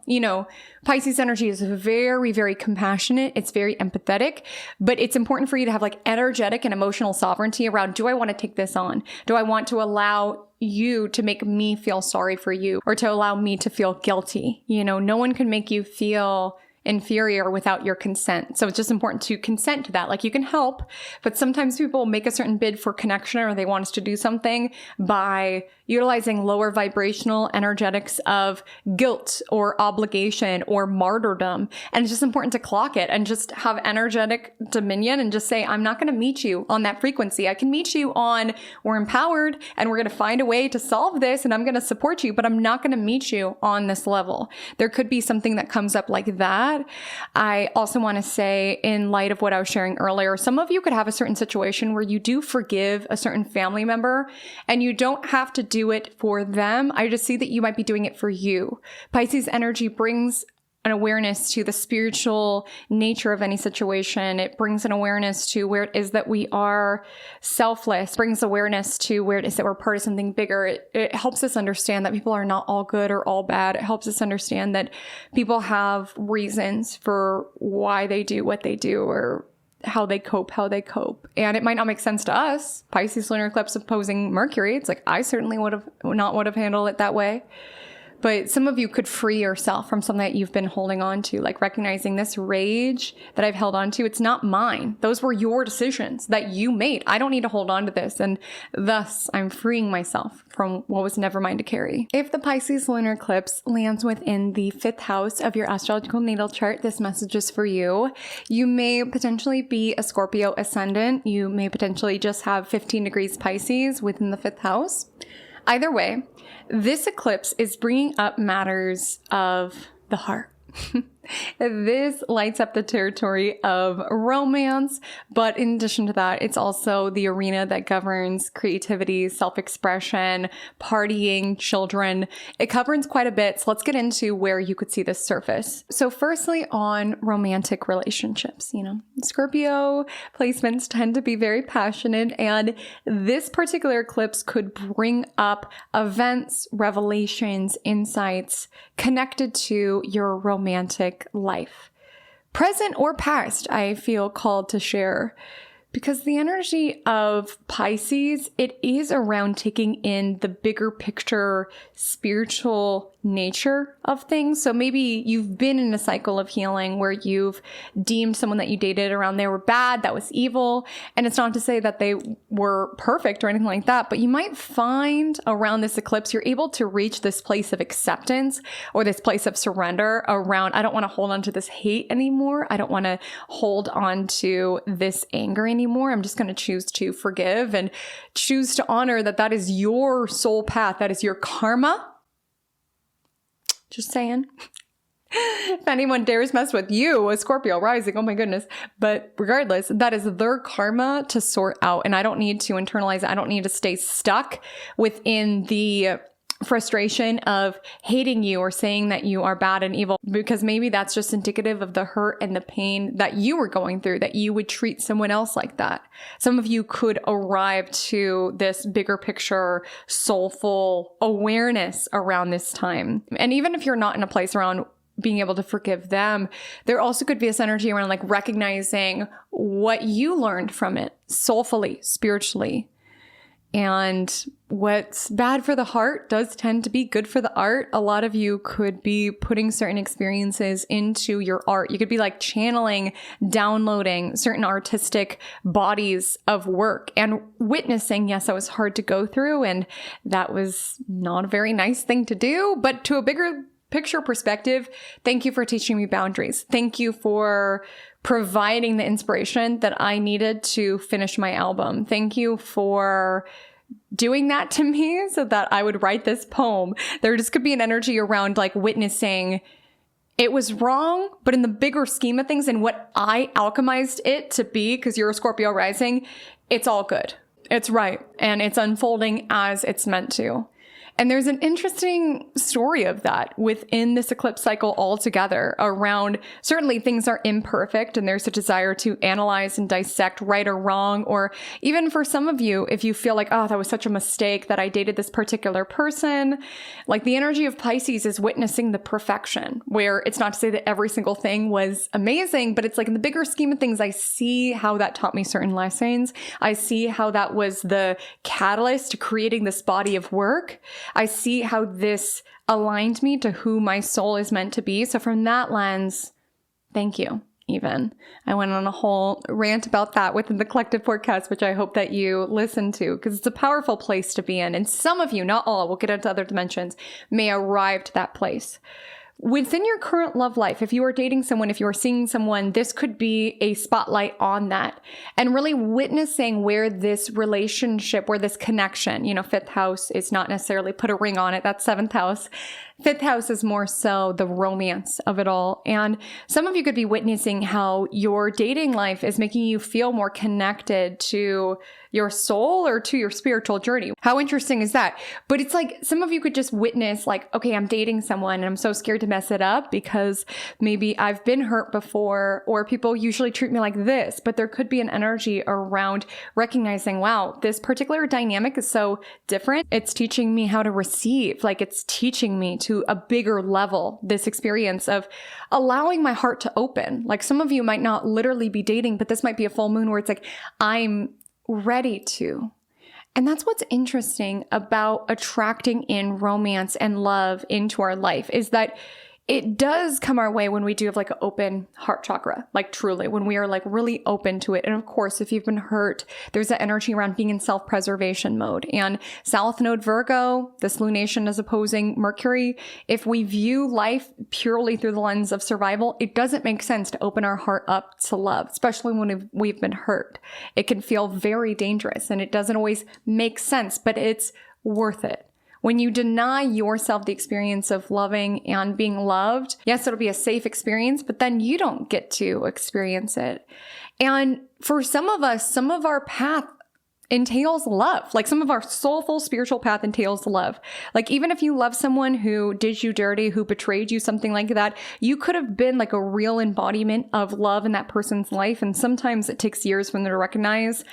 Pisces energy is very, very compassionate. It's very empathetic, but it's important for you to have like energetic and emotional sovereignty around, do I want to take this on? Do I want to allow you to make me feel sorry for you, or to allow me to feel guilty? No one can make you feel inferior without your consent. So it's just important to consent to that. Like you can help, but sometimes people make a certain bid for connection, or they want us to do something by utilizing lower vibrational energetics of guilt or obligation or martyrdom. And it's just important to clock it and just have energetic dominion and just say, I'm not going to meet you on that frequency. I can meet you on, we're empowered and we're going to find a way to solve this, and I'm going to support you, but I'm not going to meet you on this level. There could be something that comes up like that. I also want to say, in light of what I was sharing earlier, some of you could have a certain situation where you do forgive a certain family member and you don't have to do it for them. I just see that you might be doing it for you. Pisces energy brings an awareness to the spiritual nature of any situation. It brings an awareness to where it is that we are selfless, brings awareness to where it is that we're part of something bigger. It helps us understand that people are not all good or all bad. It helps us understand that people have reasons for why they do what they do, or how they cope. And it might not make sense to us. Pisces lunar eclipse opposing Mercury. It's like, I certainly would have handled it that way. But some of you could free yourself from something that you've been holding on to, like recognizing this rage that I've held on to. It's not mine. Those were your decisions that you made. I don't need to hold on to this. And thus, I'm freeing myself from what was never mine to carry. If the Pisces lunar eclipse lands within the 5th house of your astrological natal chart, this message is for you. You may potentially be a Scorpio ascendant. You may potentially just have 15 degrees Pisces within the 5th house. Either way, this eclipse is bringing up matters of the heart. This lights up the territory of romance, but in addition to that, it's also the arena that governs creativity, self-expression, partying, children. It covers quite a bit, so let's get into where you could see this surface. So firstly, on romantic relationships, Scorpio placements tend to be very passionate, and this particular eclipse could bring up events, revelations, insights connected to your romantic life. Present or past, I feel called to share. Because the energy of Pisces, it is around taking in the bigger picture spiritual nature of things. So maybe you've been in a cycle of healing where you've deemed someone that you dated around there were bad, that was evil. And it's not to say that they were perfect or anything like that, but you might find around this eclipse, you're able to reach this place of acceptance or this place of surrender around, I don't want to hold on to this hate anymore. I don't want to hold on to this anger anymore. I'm just going to choose to forgive and choose to honor that that is your soul path. That is your karma. Just saying. If anyone dares mess with you, a Scorpio rising, oh my goodness. But regardless, that is their karma to sort out. And I don't need to internalize it. I don't need to stay stuck within the frustration of hating you or saying that you are bad and evil, because maybe that's just indicative of the hurt and the pain that you were going through, that you would treat someone else like that. Some of you could arrive to this bigger picture, soulful awareness around this time. And even if you're not in a place around being able to forgive them, there also could be this energy around like recognizing what you learned from it soulfully, spiritually. And what's bad for the heart does tend to be good for the art. A lot of you could be putting certain experiences into your art. You could be like channeling, downloading certain artistic bodies of work and witnessing, yes, that was hard to go through and that was not a very nice thing to do, but to a bigger picture perspective, thank you for teaching me boundaries. Thank you for providing the inspiration that I needed to finish my album. Thank you for doing that to me so that I would write this poem. There just could be an energy around like witnessing it was wrong, but in the bigger scheme of things and what I alchemized it to be, because you're a Scorpio rising, it's all good. It's right. And it's unfolding as it's meant to. And there's an interesting story of that within this eclipse cycle altogether around certainly things are imperfect and there's a desire to analyze and dissect right or wrong. Or even for some of you, if you feel like, oh, that was such a mistake that I dated this particular person, like the energy of Pisces is witnessing the perfection, where it's not to say that every single thing was amazing, but it's like in the bigger scheme of things, I see how that taught me certain lessons. I see how that was the catalyst to creating this body of work. I see how this aligned me to who my soul is meant to be. So from that lens, thank you, even. I went on a whole rant about that within the collective forecast, which I hope that you listen to, because it's a powerful place to be in. And some of you, not all, we'll get into other dimensions, may arrive to that place. Within your current love life, if you are dating someone, if you are seeing someone, this could be a spotlight on that and really witnessing where this relationship, where this connection, 5th house is not necessarily put a ring on it. That's 7th house. 5th house is more so the romance of it all. And some of you could be witnessing how your dating life is making you feel more connected to your soul or to your spiritual journey. How interesting is that? But it's like some of you could just witness like, okay, I'm dating someone and I'm so scared to mess it up because maybe I've been hurt before or people usually treat me like this. But there could be an energy around recognizing, wow, this particular dynamic is so different. It's teaching me how to receive, like it's teaching me to a bigger level, this experience of allowing my heart to open. Like some of you might not literally be dating, but this might be a full moon where it's like, I'm ready to. And that's what's interesting about attracting in romance and love into our life, is that it does come our way when we do have like an open heart chakra, like truly, when we are like really open to it. And of course, if you've been hurt, there's that energy around being in self-preservation mode. And South Node Virgo, this lunation is opposing Mercury. If we view life purely through the lens of survival, it doesn't make sense to open our heart up to love, especially when we've been hurt. It can feel very dangerous and it doesn't always make sense, but it's worth it. When you deny yourself the experience of loving and being loved, yes, it'll be a safe experience, but then you don't get to experience it. And for some of us, some of our path entails love. Like some of our soulful spiritual path entails love. Like even if you love someone who did you dirty, who betrayed you, something like that, you could have been like a real embodiment of love in that person's life. And sometimes it takes years for them to recognize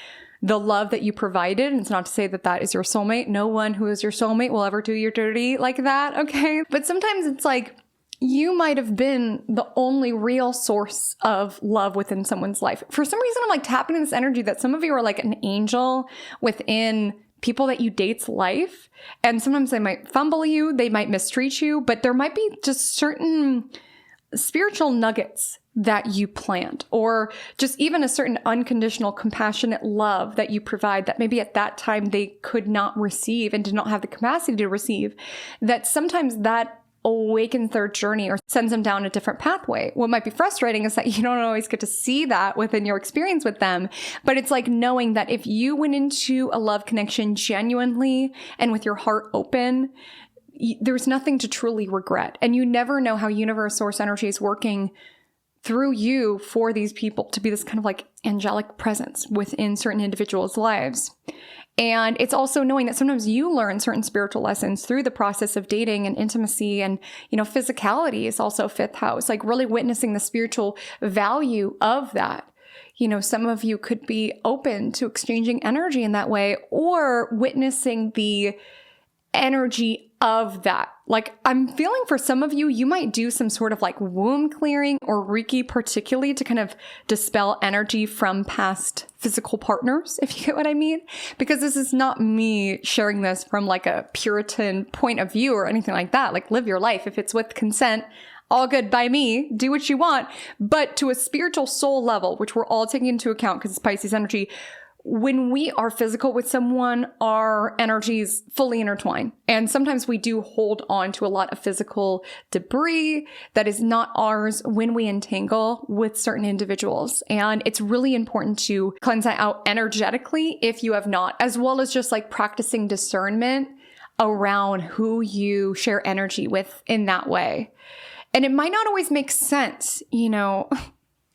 the love that you provided. And it's not to say that that is your soulmate. No one who is your soulmate will ever do you dirty like that, okay? But sometimes it's like you might have been the only real source of love within someone's life. For some reason, I'm like tapping into this energy that some of you are like an angel within people that you date's life. And sometimes they might fumble you, they might mistreat you, but there might be just certain spiritual nuggets that you plant, or just even a certain unconditional, compassionate love that you provide that maybe at that time they could not receive and did not have the capacity to receive, that sometimes that awakens their journey or sends them down a different pathway. What might be frustrating is that you don't always get to see that within your experience with them, but it's like knowing that if you went into a love connection genuinely and with your heart open, there's nothing to truly regret. And you never know how universe source energy is working through you for these people to be this kind of like angelic presence within certain individuals' lives. And it's also knowing that sometimes you learn certain spiritual lessons through the process of dating and intimacy, and, you know, physicality is also fifth house, like really witnessing the spiritual value of that. You know, some of you could be open to exchanging energy in that way, or witnessing the energy of that. Like I'm feeling for some of you, you might do some sort of like womb clearing or Reiki, particularly to kind of dispel energy from past physical partners, if you get what I mean. Because this is not me sharing this from like a Puritan point of view or anything like that. Like live your life. If it's with consent, all good by me, do what you want. But to a spiritual soul level, which we're all taking into account because it's Pisces energy, when we are physical with someone, our energies fully intertwine. And sometimes we do hold on to a lot of physical debris that is not ours when we entangle with certain individuals. And it's really important to cleanse that out energetically if you have not, as well as just like practicing discernment around who you share energy with in that way. And it might not always make sense, you know.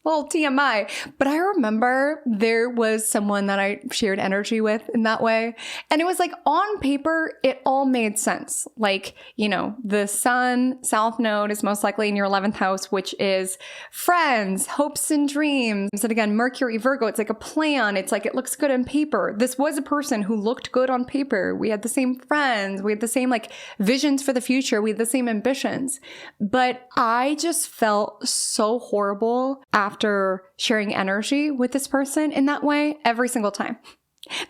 Well, TMI, but I remember there was someone that I shared energy with in that way. And it was like on paper, it all made sense. Like, you know, the sun, South Node is most likely in your 11th house, which is friends, hopes and dreams. And again, Mercury, Virgo, it's like a plan. It's like, it looks good on paper. This was a person who looked good on paper. We had the same friends. We had the same like visions for the future. We had the same ambitions. But I just felt so horrible after sharing energy with this person in that way every single time.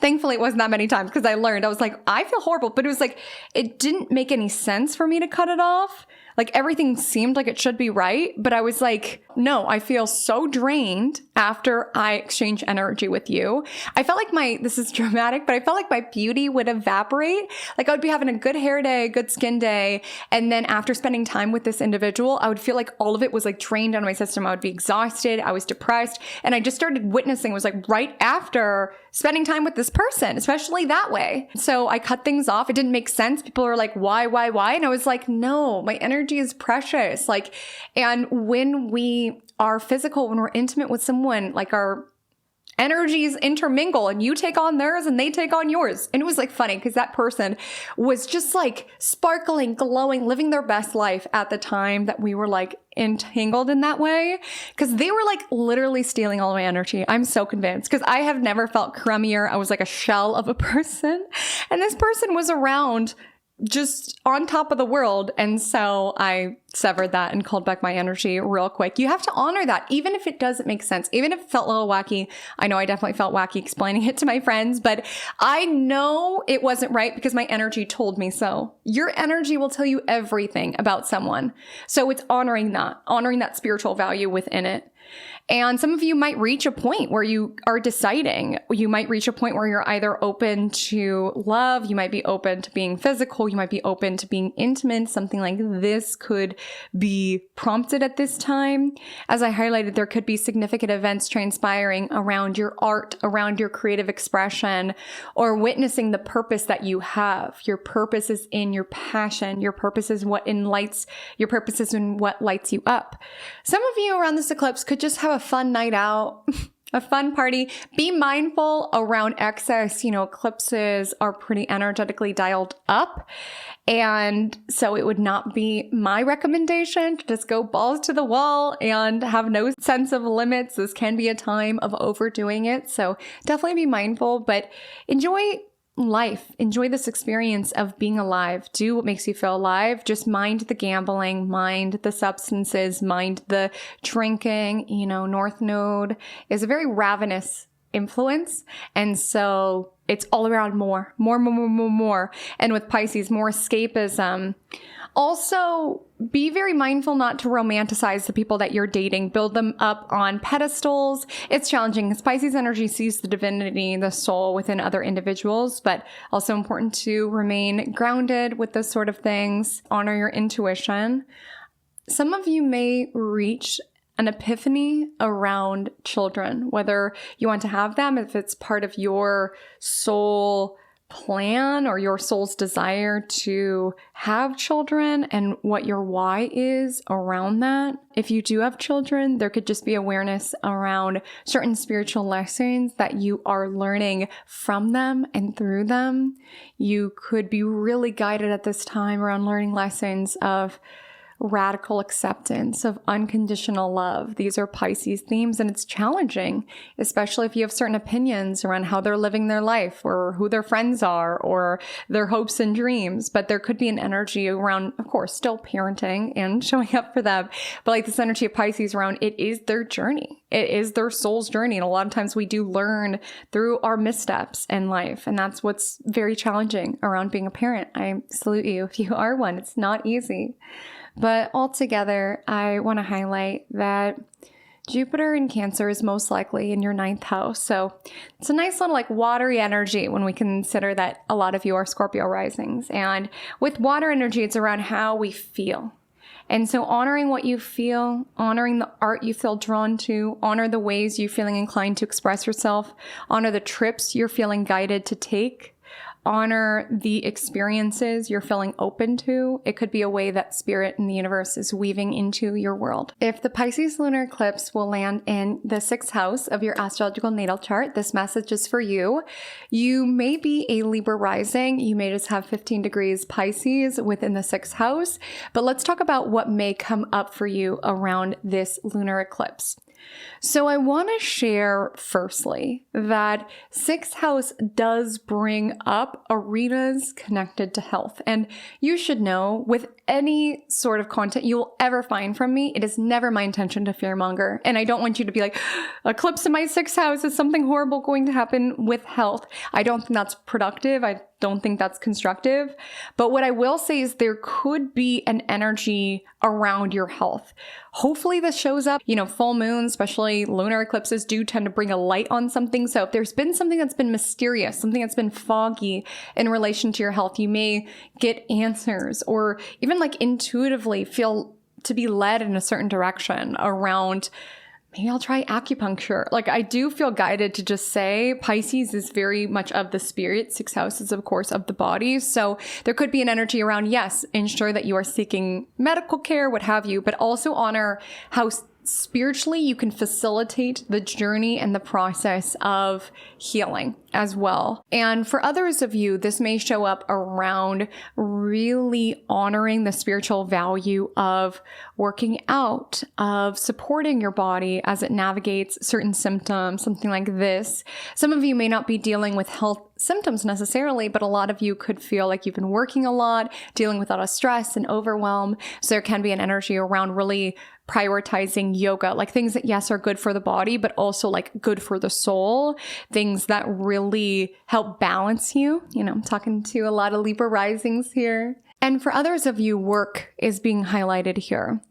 Thankfully, it wasn't that many times because I learned, I was like, I feel horrible, but it was like, it didn't make any sense for me to cut it off. Like everything seemed like it should be right, but I was like, no, I feel so drained after I exchange energy with you. I felt like this is dramatic, but I felt like my beauty would evaporate. Like I would be having a good hair day, good skin day. And then after spending time with this individual, I would feel like all of it was like drained out of my system. I would be exhausted. I was depressed. And I just started witnessing, it was like right after spending time with this person, especially that way. So I cut things off. It didn't make sense. People are like, why? And I was like, no, my energy is precious. Like, and when we are physical, when we're intimate with someone, like our energies intermingle and you take on theirs and they take on yours. And it was like funny because that person was just like sparkling, glowing, living their best life at the time that we were like entangled in that way. Because they were like literally stealing all my energy. I'm so convinced because I have never felt crummier. I was like a shell of a person. And this person was around just on top of the world. And so I severed that and called back my energy real quick. You have to honor that, even if it doesn't make sense, even if it felt a little wacky. I know I definitely felt wacky explaining it to my friends, but I know it wasn't right because my energy told me so. Your energy will tell you everything about someone. So it's honoring that spiritual value within it. And some of you might reach a point where you are deciding. You might reach a point where you're either open to love, you might be open to being physical, you might be open to being intimate. Something like this could be prompted at this time. As I highlighted, there could be significant events transpiring around your art, around your creative expression, or witnessing the purpose that you have. Your purpose is in your passion. Your purpose is what lights you up. Some of you around this eclipse could just have a fun night out, a fun party. Be mindful around excess. Eclipses are pretty energetically dialed up. And so it would not be my recommendation to just go balls to the wall and have no sense of limits. This can be a time of overdoing it. So definitely be mindful, but enjoy life. Enjoy this experience of being alive. Do what makes you feel alive. Just mind the gambling, mind the substances, mind the drinking. North Node is a very ravenous influence. And so it's all around more. And with Pisces, more escapism. Also, be very mindful not to romanticize the people that you're dating. Build them up on pedestals. It's challenging because Pisces energy sees the divinity, the soul within other individuals, but also important to remain grounded with those sort of things. Honor your intuition. Some of you may reach an epiphany around children, whether you want to have them, if it's part of your soul plan or your soul's desire to have children, and what your why is around that. If you do have children, there could just be awareness around certain spiritual lessons that you are learning from them and through them. You could be really guided at this time around learning lessons of radical acceptance, of unconditional love. These are Pisces themes, and it's challenging, especially if you have certain opinions around how they're living their life or who their friends are or their hopes and dreams. But there could be an energy around, of course, still parenting and showing up for them. But like this energy of Pisces around, it is their journey. It is their soul's journey. And a lot of times we do learn through our missteps in life. And that's what's very challenging around being a parent. I salute you if you are one. It's not easy. But altogether, I want to highlight that Jupiter in Cancer is most likely in your 9th house. So it's a nice little watery energy when we consider that a lot of you are Scorpio risings. And with water energy, it's around how we feel. And so honoring what you feel, honoring the art you feel drawn to, honor the ways you're feeling inclined to express yourself, honor the trips you're feeling guided to take. Honor the experiences you're feeling open to. It could be a way that spirit and the universe is weaving into your world. If the Pisces lunar eclipse will land in the 6th house of your astrological natal chart, this message is for you. You may be a Libra rising. You may just have 15 degrees Pisces within the 6th house. But let's talk about what may come up for you around this lunar eclipse. So I want to share firstly that 6th house does bring up arenas connected to health. And you should know with any sort of content you will ever find from me, it is never my intention to fearmonger. And I don't want you to be like, eclipse in my 6th house, is something horrible going to happen with health? I don't think that's productive. I don't think that's constructive. But what I will say is there could be an energy around your health. Hopefully this shows up. Full moons, especially lunar eclipses, do tend to bring a light on something. So if there's been something that's been mysterious, something that's been foggy in relation to your health, you may get answers or even intuitively feel to be led in a certain direction around, maybe I'll try acupuncture. I do feel guided to just say Pisces is very much of the spirit. 6th house is, of course, of the body. So there could be an energy around, yes, ensure that you are seeking medical care, what have you, but also honor how spiritually, you can facilitate the journey and the process of healing as well. And for others of you, this may show up around really honoring the spiritual value of working out, of supporting your body as it navigates certain symptoms, something like this. Some of you may not be dealing with health symptoms necessarily, but a lot of you could feel like you've been working a lot, dealing with a lot of stress and overwhelm. So there can be an energy around really prioritizing yoga, like things that, yes, are good for the body, but also like good for the soul, things that really help balance you. You know, I'm talking to a lot of Libra risings here. And for others of you, work is being highlighted here.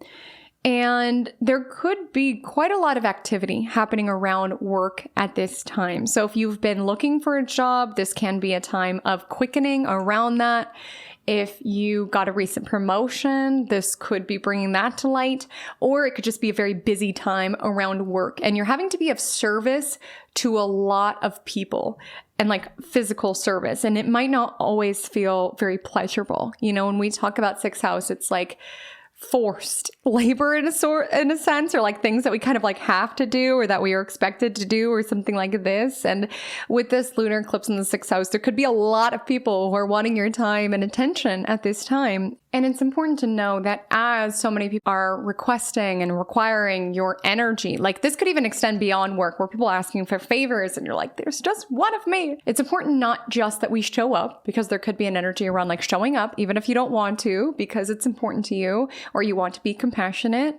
And there could be quite a lot of activity happening around work at this time. So if you've been looking for a job, this can be a time of quickening around that. If you got a recent promotion, this could be bringing that to light, or it could just be a very busy time around work and you're having to be of service to a lot of people and like physical service. And it might not always feel very pleasurable. You know, when we talk about sixth house, it's like forced labor in a sense, or like things that we kind of like have to do or that we are expected to do or something like this. And with this lunar eclipse in the sixth house, there could be a lot of people who are wanting your time and attention at this time. And it's important to know that as so many people are requesting and requiring your energy, like this could even extend beyond work where people are asking for favors and you're like, there's just one of me. It's important not just that we show up, because there could be an energy around like showing up, even if you don't want to, because it's important to you or you want to be compassionate.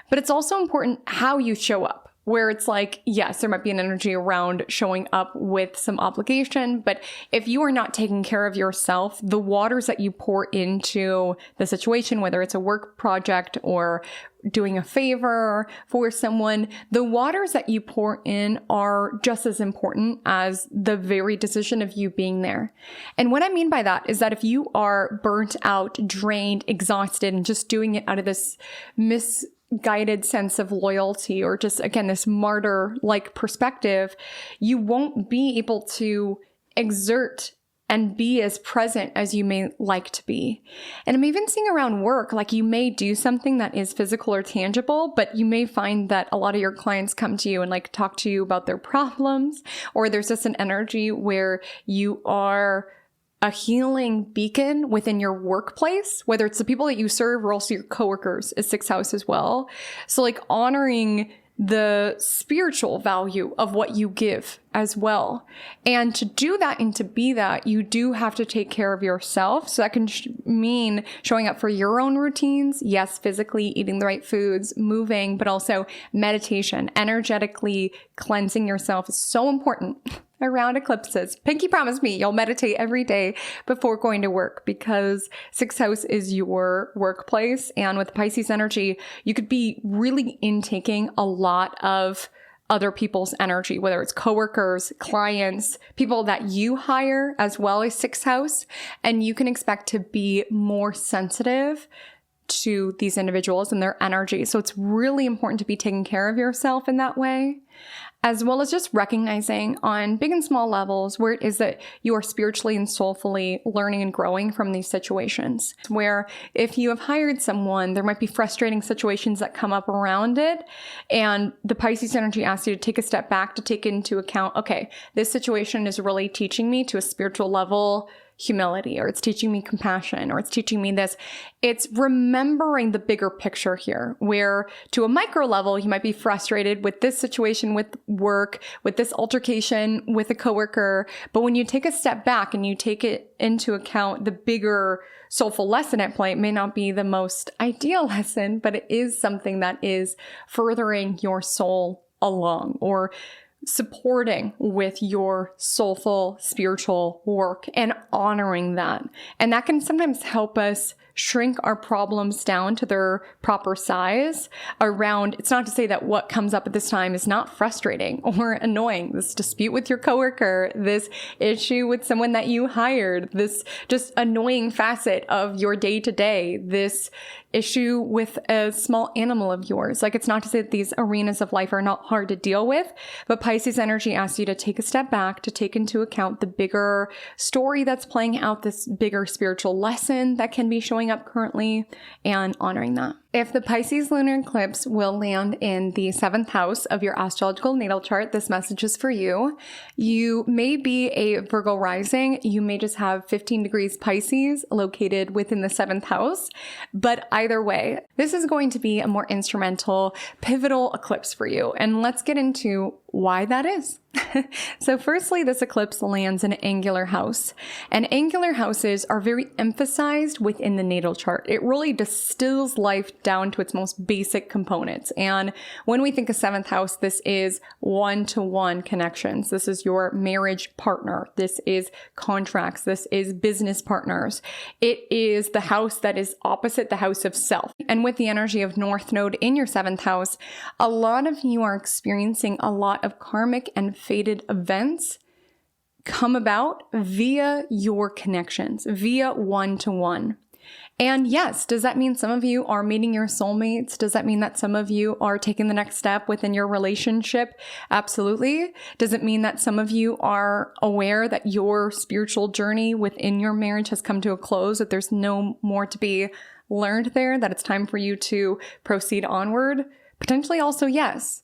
But it's also important how you show up. Where it's like, yes, there might be an energy around showing up with some obligation, but if you are not taking care of yourself, the waters that you pour into the situation, whether it's a work project or doing a favor for someone, the waters that you pour in are just as important as the very decision of you being there. And what I mean by that is that if you are burnt out, drained, exhausted, and just doing it out of this misguided sense of loyalty, or just, again, this martyr-like perspective, you won't be able to exert and be as present as you may like to be. And I'm even seeing around work, like you may do something that is physical or tangible, but you may find that a lot of your clients come to you and like talk to you about their problems, or there's just an energy where you are a healing beacon within your workplace, whether it's the people that you serve or also your coworkers, is sixth house as well. So like honoring the spiritual value of what you give as well. And to do that and to be that, you do have to take care of yourself. So that can mean showing up for your own routines. Yes, physically eating the right foods, moving, but also meditation, energetically cleansing yourself is so important around eclipses. Pinky promised me you'll meditate every day before going to work, because sixth house is your workplace. And with Pisces energy, you could be really intaking a lot of other people's energy, whether it's coworkers, clients, people that you hire, as well as sixth house. And you can expect to be more sensitive to these individuals and their energy. So it's really important to be taking care of yourself in that way, as well as just recognizing on big and small levels where it is that you are spiritually and soulfully learning and growing from these situations. Where if you have hired someone, there might be frustrating situations that come up around it. And the Pisces energy asks you to take a step back to take into account, okay, this situation is really teaching me to a spiritual level humility, or it's teaching me compassion, or it's teaching me this. It's remembering the bigger picture here, where to a micro level, you might be frustrated with this situation with work, with this altercation with a coworker. But when you take a step back and you take it into account, the bigger soulful lesson at play, it may not be the most ideal lesson, but it is something that is furthering your soul along, or supporting with your soulful spiritual work and honoring that. And that can sometimes help us shrink our problems down to their proper size around. It's not to say that what comes up at this time is not frustrating or annoying. This dispute with your coworker, this issue with someone that you hired, this just annoying facet of your day to day, this issue with a small animal of yours. Like, it's not to say that these arenas of life are not hard to deal with, but Pisces energy asks you to take a step back, to take into account the bigger story that's playing out, this bigger spiritual lesson that can be showing up currently, and honoring that. If the Pisces lunar eclipse will land in the 7th house of your astrological natal chart, this message is for you. You may be a Virgo rising. You may just have 15 degrees Pisces located within the 7th house. But either way, this is going to be a more instrumental, pivotal eclipse for you. And let's get into why that is. So firstly, this eclipse lands in an angular house, and angular houses are very emphasized within the natal chart. It really distills life down to its most basic components. And when we think of 7th house, this is one-to-one connections. This is your marriage partner. This is contracts. This is business partners. It is the house that is opposite the house of self. And with the energy of North Node in your 7th house, a lot of you are experiencing a lot of karmic and fated events come about via your connections, via one-to-one. And yes, does that mean some of you are meeting your soulmates? Does that mean that some of you are taking the next step within your relationship? Absolutely. Does it mean that some of you are aware that your spiritual journey within your marriage has come to a close, that there's no more to be learned there, that it's time for you to proceed onward? Potentially also yes.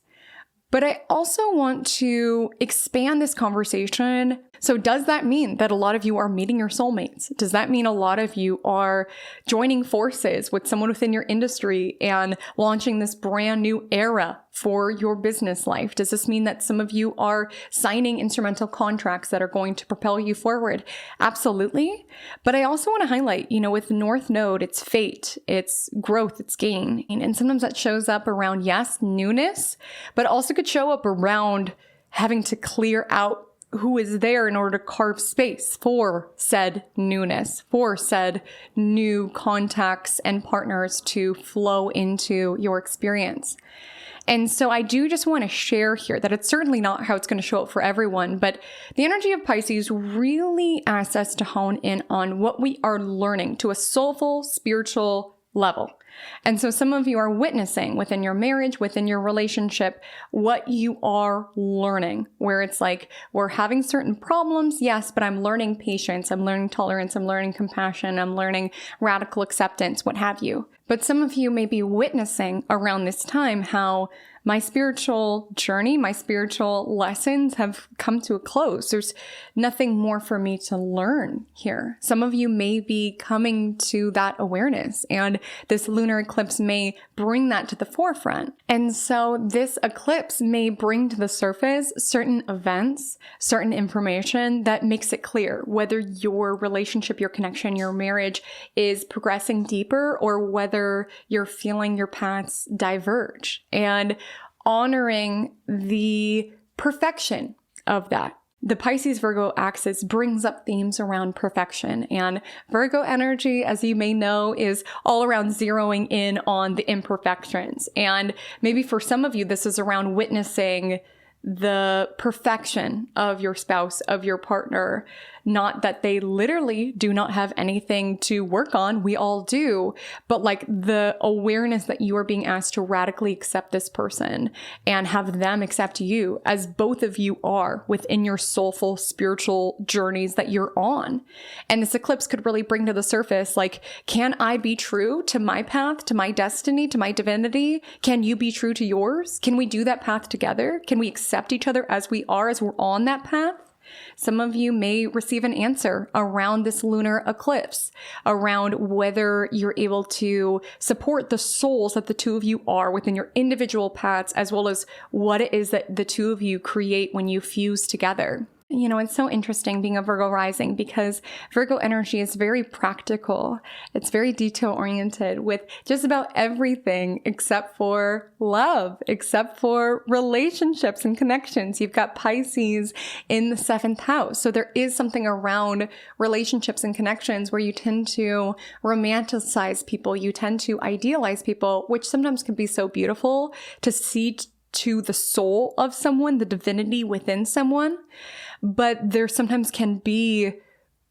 But I also want to expand this conversation. So does that mean that a lot of you are meeting your soulmates? Does that mean a lot of you are joining forces with someone within your industry and launching this brand new era for your business life? Does this mean that some of you are signing instrumental contracts that are going to propel you forward? Absolutely. But I also want to highlight, with North Node, it's fate, it's growth, it's gain. And sometimes that shows up around, yes, newness, but also could show up around having to clear out who is there in order to carve space for said newness, for said new contacts and partners to flow into your experience. And so I do just want to share here that it's certainly not how it's going to show up for everyone, but the energy of Pisces really asks us to hone in on what we are learning to a soulful, spiritual level. And so some of you are witnessing within your marriage, within your relationship, what you are learning, where it's like, we're having certain problems, yes, but I'm learning patience, I'm learning tolerance, I'm learning compassion, I'm learning radical acceptance, what have you. But some of you may be witnessing around this time how my spiritual journey, my spiritual lessons have come to a close. There's nothing more for me to learn here. Some of you may be coming to that awareness, and this lunar eclipse may bring that to the forefront. And so this eclipse may bring to the surface certain events, certain information that makes it clear whether your relationship, your connection, your marriage is progressing deeper, or whether you're feeling your paths diverge, and honoring the perfection of that. The Pisces-Virgo axis brings up themes around perfection, and Virgo energy, as you may know, is all around zeroing in on the imperfections. And maybe for some of you, this is around witnessing the perfection of your spouse, of your partner. Not that they literally do not have anything to work on. We all do. But like the awareness that you are being asked to radically accept this person and have them accept you, as both of you are within your soulful spiritual journeys that you're on. And this eclipse could really bring to the surface, like, can I be true to my path, to my destiny, to my divinity? Can you be true to yours? Can we do that path together? Can we accept each other as we are, as we're on that path? Some of you may receive an answer around this lunar eclipse, around whether you're able to support the souls that the two of you are within your individual paths, as well as what it is that the two of you create when you fuse together. It's so interesting being a Virgo rising, because Virgo energy is very practical. It's very detail-oriented with just about everything except for love, except for relationships and connections. You've got Pisces in the 7th house. So there is something around relationships and connections where you tend to romanticize people. You tend to idealize people, which sometimes can be so beautiful to see to the soul of someone, the divinity within someone. But there sometimes can be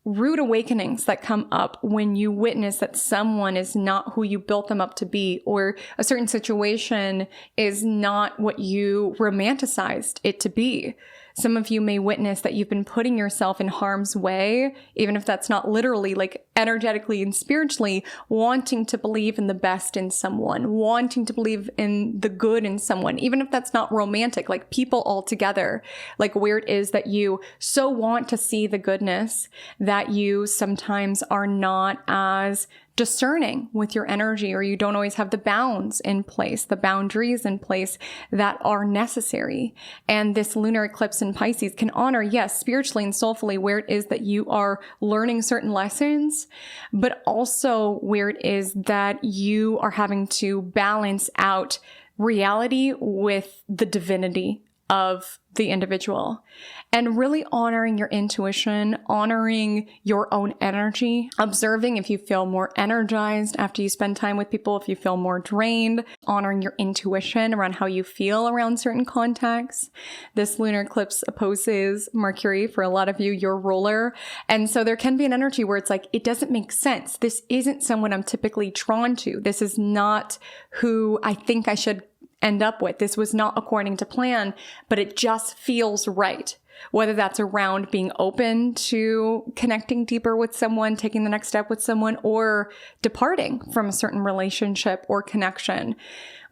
rude awakenings that come up when you witness that someone is not who you built them up to be, or a certain situation is not what you romanticized it to be. Some of you may witness that you've been putting yourself in harm's way, even if that's not literally, like energetically and spiritually, wanting to believe in the best in someone, wanting to believe in the good in someone, even if that's not romantic, like people altogether, like where it is that you so want to see the goodness that you sometimes are not as discerning with your energy, or you don't always have the bounds in place, the boundaries in place that are necessary. And this lunar eclipse in Pisces can honor, yes, spiritually and soulfully where it is that you are learning certain lessons, but also where it is that you are having to balance out reality with the divinity of the individual, and really honoring your intuition, honoring your own energy, observing if you feel more energized after you spend time with people, if you feel more drained, honoring your intuition around how you feel around certain contexts. This lunar eclipse opposes Mercury, for a lot of you, your ruler. And so there can be an energy where it's like, it doesn't make sense. This isn't someone I'm typically drawn to. This is not who I think I should end up with. This was not according to plan, but it just feels right. Whether that's around being open to connecting deeper with someone, taking the next step with someone, or departing from a certain relationship or connection.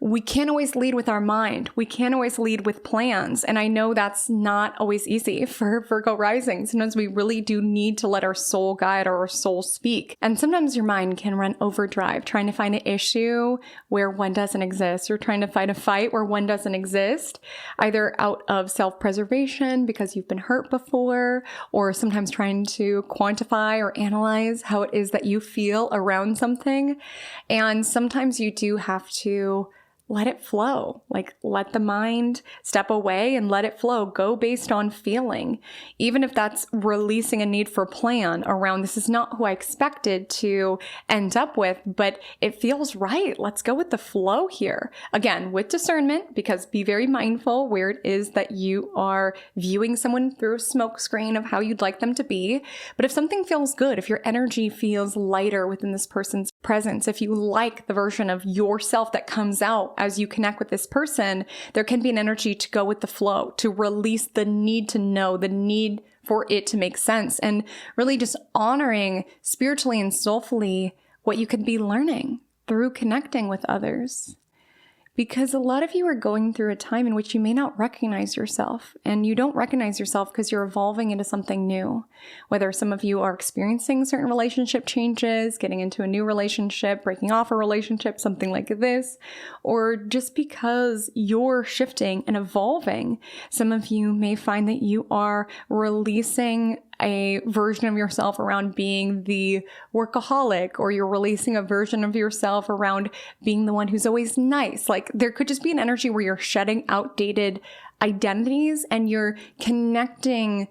We can't always lead with our mind. We can't always lead with plans. And I know that's not always easy for Virgo rising. Sometimes we really do need to let our soul guide or our soul speak. And sometimes your mind can run overdrive, trying to find an issue where one doesn't exist, or trying to fight a fight where one doesn't exist, either out of self-preservation because you've been hurt before, or sometimes trying to quantify or analyze how it is that you feel around something. And sometimes you do have to let it flow, like let the mind step away and let it flow. Go based on feeling, even if that's releasing a need for plan around, this is not who I expected to end up with, but it feels right. Let's go with the flow here. Again, with discernment, because be very mindful where it is that you are viewing someone through a smoke screen of how you'd like them to be. But if something feels good, if your energy feels lighter within this person's presence, if you like the version of yourself that comes out as you connect with this person, there can be an energy to go with the flow, to release the need to know, the need for it to make sense, and really just honoring spiritually and soulfully what you could be learning through connecting with others. Because a lot of you are going through a time in which you may not recognize yourself, and you don't recognize yourself because you're evolving into something new. Whether some of you are experiencing certain relationship changes, getting into a new relationship, breaking off a relationship, something like this, or just because you're shifting and evolving. Some of you may find that you are releasing a version of yourself around being the workaholic, or you're releasing a version of yourself around being the one who's always nice. Like there could just be an energy where you're shedding outdated identities and you're connecting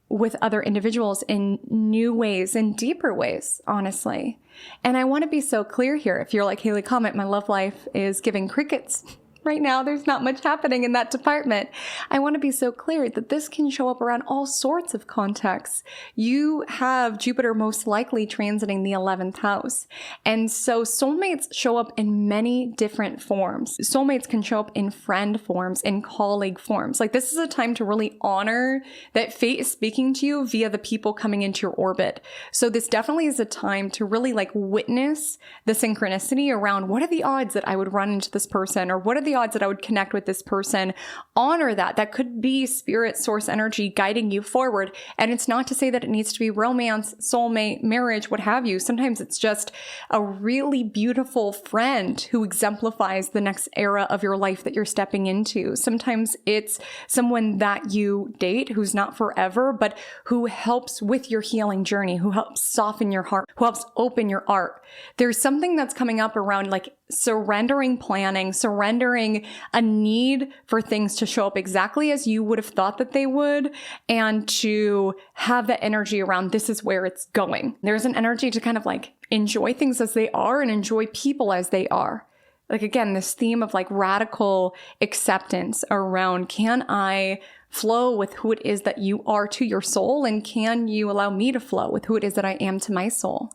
with other individuals in new ways, in deeper ways, honestly. And I want to be so clear here. If you're like Haley Comet, my love life is giving crickets. Right now, there's not much happening in that department. I want to be so clear that this can show up around all sorts of contexts. You have Jupiter most likely transiting the 11th house. And so soulmates show up in many different forms. Soulmates can show up in friend forms, in colleague forms. Like this is a time to really honor that fate is speaking to you via the people coming into your orbit. So this definitely is a time to really like witness the synchronicity around what are the odds that I would run into this person, or what are the odds that I would connect with this person. Honor that. That could be spirit source energy guiding you forward. And it's not to say that it needs to be romance, soulmate, marriage, what have you. Sometimes it's just a really beautiful friend who exemplifies the next era of your life that you're stepping into. Sometimes it's someone that you date who's not forever, but who helps with your healing journey, who helps soften your heart, who helps open your art. There's something that's coming up around like surrendering planning, surrendering a need for things to show up exactly as you would have thought that they would, and to have that energy around this is where it's going. There's an energy to kind of like enjoy things as they are and enjoy people as they are. Like again, this theme of like radical acceptance around, can I flow with who it is that you are to your soul, and can you allow me to flow with who it is that I am to my soul?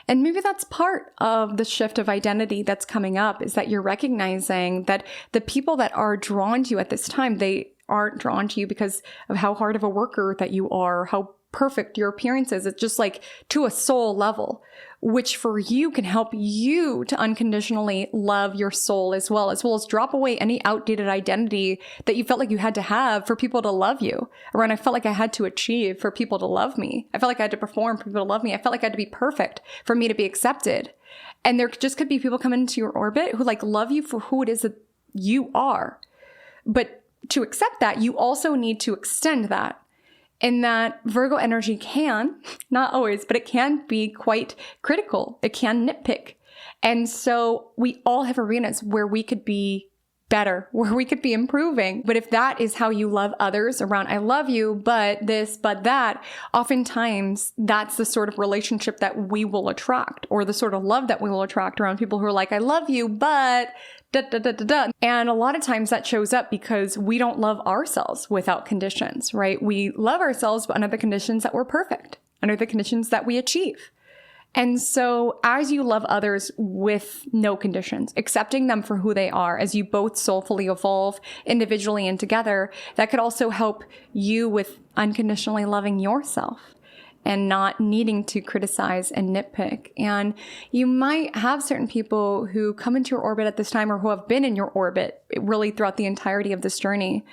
And maybe that's part of the shift of identity that's coming up, is that you're recognizing that the people that are drawn to you at this time, they aren't drawn to you because of how hard of a worker that you are, how perfect your appearance is. It's just like to a soul level, which for you can help you to unconditionally love your soul as well as drop away any outdated identity that you felt like you had to have for people to love you. Around, I felt like I had to achieve for people to love me. I felt like I had to perform for people to love me. I felt like I had to be perfect for me to be accepted. And there just could be people coming into your orbit who like love you for who it is that you are. But to accept that, you also need to extend that. In that Virgo energy can, not always, but it can be quite critical. It can nitpick. And so we all have arenas where we could be better, where we could be improving. But if that is how you love others around, I love you, but this, but that, oftentimes that's the sort of relationship that we will attract, or the sort of love that we will attract around people who are like, I love you, but da, da, da, da, da. And a lot of times that shows up because we don't love ourselves without conditions, right? We love ourselves, but under the conditions that we're perfect, under the conditions that we achieve. And so as you love others with no conditions, accepting them for who they are, as you both soulfully evolve individually and together, that could also help you with unconditionally loving yourself and not needing to criticize and nitpick. And you might have certain people who come into your orbit at this time, or who have been in your orbit really throughout the entirety of this journey,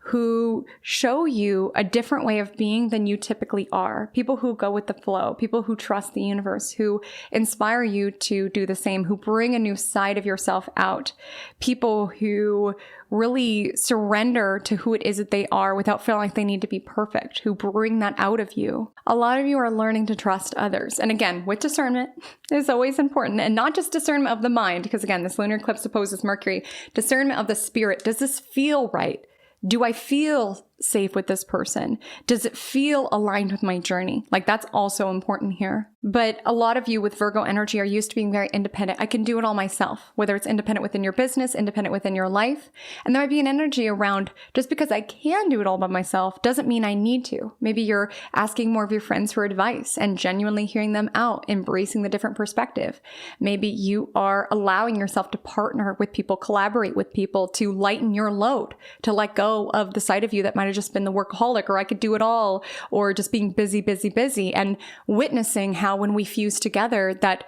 who show you a different way of being than you typically are. People who go with the flow, people who trust the universe, who inspire you to do the same, who bring a new side of yourself out. People who really surrender to who it is that they are without feeling like they need to be perfect, who bring that out of you. A lot of you are learning to trust others. And again, with discernment is always important, and not just discernment of the mind, because again, this lunar eclipse opposes Mercury, discernment of the spirit. Does this feel right? Do I feel safe with this person? Does it feel aligned with my journey? Like, that's also important here. But a lot of you with Virgo energy are used to being very independent. I can do it all myself, whether it's independent within your business, independent within your life. And there might be an energy around, just because I can do it all by myself doesn't mean I need to. Maybe you're asking more of your friends for advice and genuinely hearing them out, embracing the different perspective. Maybe you are allowing yourself to partner with people, collaborate with people to lighten your load, to let go of the side of you that might have just been the workaholic, or I could do it all, or just being busy, busy, busy, and witnessing how when we fuse together, that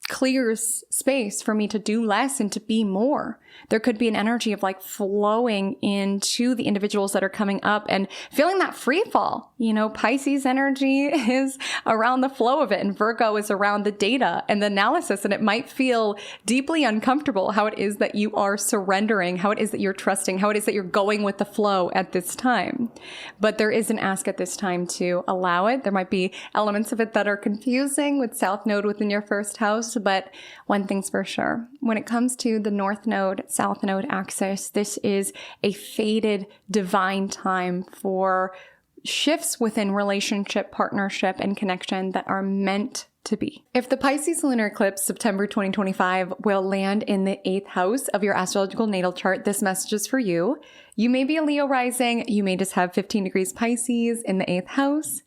clears space for me to do less and to be more. There could be an energy of like flowing into the individuals that are coming up and feeling that free fall. You know, Pisces energy is around the flow of it, and Virgo is around the data and the analysis. And it might feel deeply uncomfortable how it is that you are surrendering, how it is that you're trusting, how it is that you're going with the flow at this time. But there is an ask at this time to allow it. There might be elements of it that are confusing with South Node within your first house. But one thing's for sure, when it comes to the North Node, South Node axis, this is a fated divine time for shifts within relationship, partnership, and connection that are meant to be. If the Pisces Lunar Eclipse September 2025 will land in the 8th house of your astrological natal chart, this message is for you. You may be a Leo rising, you may just have 15 degrees Pisces in the 8th house.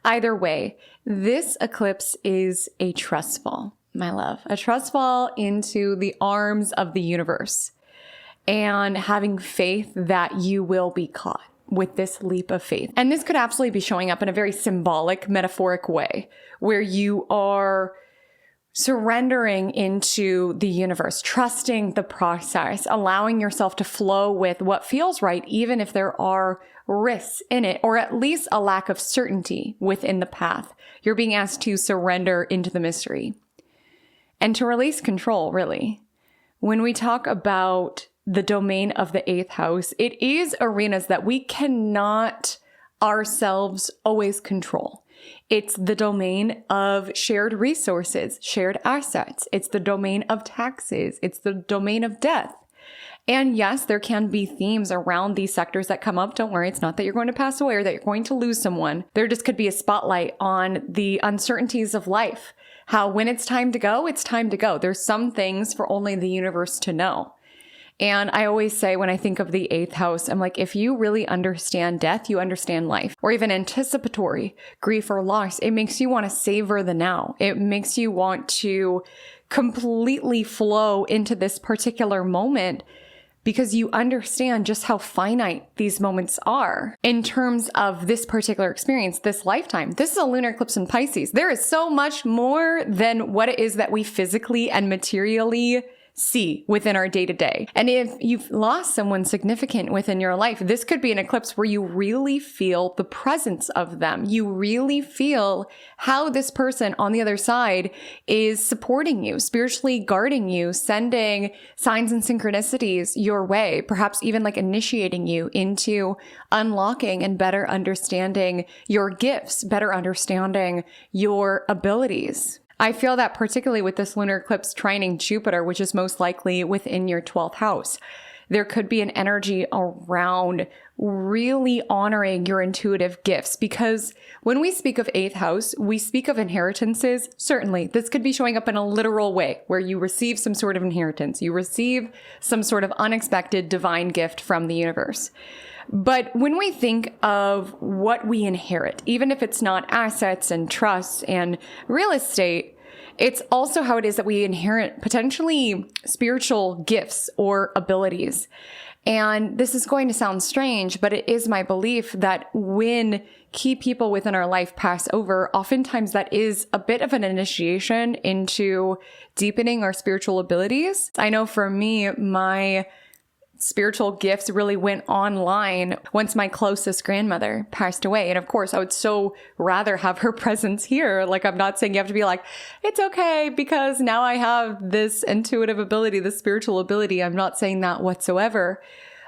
Either way, this eclipse is a trust fall, my love, a trust fall into the arms of the universe, and having faith that you will be caught with this leap of faith. And this could absolutely be showing up in a very symbolic, metaphoric way, where you are surrendering into the universe, trusting the process, allowing yourself to flow with what feels right, even if there are risks in it, or at least a lack of certainty within the path. You're being asked to surrender into the mystery and to release control, really. When we talk about the domain of the 8th house, it is arenas that we cannot ourselves always control. It's the domain of shared resources, shared assets. It's the domain of taxes. It's the domain of death. And yes, there can be themes around these sectors that come up. Don't worry, it's not that you're going to pass away or that you're going to lose someone. There just could be a spotlight on the uncertainties of life. How when it's time to go, it's time to go. There's some things for only the universe to know. And I always say, when I think of the 8th house, I'm like, if you really understand death, you understand life, or even anticipatory grief or loss. It makes you want to savor the now. It makes you want to completely flow into this particular moment because you understand just how finite these moments are in terms of this particular experience, this lifetime. This is a lunar eclipse in Pisces. There is so much more than what it is that we physically and materially see within our day-to-day. And if you've lost someone significant within your life, this could be an eclipse where you really feel the presence of them. You really feel how this person on the other side is supporting you, spiritually guarding you, sending signs and synchronicities your way, perhaps even like initiating you into unlocking and better understanding your gifts, better understanding your abilities. I feel that particularly with this lunar eclipse trining Jupiter, which is most likely within your 12th house. There could be an energy around really honoring your intuitive gifts, because when we speak of 8th house, we speak of inheritances. Certainly, this could be showing up in a literal way where you receive some sort of inheritance. You receive some sort of unexpected divine gift from the universe. But when we think of what we inherit, even if it's not assets and trusts and real estate, it's also how it is that we inherit potentially spiritual gifts or abilities. And this is going to sound strange, but it is my belief that when key people within our life pass over, oftentimes that is a bit of an initiation into deepening our spiritual abilities. I know for me, my spiritual gifts really went online once my closest grandmother passed away. And of course, I would so rather have her presence here. Like, I'm not saying you have to be like, it's okay because now I have this intuitive ability, this spiritual ability. I'm not saying that whatsoever.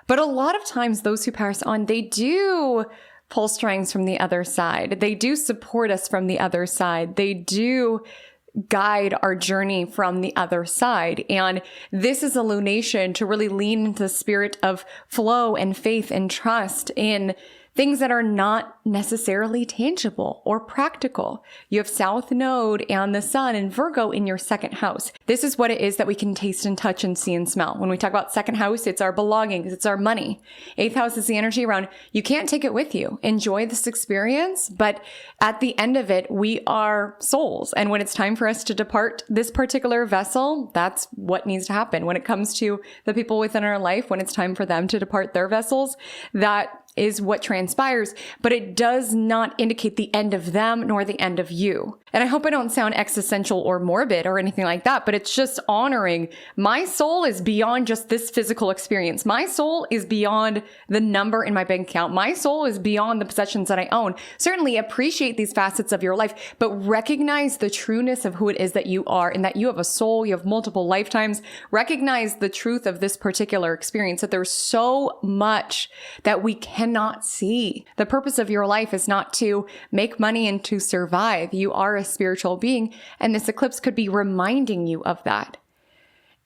But a lot of times those who pass on, they do pull strings from the other side. They do support us from the other side. They do guide our journey from the other side. And this is a lunation to really lean into the spirit of flow and faith and trust in things that are not necessarily tangible or practical. You have South Node and the Sun and Virgo in your second house. This is what it is that we can taste and touch and see and smell. When we talk about second house, it's our belongings, it's our money. 8th house is the energy around, you can't take it with you. Enjoy this experience, but at the end of it, we are souls. And when it's time for us to depart this particular vessel, that's what needs to happen. When it comes to the people within our life, when it's time for them to depart their vessels, that is what transpires, but it does not indicate the end of them nor the end of you. And I hope I don't sound existential or morbid or anything like that, but it's just honoring my soul is beyond just this physical experience. My soul is beyond the number in my bank account. My soul is beyond the possessions that I own. Certainly appreciate these facets of your life, but recognize the trueness of who it is that you are and that you have a soul, you have multiple lifetimes. Recognize the truth of this particular experience, that there's so much that we cannot see. The purpose of your life is not to make money and to survive. You are a spiritual being, and this eclipse could be reminding you of that.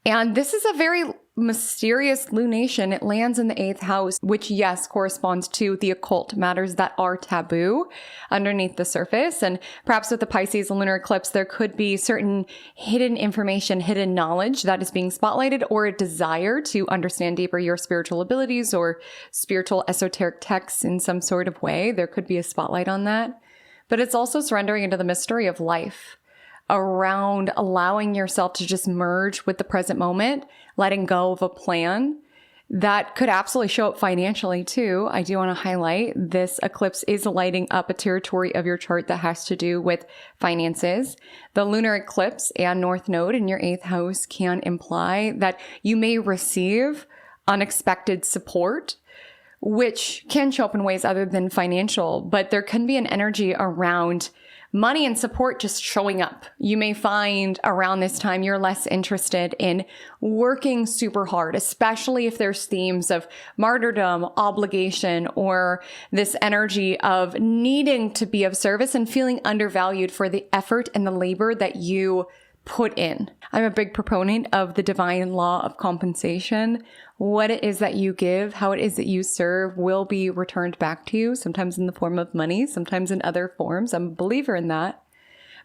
And this is a very mysterious lunation. It lands in the 8th house, which, yes, corresponds to the occult, matters that are taboo underneath the surface. And perhaps with the Pisces lunar eclipse, there could be certain hidden information, hidden knowledge that is being spotlighted, or a desire to understand deeper your spiritual abilities or spiritual esoteric texts in some sort of way. There could be a spotlight on that. But it's also surrendering into the mystery of life, around allowing yourself to just merge with the present moment, letting go of a plan that could absolutely show up financially too. I do want to highlight this eclipse is lighting up a territory of your chart that has to do with finances. The lunar eclipse and North Node in your 8th house can imply that you may receive unexpected support, which can show up in ways other than financial, but there can be an energy around money and support just showing up. You may find around this time you're less interested in working super hard, especially if there's themes of martyrdom, obligation, or this energy of needing to be of service and feeling undervalued for the effort and the labor that you put in. I'm a big proponent of the divine law of compensation. What it is that you give, how it is that you serve will be returned back to you, sometimes in the form of money, sometimes in other forms. I'm a believer in that.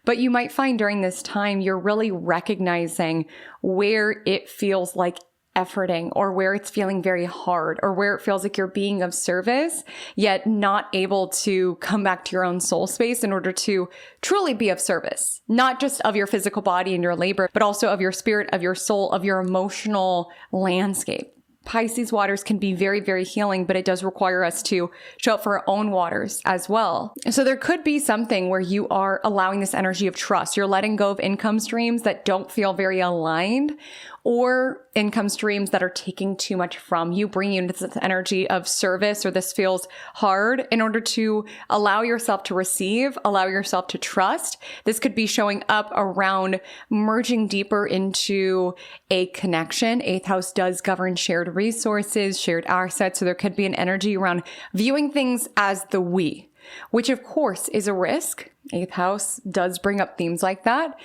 But you might find during this time, you're really recognizing where it feels like efforting, or where it's feeling very hard, or where it feels like you're being of service, yet not able to come back to your own soul space in order to truly be of service, not just of your physical body and your labor, but also of your spirit, of your soul, of your emotional landscape. Pisces waters can be very, very healing, but it does require us to show up for our own waters as well. So there could be something where you are allowing this energy of trust. You're letting go of income streams that don't feel very aligned, or income streams that are taking too much from you, bringing you into this energy of service, or this feels hard, in order to allow yourself to receive, allow yourself to trust. This could be showing up around merging deeper into a connection. Eighth house does govern shared resources, shared assets. So there could be an energy around viewing things as the we, which of course is a risk. Eighth house does bring up themes like that.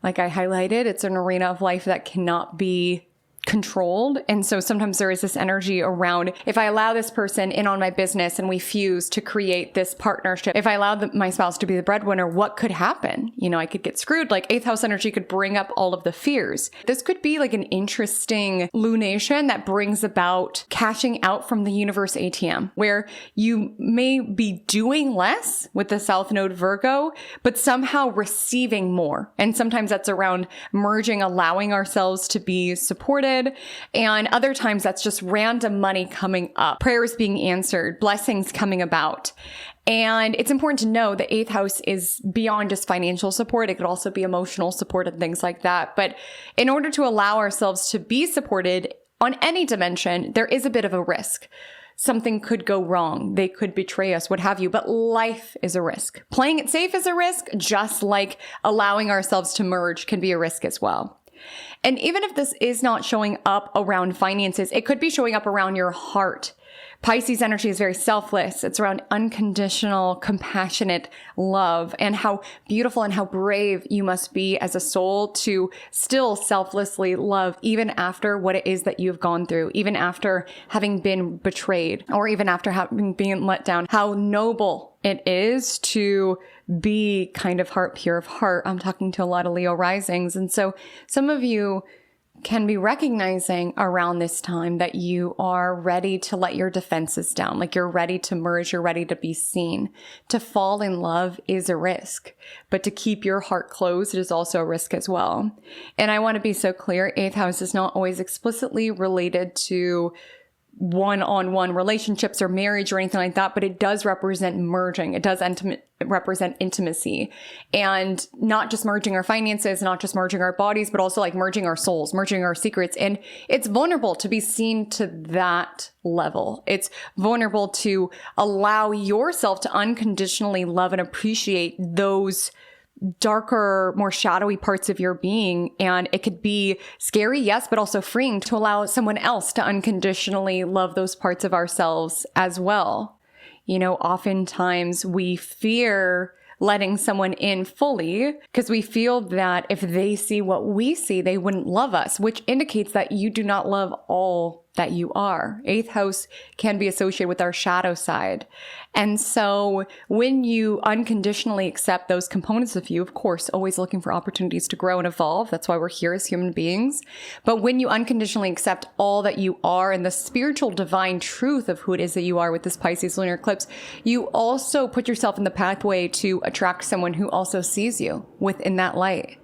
Like I highlighted, it's an arena of life that cannot be controlled. And so sometimes there is this energy around, if I allow this person in on my business and we fuse to create this partnership, if I allow my spouse to be the breadwinner, what could happen? You know, I could get screwed. Like eighth house energy could bring up all of the fears. This could be like an interesting lunation that brings about cashing out from the universe ATM, where you may be doing less with the South Node Virgo, but somehow receiving more. And sometimes that's around merging, allowing ourselves to be supported. And other times that's just random money coming up, prayers being answered, blessings coming about. And it's important to know the eighth house is beyond just financial support. It could also be emotional support and things like that. But in order to allow ourselves to be supported on any dimension, there is a bit of a risk. Something could go wrong. They could betray us, what have you. But life is a risk. Playing it safe is a risk, just like allowing ourselves to merge can be a risk as well. And even if this is not showing up around finances, it could be showing up around your heart. Pisces energy is very selfless. It's around unconditional, compassionate love, and how beautiful and how brave you must be as a soul to still selflessly love, even after what it is that you've gone through, even after having been betrayed, or even after having been let down. How noble it is to be kind of heart pure of heart. I'm talking to a lot of Leo risings. And so some of you can be recognizing around this time that you are ready to let your defenses down. Like you're ready to merge, you're ready to be seen. To fall in love is a risk, but to keep your heart closed is also a risk as well. And I want to be so clear, eighth house is not always explicitly related to one-on-one relationships or marriage or anything like that, but it does represent merging. It does represent intimacy, and not just merging our finances, not just merging our bodies, but also like merging our souls, merging our secrets. And it's vulnerable to be seen to that level. It's vulnerable to allow yourself to unconditionally love and appreciate those darker, more shadowy parts of your being. And it could be scary, yes, but also freeing to allow someone else to unconditionally love those parts of ourselves as well. You know, oftentimes we fear letting someone in fully because we feel that if they see what we see, they wouldn't love us, which indicates that you do not love all that you are. Eighth house can be associated with our shadow side. And so when you unconditionally accept those components of you, of course, always looking for opportunities to grow and evolve. That's why we're here as human beings. But when you unconditionally accept all that you are and the spiritual divine truth of who it is that you are with this Pisces lunar eclipse, you also put yourself in the pathway to attract someone who also sees you within that light.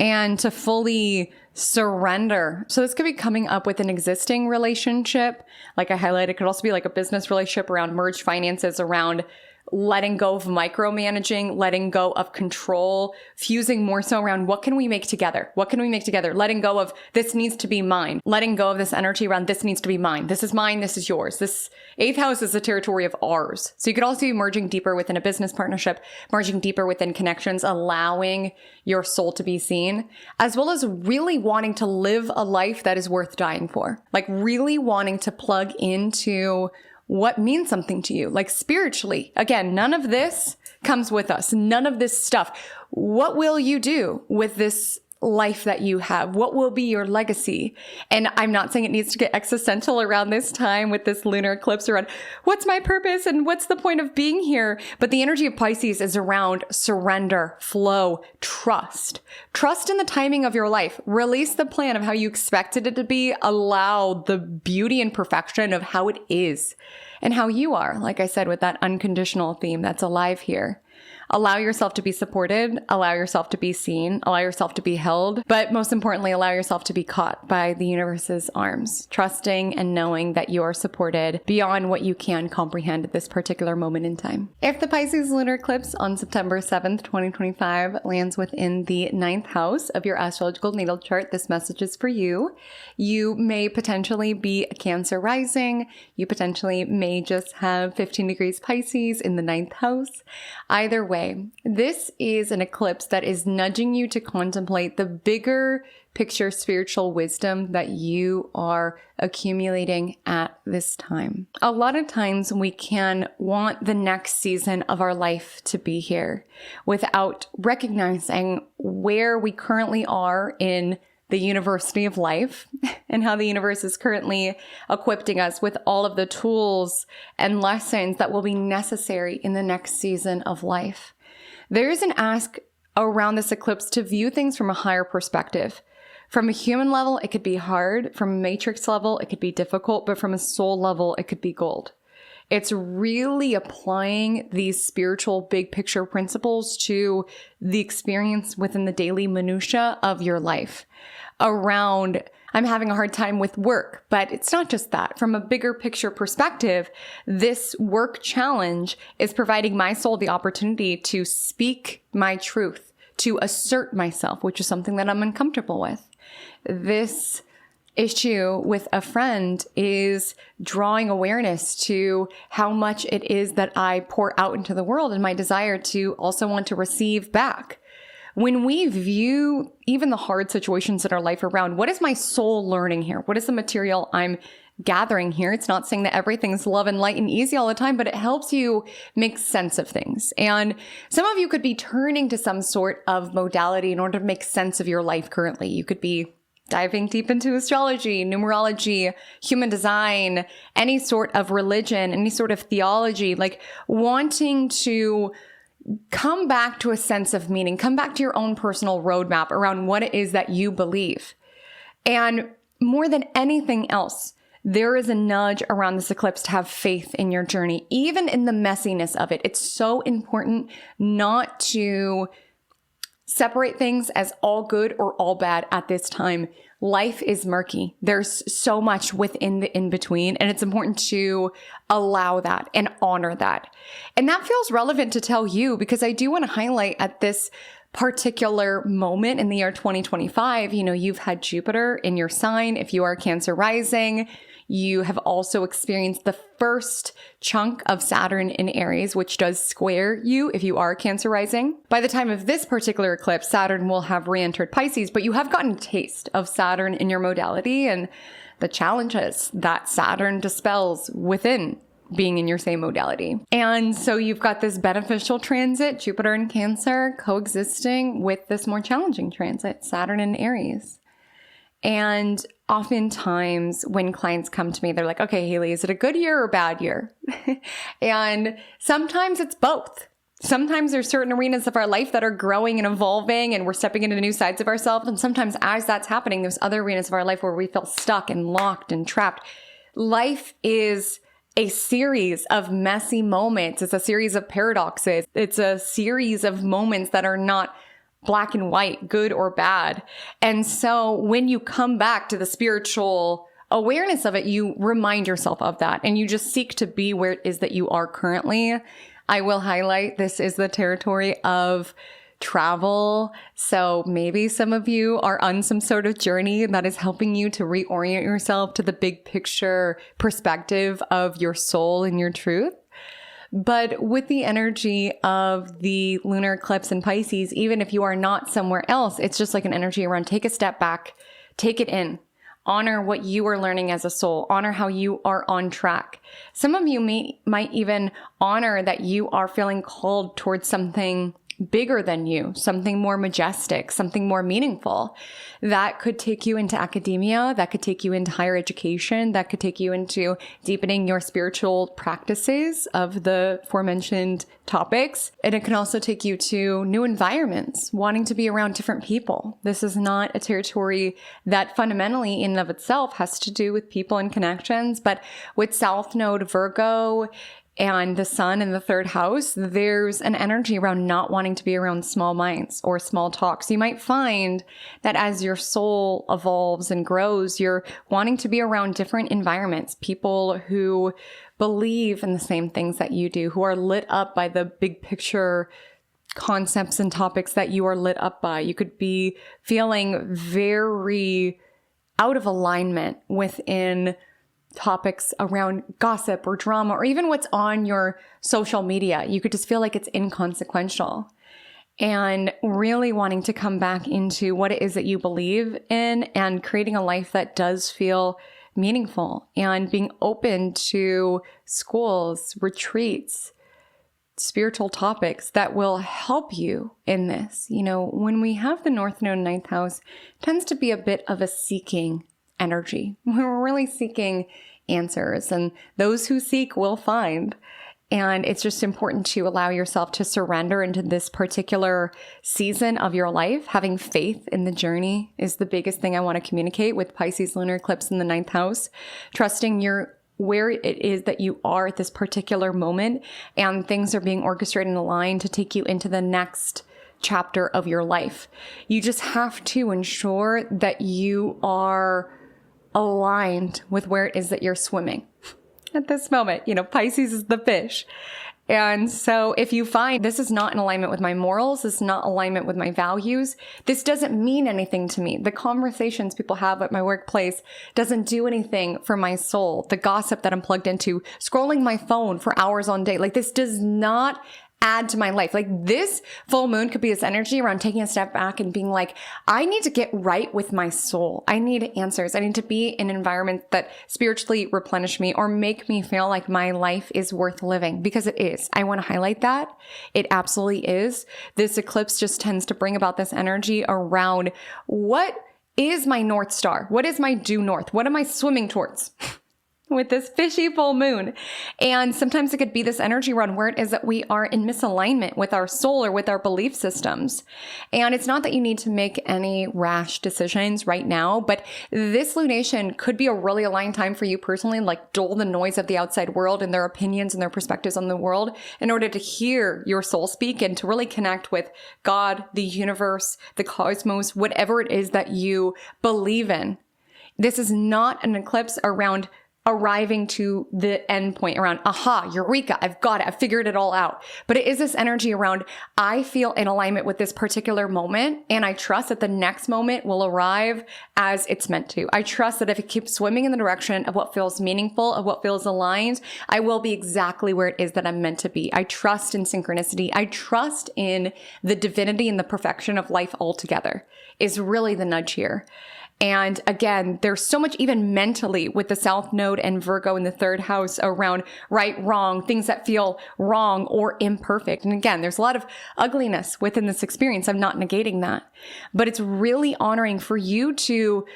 And to fully surrender. So this could be coming up with an existing relationship. Like I highlighted, it could also be like a business relationship around merged finances, around letting go of micromanaging, letting go of control, fusing more so around what can we make together? What can we make together? Letting go of this needs to be mine. Letting go of this energy around this needs to be mine. This is mine. This is yours. This eighth house is the territory of ours. So you could also be merging deeper within a business partnership, merging deeper within connections, allowing your soul to be seen, as well as really wanting to live a life that is worth dying for. Like really wanting to plug into what means something to you, like spiritually. Again, none of this comes with us. None of this stuff. What will you do with this life that you have? What will be your legacy? And I'm not saying it needs to get existential around this time with this lunar eclipse around what's my purpose and what's the point of being here? But the energy of Pisces is around surrender, flow, trust. Trust in the timing of your life. Release the plan of how you expected it to be. Allow the beauty and perfection of how it is and how you are. Like I said, with that unconditional theme that's alive here. Allow yourself to be supported, allow yourself to be seen, allow yourself to be held, but most importantly, allow yourself to be caught by the universe's arms, trusting and knowing that you are supported beyond what you can comprehend at this particular moment in time. If the Pisces lunar eclipse on September 7th, 2025 lands within the 9th house of your astrological natal chart, this message is for you. You may potentially be a Cancer rising. You potentially may just have 15 degrees Pisces in the 9th house. Either way, this is an eclipse that is nudging you to contemplate the bigger picture spiritual wisdom that you are accumulating at this time. A lot of times we can want the next season of our life to be here without recognizing where we currently are in the university of life and how the universe is currently equipping us with all of the tools and lessons that will be necessary in the next season of life. There is an ask around this eclipse to view things from a higher perspective. From a human level, it could be hard. From a matrix level, it could be difficult, but from a soul level, it could be gold. It's really applying these spiritual big picture principles to the experience within the daily minutia of your life. Around, I'm having a hard time with work, but it's not just that. From a bigger picture perspective, this work challenge is providing my soul the opportunity to speak my truth, to assert myself, which is something that I'm uncomfortable with. This issue with a friend is drawing awareness to how much it is that I pour out into the world and my desire to also want to receive back. When we view even the hard situations in our life around, what is my soul learning here? What is the material I'm gathering here? It's not saying that everything's love and light and easy all the time, but it helps you make sense of things. And some of you could be turning to some sort of modality in order to make sense of your life currently. You could be diving deep into astrology, numerology, human design, any sort of religion, any sort of theology, like wanting to come back to a sense of meaning, come back to your own personal roadmap around what it is that you believe. And more than anything else, there is a nudge around this eclipse to have faith in your journey, even in the messiness of it. It's so important not to separate things as all good or all bad at this time. Life is murky. There's so much within the in-between, and it's important to allow that and honor that. And that feels relevant to tell you because I do want to highlight at this particular moment in the year 2025, you've had Jupiter in your sign. If you are Cancer rising, you have also experienced the first chunk of Saturn in Aries, which does square you if you are Cancer rising. By the time of this particular eclipse, Saturn will have re-entered Pisces, but you have gotten a taste of Saturn in your modality and the challenges that Saturn dispels within being in your same modality. And so you've got this beneficial transit, Jupiter and Cancer, coexisting with this more challenging transit, Saturn and Aries. And oftentimes when clients come to me, they're like, okay, Haley, is it a good year or a bad year? And sometimes it's both. Sometimes there's certain arenas of our life that are growing and evolving and we're stepping into new sides of ourselves. And sometimes as that's happening, there's other arenas of our life where we feel stuck and locked and trapped. Life is a series of messy moments. It's a series of paradoxes. It's a series of moments that are not black and white, good or bad. And so when you come back to the spiritual awareness of it, you remind yourself of that and you just seek to be where it is that you are currently. I will highlight this is the territory of travel. So maybe some of you are on some sort of journey that is helping you to reorient yourself to the big picture perspective of your soul and your truth. But with the energy of the lunar eclipse in Pisces, even if you are not somewhere else, it's just like an energy around take a step back, take it in, honor what you are learning as a soul, honor how you are on track. Some of you might even honor that you are feeling called towards something bigger than you, something more majestic, something more meaningful. That could take you into academia, that could take you into higher education, that could take you into deepening your spiritual practices of the aforementioned topics. And it can also take you to new environments, wanting to be around different people. This is not a territory that fundamentally in and of itself has to do with people and connections, but with South Node Virgo, and the sun in the third house, there's an energy around not wanting to be around small minds or small talks. You might find that as your soul evolves and grows, you're wanting to be around different environments, people who believe in the same things that you do, who are lit up by the big picture concepts and topics that you are lit up by. You could be feeling very out of alignment within topics around gossip or drama, or even what's on your social media. You could just feel like it's inconsequential, and really wanting to come back into what it is that you believe in and creating a life that does feel meaningful, and being open to schools, retreats, spiritual topics that will help you in this. You know, when we have the North Node ninth house, it tends to be a bit of a seeking energy. We're really seeking answers, and those who seek will find. And it's just important to allow yourself to surrender into this particular season of your life. Having faith in the journey is the biggest thing I want to communicate with Pisces Lunar Eclipse in the ninth house. Trusting where it is that you are at this particular moment, and things are being orchestrated and aligned to take you into the next chapter of your life. You just have to ensure that you are aligned with where it is that you're swimming at this moment. You know, Pisces is the fish. And so if you find this is not in alignment with my morals, this is not alignment with my values, this doesn't mean anything to me. The conversations people have at my workplace doesn't do anything for my soul. The gossip that I'm plugged into, scrolling my phone for hours on day, like this does not add to my life. Like this full moon could be this energy around taking a step back and being like, I need to get right with my soul. I need answers. I need to be in an environment that spiritually replenish me or make me feel like my life is worth living, because it is. I want to highlight that. It absolutely is. This eclipse just tends to bring about this energy around what is my North Star? What is my due north? What am I swimming towards? With this fishy full moon. And sometimes it could be this energy around where it is that we are in misalignment with our soul or with our belief systems. And it's not that you need to make any rash decisions right now, but this lunation could be a really aligned time for you personally, like dull the noise of the outside world and their opinions and their perspectives on the world in order to hear your soul speak and to really connect with God, the universe, the cosmos, whatever it is that you believe in. This is not an eclipse around arriving to the end point around, aha, eureka, I've got it, I've figured it all out. But it is this energy around, I feel in alignment with this particular moment, and I trust that the next moment will arrive as it's meant to. I trust that if it keeps swimming in the direction of what feels meaningful, of what feels aligned, I will be exactly where it is that I'm meant to be. I trust in synchronicity. I trust in the divinity and the perfection of life altogether is really the nudge here. And again, there's so much even mentally with the South Node and Virgo in the third house around right, wrong, things that feel wrong or imperfect. And again, there's a lot of ugliness within this experience. I'm not negating that, but it's really honoring for you to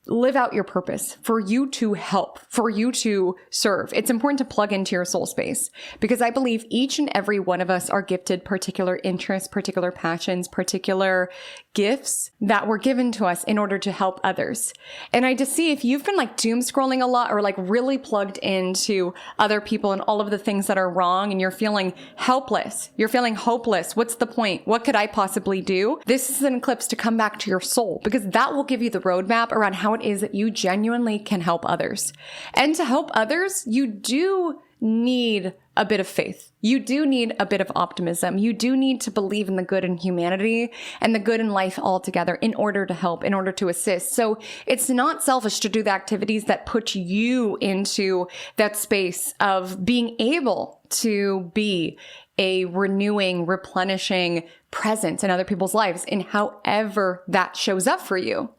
live out your purpose, for you to help, for you to serve. It's important to plug into your soul space, because I believe each and every one of us are gifted particular interests, particular passions, particular gifts that were given to us in order to help others. And I just see if you've been like doom scrolling a lot or like really plugged into other people and all of the things that are wrong, and you're feeling helpless, you're feeling hopeless. What's the point? What could I possibly do? This is an eclipse to come back to your soul, because that will give you the roadmap around how it is that you genuinely can help others. And to help others, you do need a bit of faith. You do need a bit of optimism. You do need to believe in the good in humanity and the good in life altogether in order to help, in order to assist. So it's not selfish to do the activities that put you into that space of being able to be a renewing, replenishing presence in other people's lives in however that shows up for you.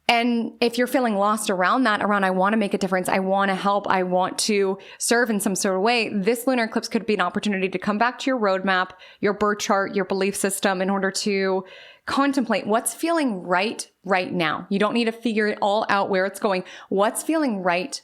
And if you're feeling lost around that, around I want to make a difference, I want to help, I want to serve in some sort of way, this lunar eclipse could be an opportunity to come back to your roadmap, your birth chart, your belief system in order to contemplate what's feeling right now. You don't need to figure it all out where it's going. What's feeling right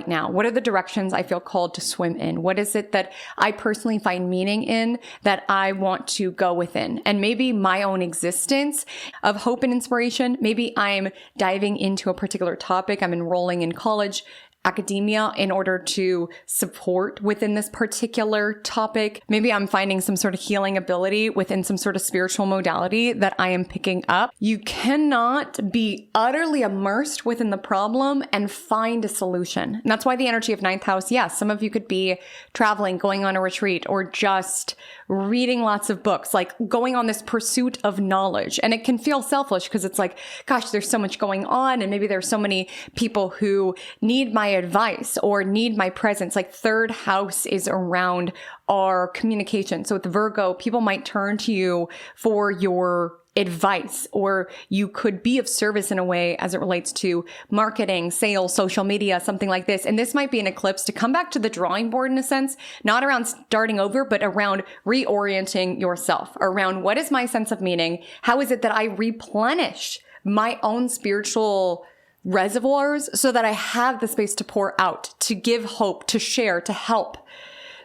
now? What are the directions I feel called to swim in? What is it that I personally find meaning in that I want to go within? And maybe my own existence of hope and inspiration. Maybe I'm diving into a particular topic. I'm enrolling in college. academia in order to support within this particular topic. Maybe I'm finding some sort of healing ability within some sort of spiritual modality that I am picking up. You cannot be utterly immersed within the problem and find a solution. And that's why the energy of ninth house, yes, some of you could be traveling, going on a retreat, or just reading lots of books, like going on this pursuit of knowledge. And it can feel selfish because it's like, gosh, there's so much going on. And maybe there's so many people who need my advice or need my presence. Like third house is around our communication. So with Virgo, people might turn to you for your advice, or you could be of service in a way as it relates to marketing, sales, social media, something like this. And this might be an eclipse to come back to the drawing board in a sense, not around starting over, but around reorienting yourself around what is my sense of meaning? How is it that I replenish my own spiritual reservoirs so that I have the space to pour out, to give hope, to share, to help?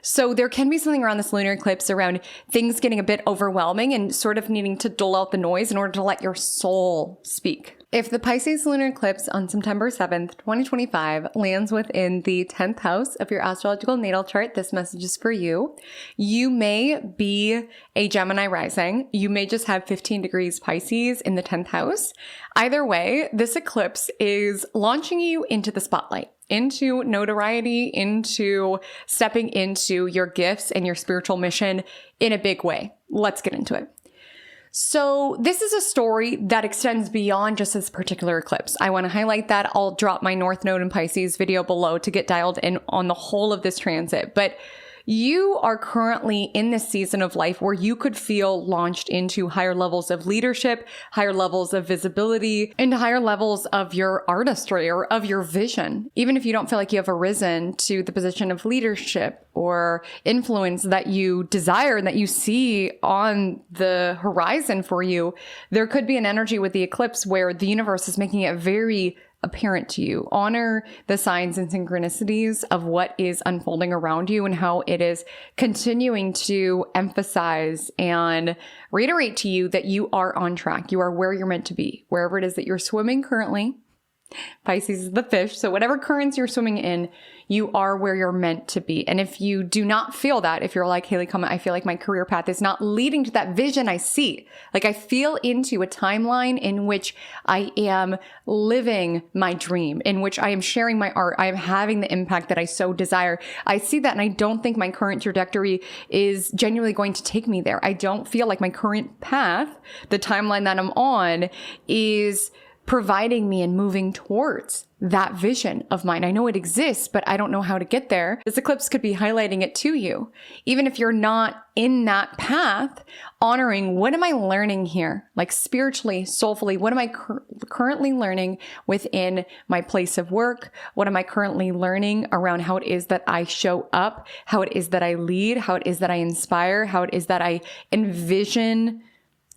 So there can be something around this lunar eclipse around things getting a bit overwhelming and sort of needing to dull out the noise in order to let your soul speak. If the Pisces lunar eclipse on September 7th, 2025 lands within the 10th house of your astrological natal chart, this message is for you. You may be a Gemini rising. You may just have 15 degrees Pisces in the 10th house. Either way, this eclipse is launching you into the spotlight, into notoriety, into stepping into your gifts and your spiritual mission in a big way. Let's get into it. So this is a story that extends beyond just this particular eclipse. I want to highlight that. I'll drop my North Node in Pisces video below to get dialed in on the whole of this transit. But you are currently in this season of life where you could feel launched into higher levels of leadership, higher levels of visibility, and higher levels of your artistry or of your vision. Even if you don't feel like you have arisen to the position of leadership or influence that you desire and that you see on the horizon for you, there could be an energy with the eclipse where the universe is making it very apparent to you. Honor the signs and synchronicities of what is unfolding around you and how it is continuing to emphasize and reiterate to you that you are on track. You are where you're meant to be, wherever it is that you're swimming currently. Pisces is the fish. So whatever currents you're swimming in, you are where you're meant to be. And if you do not feel that, if you're like, Haley, Comet, I feel like my career path is not leading to that vision I see. Like I feel into a timeline in which I am living my dream, in which I am sharing my art. I am having the impact that I so desire. I see that and I don't think my current trajectory is genuinely going to take me there. I don't feel like my current path, the timeline that I'm on, is providing me and moving towards that vision of mine. I know it exists, but I don't know how to get there. This eclipse could be highlighting it to you. Even if you're not in that path, honoring what am I learning here? Like spiritually, soulfully, what am I currently learning within my place of work? What am I currently learning around how it is that I show up, how it is that I lead, how it is that I inspire, how it is that I envision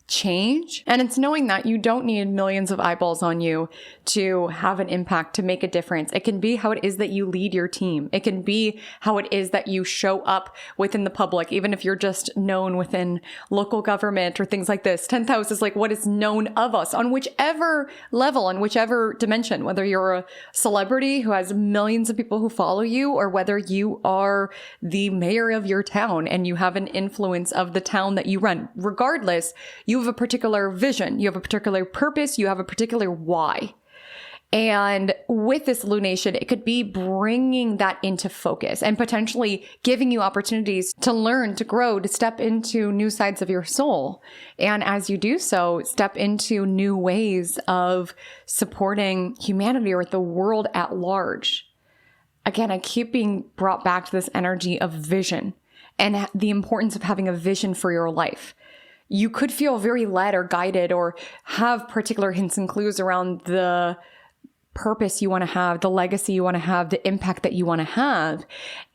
change? And it's knowing that you don't need millions of eyeballs on you to have an impact, to make a difference. It can be how it is that you lead your team. It can be how it is that you show up within the public, even if you're just known within local government or things like this. 10th house is like what is known of us on whichever level, on whichever dimension, whether you're a celebrity who has millions of people who follow you, or whether you are the mayor of your town and you have an influence of the town that you run. Regardless, you have a particular vision, you have a particular purpose, you have a particular why. And with this lunation, it could be bringing that into focus and potentially giving you opportunities to learn, to grow, to step into new sides of your soul. And as you do so, step into new ways of supporting humanity or the world at large. Again, I keep being brought back to this energy of vision and the importance of having a vision for your life. You could feel very led or guided or have particular hints and clues around the purpose you want to have, the legacy you want to have, the impact that you want to have.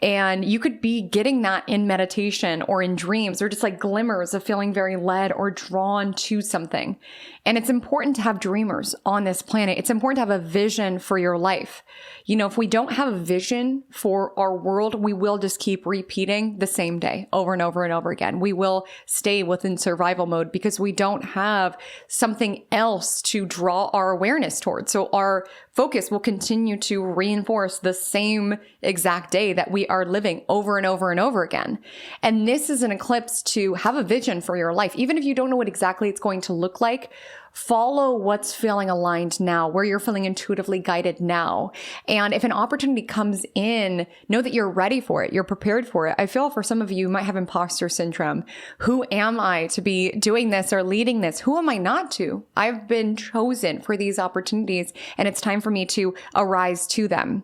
And you could be getting that in meditation or in dreams or just like glimmers of feeling very led or drawn to something. And it's important to have dreamers on this planet. It's important to have a vision for your life. You know, if we don't have a vision for our world, we will just keep repeating the same day over and over and over again. We will stay within survival mode because we don't have something else to draw our awareness towards. So our focus will continue to reinforce the same exact day that we are living over and over and over again. And this is an eclipse to have a vision for your life. Even if you don't know what exactly it's going to look like, follow what's feeling aligned now, where you're feeling intuitively guided now. And if an opportunity comes in, know that you're ready for it. You're prepared for it. I feel for some of you might have imposter syndrome. Who am I to be doing this or leading this? Who am I not to? I've been chosen for these opportunities, and it's time for me to arise to them.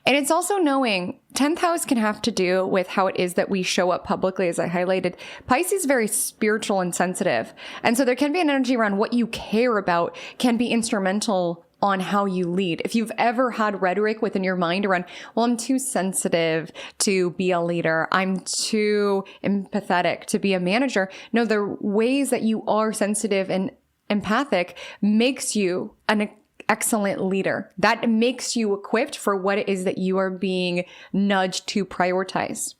And it's also knowing 10th house can have to do with how it is that we show up publicly, as I highlighted. Pisces is very spiritual and sensitive. And so there can be an energy around what you care about can be instrumental on how you lead. If you've ever had rhetoric within your mind around, well, I'm too sensitive to be a leader. I'm too empathetic to be a manager. No, the ways that you are sensitive and empathic makes you an excellent leader. That makes you equipped for what it is that you are being nudged to prioritize.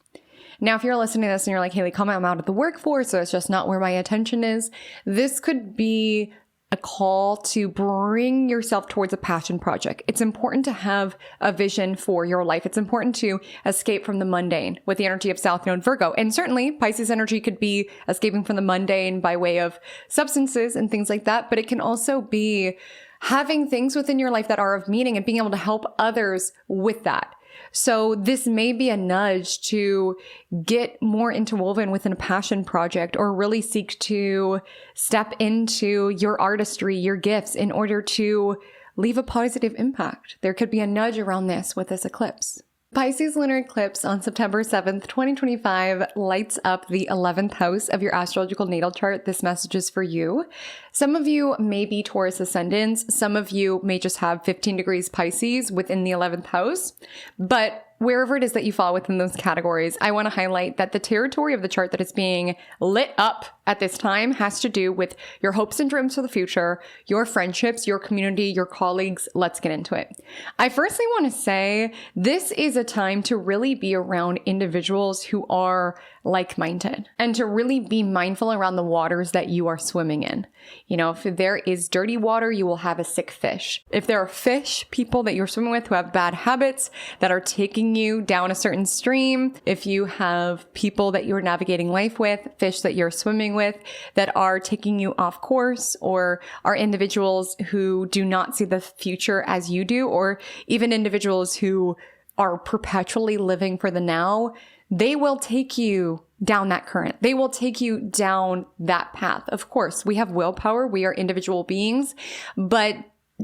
Now, if you're listening to this and you're like, Haley, I'm out of the workforce, so it's just not where my attention is. This could be a call to bring yourself towards a passion project. It's important to have a vision for your life. It's important to escape from the mundane with the energy of South Node Virgo. And certainly Pisces energy could be escaping from the mundane by way of substances and things like that. But it can also be having things within your life that are of meaning and being able to help others with that. So this may be a nudge to get more interwoven within a passion project, or really seek to step into your artistry, your gifts, in order to leave a positive impact. There could be a nudge around this with this eclipse. Pisces Lunar Eclipse on September 7th, 2025 lights up the 11th house of your astrological natal chart. This message is for you. Some of you may be Taurus ascendants. Some of you may just have 15 degrees Pisces within the 11th house. But wherever it is that you fall within those categories, I want to highlight that the territory of the chart that is being lit up at this time has to do with your hopes and dreams for the future, your friendships, your community, your colleagues. Let's get into it. I firstly want to say this is a time to really be around individuals who are like-minded and to really be mindful around the waters that you are swimming in. You know, if there is dirty water, you will have a sick fish. If there are fish, people that you're swimming with who have bad habits that are taking you down a certain stream, if you have people that you're navigating life with, fish that you're swimming with that are taking you off course, or are individuals who do not see the future as you do, or even individuals who are perpetually living for the now, they will take you down that current. They will take you down that path. Of course, we have willpower. We are individual beings, but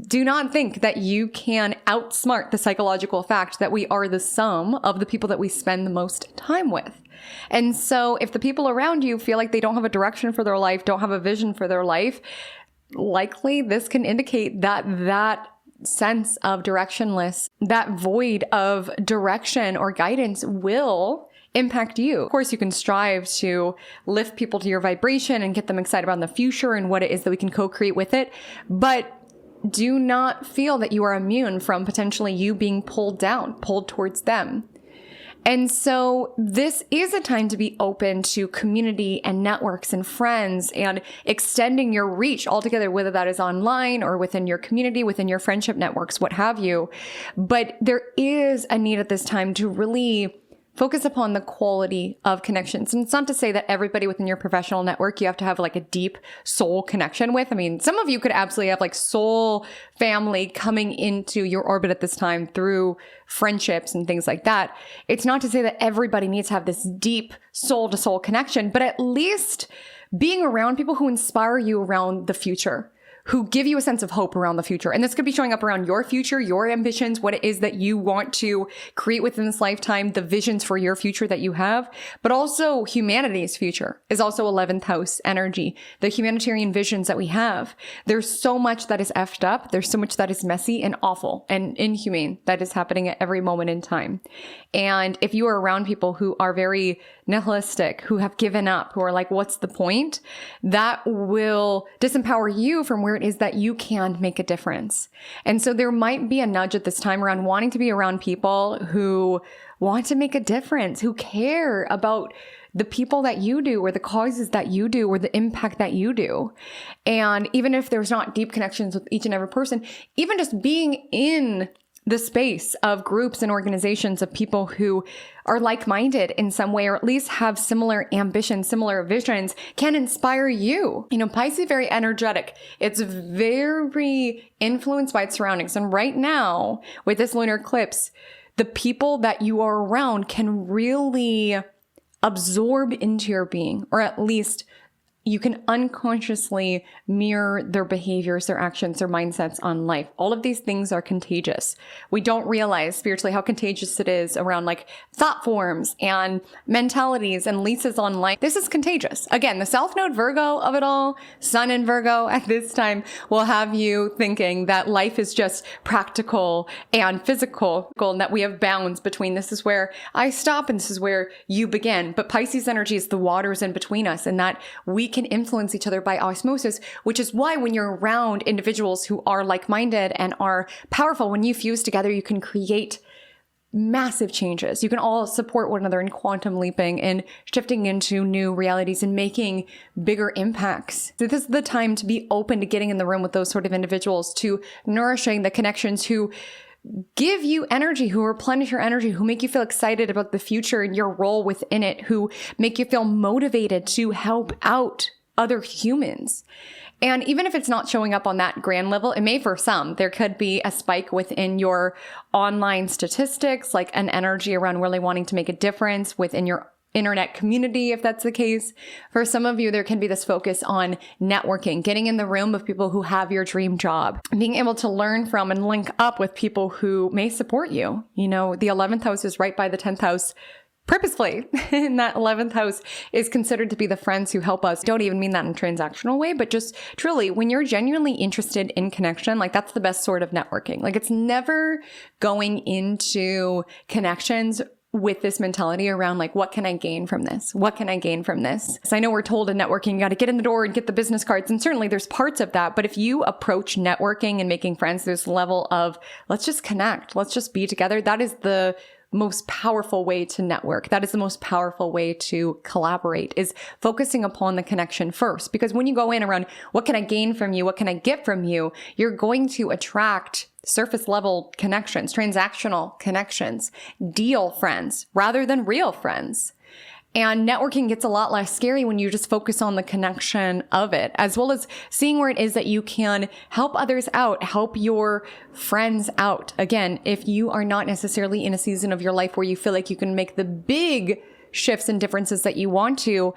do not think that you can outsmart the psychological fact that we are the sum of the people that we spend the most time with. And so if the people around you feel like they don't have a direction for their life, don't have a vision for their life, likely this can indicate that sense of directionless, that void of direction or guidance will impact you. Of course, you can strive to lift people to your vibration and get them excited about the future and what it is that we can co-create with it. But do not feel that you are immune from potentially you being pulled down, pulled towards them. And so this is a time to be open to community and networks and friends and extending your reach altogether, whether that is online or within your community, within your friendship networks, what have you. But there is a need at this time to really focus upon the quality of connections. And it's not to say that everybody within your professional network you have to have like a deep soul connection with. I mean, some of you could absolutely have like soul family coming into your orbit at this time through friendships and things like that. It's not to say that everybody needs to have this deep soul to soul connection, but at least being around people who inspire you around the future, who give you a sense of hope around the future. And this could be showing up around your future, your ambitions, what it is that you want to create within this lifetime, the visions for your future that you have, but also humanity's future is also 11th house energy, the humanitarian visions that we have. There's so much that is effed up. There's so much that is messy and awful and inhumane that is happening at every moment in time. And if you are around people who are very nihilistic, who have given up, who are like, what's the point? That will disempower you from where it is that you can make a difference. And so there might be a nudge at this time around wanting to be around people who want to make a difference, who care about the people that you do, or the causes that you do, or the impact that you do. And even if there's not deep connections with each and every person, even just being in the space of groups and organizations of people who are like-minded in some way, or at least have similar ambitions, similar visions, can inspire you. You know, Pisces is very energetic. It's very influenced by its surroundings. And right now, with this lunar eclipse, the people that you are around can really absorb into your being, or at least you can unconsciously mirror their behaviors, their actions, their mindsets on life. All of these things are contagious. We don't realize spiritually how contagious it is around like thought forms and mentalities and leases on life. This is contagious. Again, the South Node Virgo of it all, Sun in Virgo at this time, will have you thinking that life is just practical and physical, and that we have bounds between this is where I stop and this is where you begin. But Pisces energy is the waters in between us, and that we can influence each other by osmosis, which is why when you're around individuals who are like-minded and are powerful, when you fuse together, you can create massive changes. You can all support one another in quantum leaping and shifting into new realities and making bigger impacts. So this is the time to be open to getting in the room with those sort of individuals, to nourishing the connections who give you energy, who replenish your energy, who make you feel excited about the future and your role within it, who make you feel motivated to help out other humans. And even if it's not showing up on that grand level, it may for some. There could be a spike within your online statistics, like an energy around really wanting to make a difference within your internet community, if that's the case. For some of you, there can be this focus on networking, getting in the room of people who have your dream job, being able to learn from and link up with people who may support you. You know, the 11th house is right by the 10th house purposefully. And that 11th house is considered to be the friends who help us. Don't even mean that in a transactional way, but just truly, when you're genuinely interested in connection, like that's the best sort of networking. Like it's never going into connections with this mentality around like, what can I gain from this? What can I gain from this? So I know we're told in networking, you got to get in the door and get the business cards. And certainly there's parts of that. But if you approach networking and making friends, this level of let's just connect, let's just be together. That is the most powerful way to network. That is the most powerful way to collaborate, is focusing upon the connection first. Because when you go in around, what can I gain from you? What can I get from you? You're going to attract surface level connections, transactional connections, deal friends rather than real friends. And networking gets a lot less scary when you just focus on the connection of it, as well as seeing where it is that you can help others out, help your friends out. Again, if you are not necessarily in a season of your life where you feel like you can make the big shifts and differences that you want to,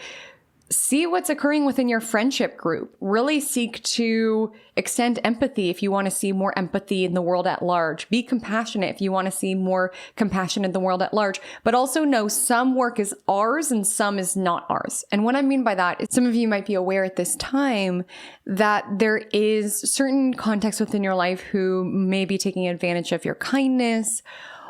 see what's occurring within your friendship group. Really seek to extend empathy if you want to see more empathy in the world at large. Be compassionate if you want to see more compassion in the world at large. But also know some work is ours and some is not ours. And what I mean by that is some of you might be aware at this time that there is certain context within your life who may be taking advantage of your kindness,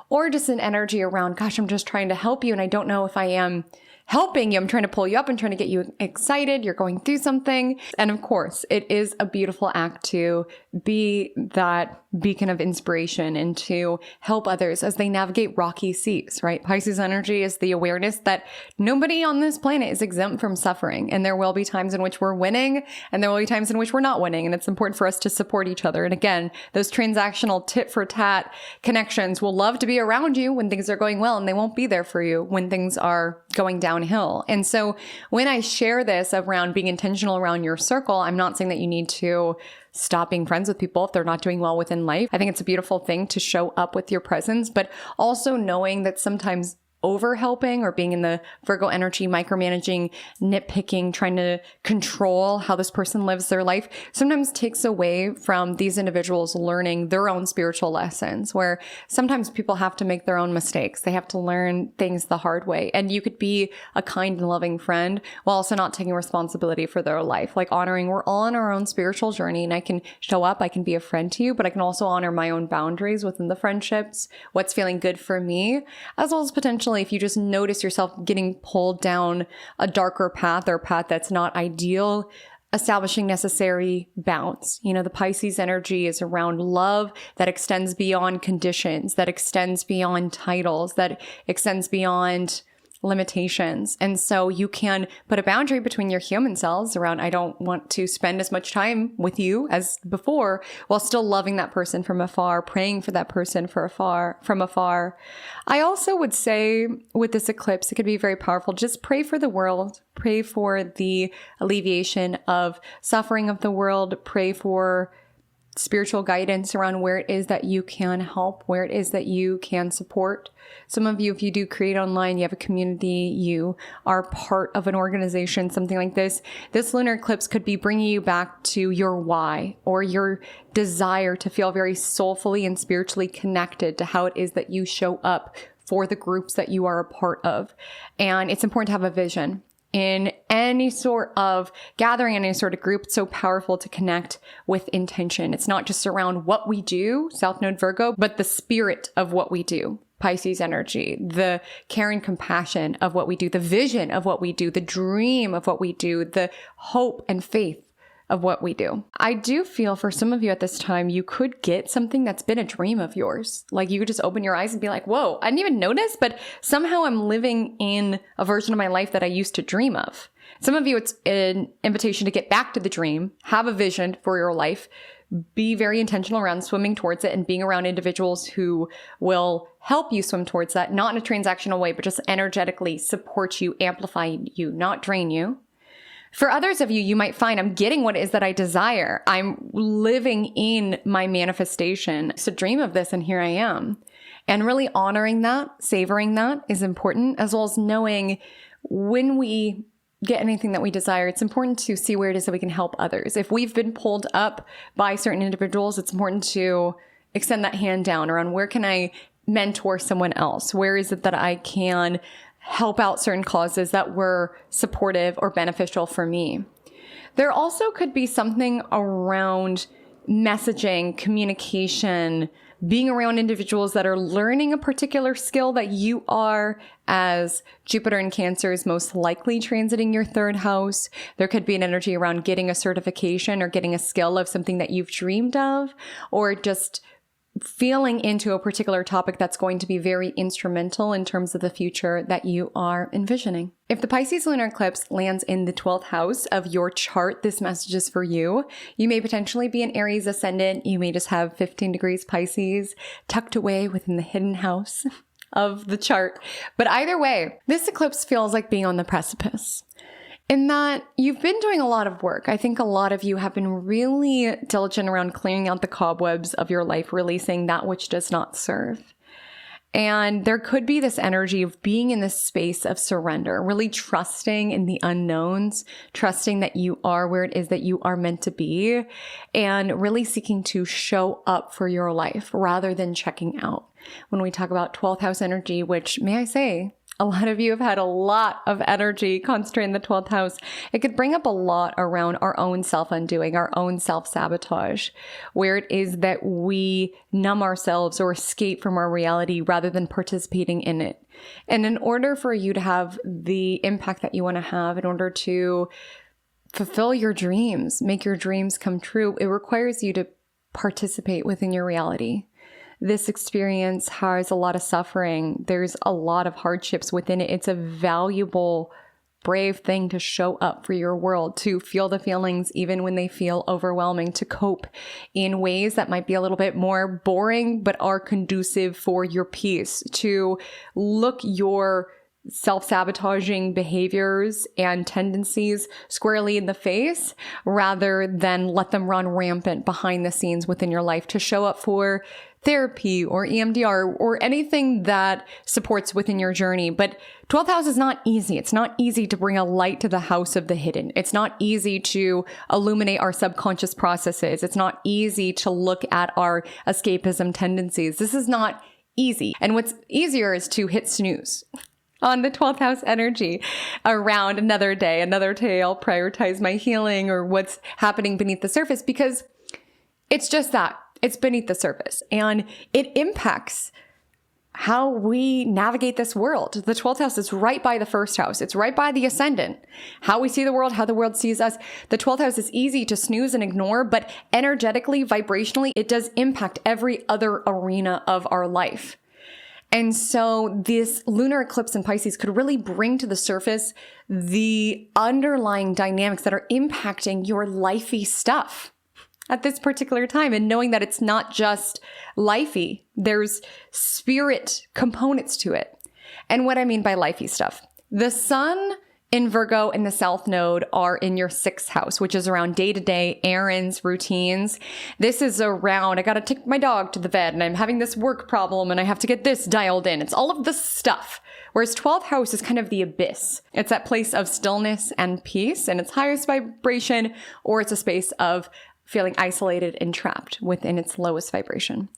or just an energy around, gosh, I'm just trying to help you and I don't know if I am helping you. I'm trying to pull you up and trying to get you excited. You're going through something. And of course, it is a beautiful act to be that beacon of inspiration and to help others as they navigate rocky seas, right? Pisces energy is the awareness that nobody on this planet is exempt from suffering. And there will be times in which we're winning and there will be times in which we're not winning. And it's important for us to support each other. And again, those transactional tit for tat connections will love to be around you when things are going well, and they won't be there for you when things are going downhill. And so when I share this around being intentional around your circle, I'm not saying that you need to stop being friends with people if they're not doing well within life. I think it's a beautiful thing to show up with your presence, but also knowing that sometimes over helping or being in the Virgo energy, micromanaging, nitpicking, trying to control how this person lives their life sometimes takes away from these individuals learning their own spiritual lessons, where sometimes people have to make their own mistakes. They have to learn things the hard way. And you could be a kind and loving friend while also not taking responsibility for their life, like honoring we're all on our own spiritual journey, and I can show up, I can be a friend to you, but I can also honor my own boundaries within the friendships, what's feeling good for me, as well as potentially if you just notice yourself getting pulled down a darker path or a path that's not ideal, establishing necessary bounds. You know, the Pisces energy is around love that extends beyond conditions, that extends beyond titles, that extends beyond limitations. And so you can put a boundary between your human selves around, I don't want to spend as much time with you as before, while still loving that person from afar, praying for that person from afar. I also would say with this eclipse, it could be very powerful. Just pray for the world, pray for the alleviation of suffering of the world, pray for spiritual guidance around where it is that you can help, where it is that you can support. Some of you, if you do create online, you have a community, you are part of an organization, something like this. This lunar eclipse could be bringing you back to your why, or your desire to feel very soulfully and spiritually connected to how it is that you show up for the groups that you are a part of. And it's important to have a vision. In any sort of gathering, any sort of group, it's so powerful to connect with intention. It's not just around what we do, South Node Virgo, but the spirit of what we do, Pisces energy, the care and compassion of what we do, the vision of what we do, the dream of what we do, the hope and faith of what we do. I do feel for some of you at this time, you could get something that's been a dream of yours. Like you could just open your eyes and be like, whoa, I didn't even notice, but somehow I'm living in a version of my life that I used to dream of. Some of you, it's an invitation to get back to the dream, have a vision for your life, be very intentional around swimming towards it and being around individuals who will help you swim towards that, not in a transactional way, but just energetically support you, amplify you, not drain you. For others of you, you might find I'm getting what it is that I desire. I'm living in my manifestation. So dream of this and here I am. And really honoring that, savoring that is important, as well as knowing when we get anything that we desire, it's important to see where it is that we can help others. If we've been pulled up by certain individuals, it's important to extend that hand down around where can I mentor someone else? Where is it that I can help out certain causes that were supportive or beneficial for me? There also could be something around messaging, communication, being around individuals that are learning a particular skill that you are, as Jupiter in Cancer is most likely transiting your third house. There could be an energy around getting a certification or getting a skill of something that you've dreamed of, or just feeling into a particular topic that's going to be very instrumental in terms of the future that you are envisioning. If the Pisces lunar eclipse lands in the 12th house of your chart, this message is for you. You may potentially be an Aries ascendant. You may just have 15 degrees Pisces tucked away within the hidden house of the chart. But either way, this eclipse feels like being on the precipice. In that you've been doing a lot of work. I think a lot of you have been really diligent around clearing out the cobwebs of your life, releasing that which does not serve. And there could be this energy of being in this space of surrender, really trusting in the unknowns, trusting that you are where it is that you are meant to be, and really seeking to show up for your life rather than checking out. When we talk about 12th house energy, which, may I say, a lot of you have had a lot of energy concentrated in the 12th house. It could bring up a lot around our own self-undoing, our own self-sabotage, where it is that we numb ourselves or escape from our reality rather than participating in it. And in order for you to have the impact that you want to have, in order to fulfill your dreams, make your dreams come true, it requires you to participate within your reality. This experience has a lot of suffering. There's a lot of hardships within it. It's a valuable, brave thing to show up for your world, to feel the feelings even when they feel overwhelming, to cope in ways that might be a little bit more boring but are conducive for your peace, to look your self-sabotaging behaviors and tendencies squarely in the face rather than let them run rampant behind the scenes within your life, to show up for therapy or EMDR or anything that supports within your journey. But 12th house is not easy. It's not easy to bring a light to the house of the hidden. It's not easy to illuminate our subconscious processes. It's not easy to look at our escapism tendencies. This is not easy. And what's easier is to hit snooze on the 12th house energy around another day, I'll prioritize my healing or what's happening beneath the surface, because it's just that. It's beneath the surface and it impacts how we navigate this world. The 12th house is right by the first house. It's right by the ascendant. How we see the world, how the world sees us. The 12th house is easy to snooze and ignore, but energetically, vibrationally, it does impact every other arena of our life. And so this lunar eclipse in Pisces could really bring to the surface the underlying dynamics that are impacting your lifey stuff at this particular time, and knowing that it's not just lifey, there's spirit components to it. And what I mean by lifey stuff, the sun in Virgo and the South Node are in your 6th house, which is around day-to-day errands, routines. This is around, I got to take my dog to the vet and I'm having this work problem and I have to get this dialed in. It's all of the stuff. Whereas 12th house is kind of the abyss. It's that place of stillness and peace, and its highest vibration, or it's a space of feeling isolated and trapped within its lowest vibration.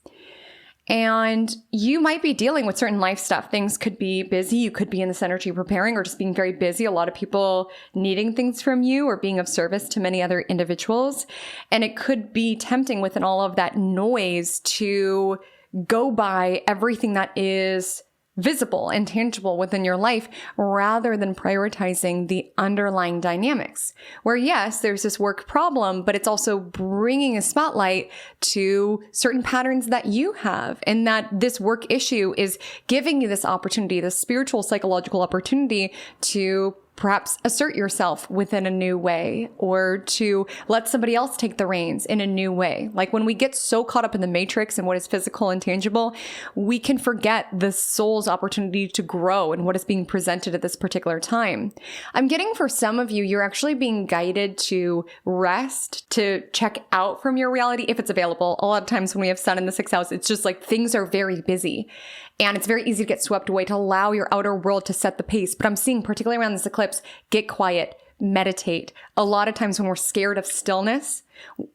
And you might be dealing with certain life stuff. Things could be busy. You could be in this energy preparing or just being very busy. A lot of people needing things from you or being of service to many other individuals. And it could be tempting within all of that noise to go by everything that is visible and tangible within your life rather than prioritizing the underlying dynamics. Where yes, there's this work problem, but it's also bringing a spotlight to certain patterns that you have, and that this work issue is giving you this opportunity, this spiritual, psychological opportunity to perhaps assert yourself within a new way, or to let somebody else take the reins in a new way. Like when we get so caught up in the matrix and what is physical and tangible, we can forget the soul's opportunity to grow and what is being presented at this particular time. I'm getting for some of you, you're actually being guided to rest, to check out from your reality if it's available. A lot of times when we have sun in the 6th house, it's just like things are very busy. And it's very easy to get swept away, to allow your outer world to set the pace. But I'm seeing, particularly around this eclipse, get quiet, meditate. A lot of times when we're scared of stillness,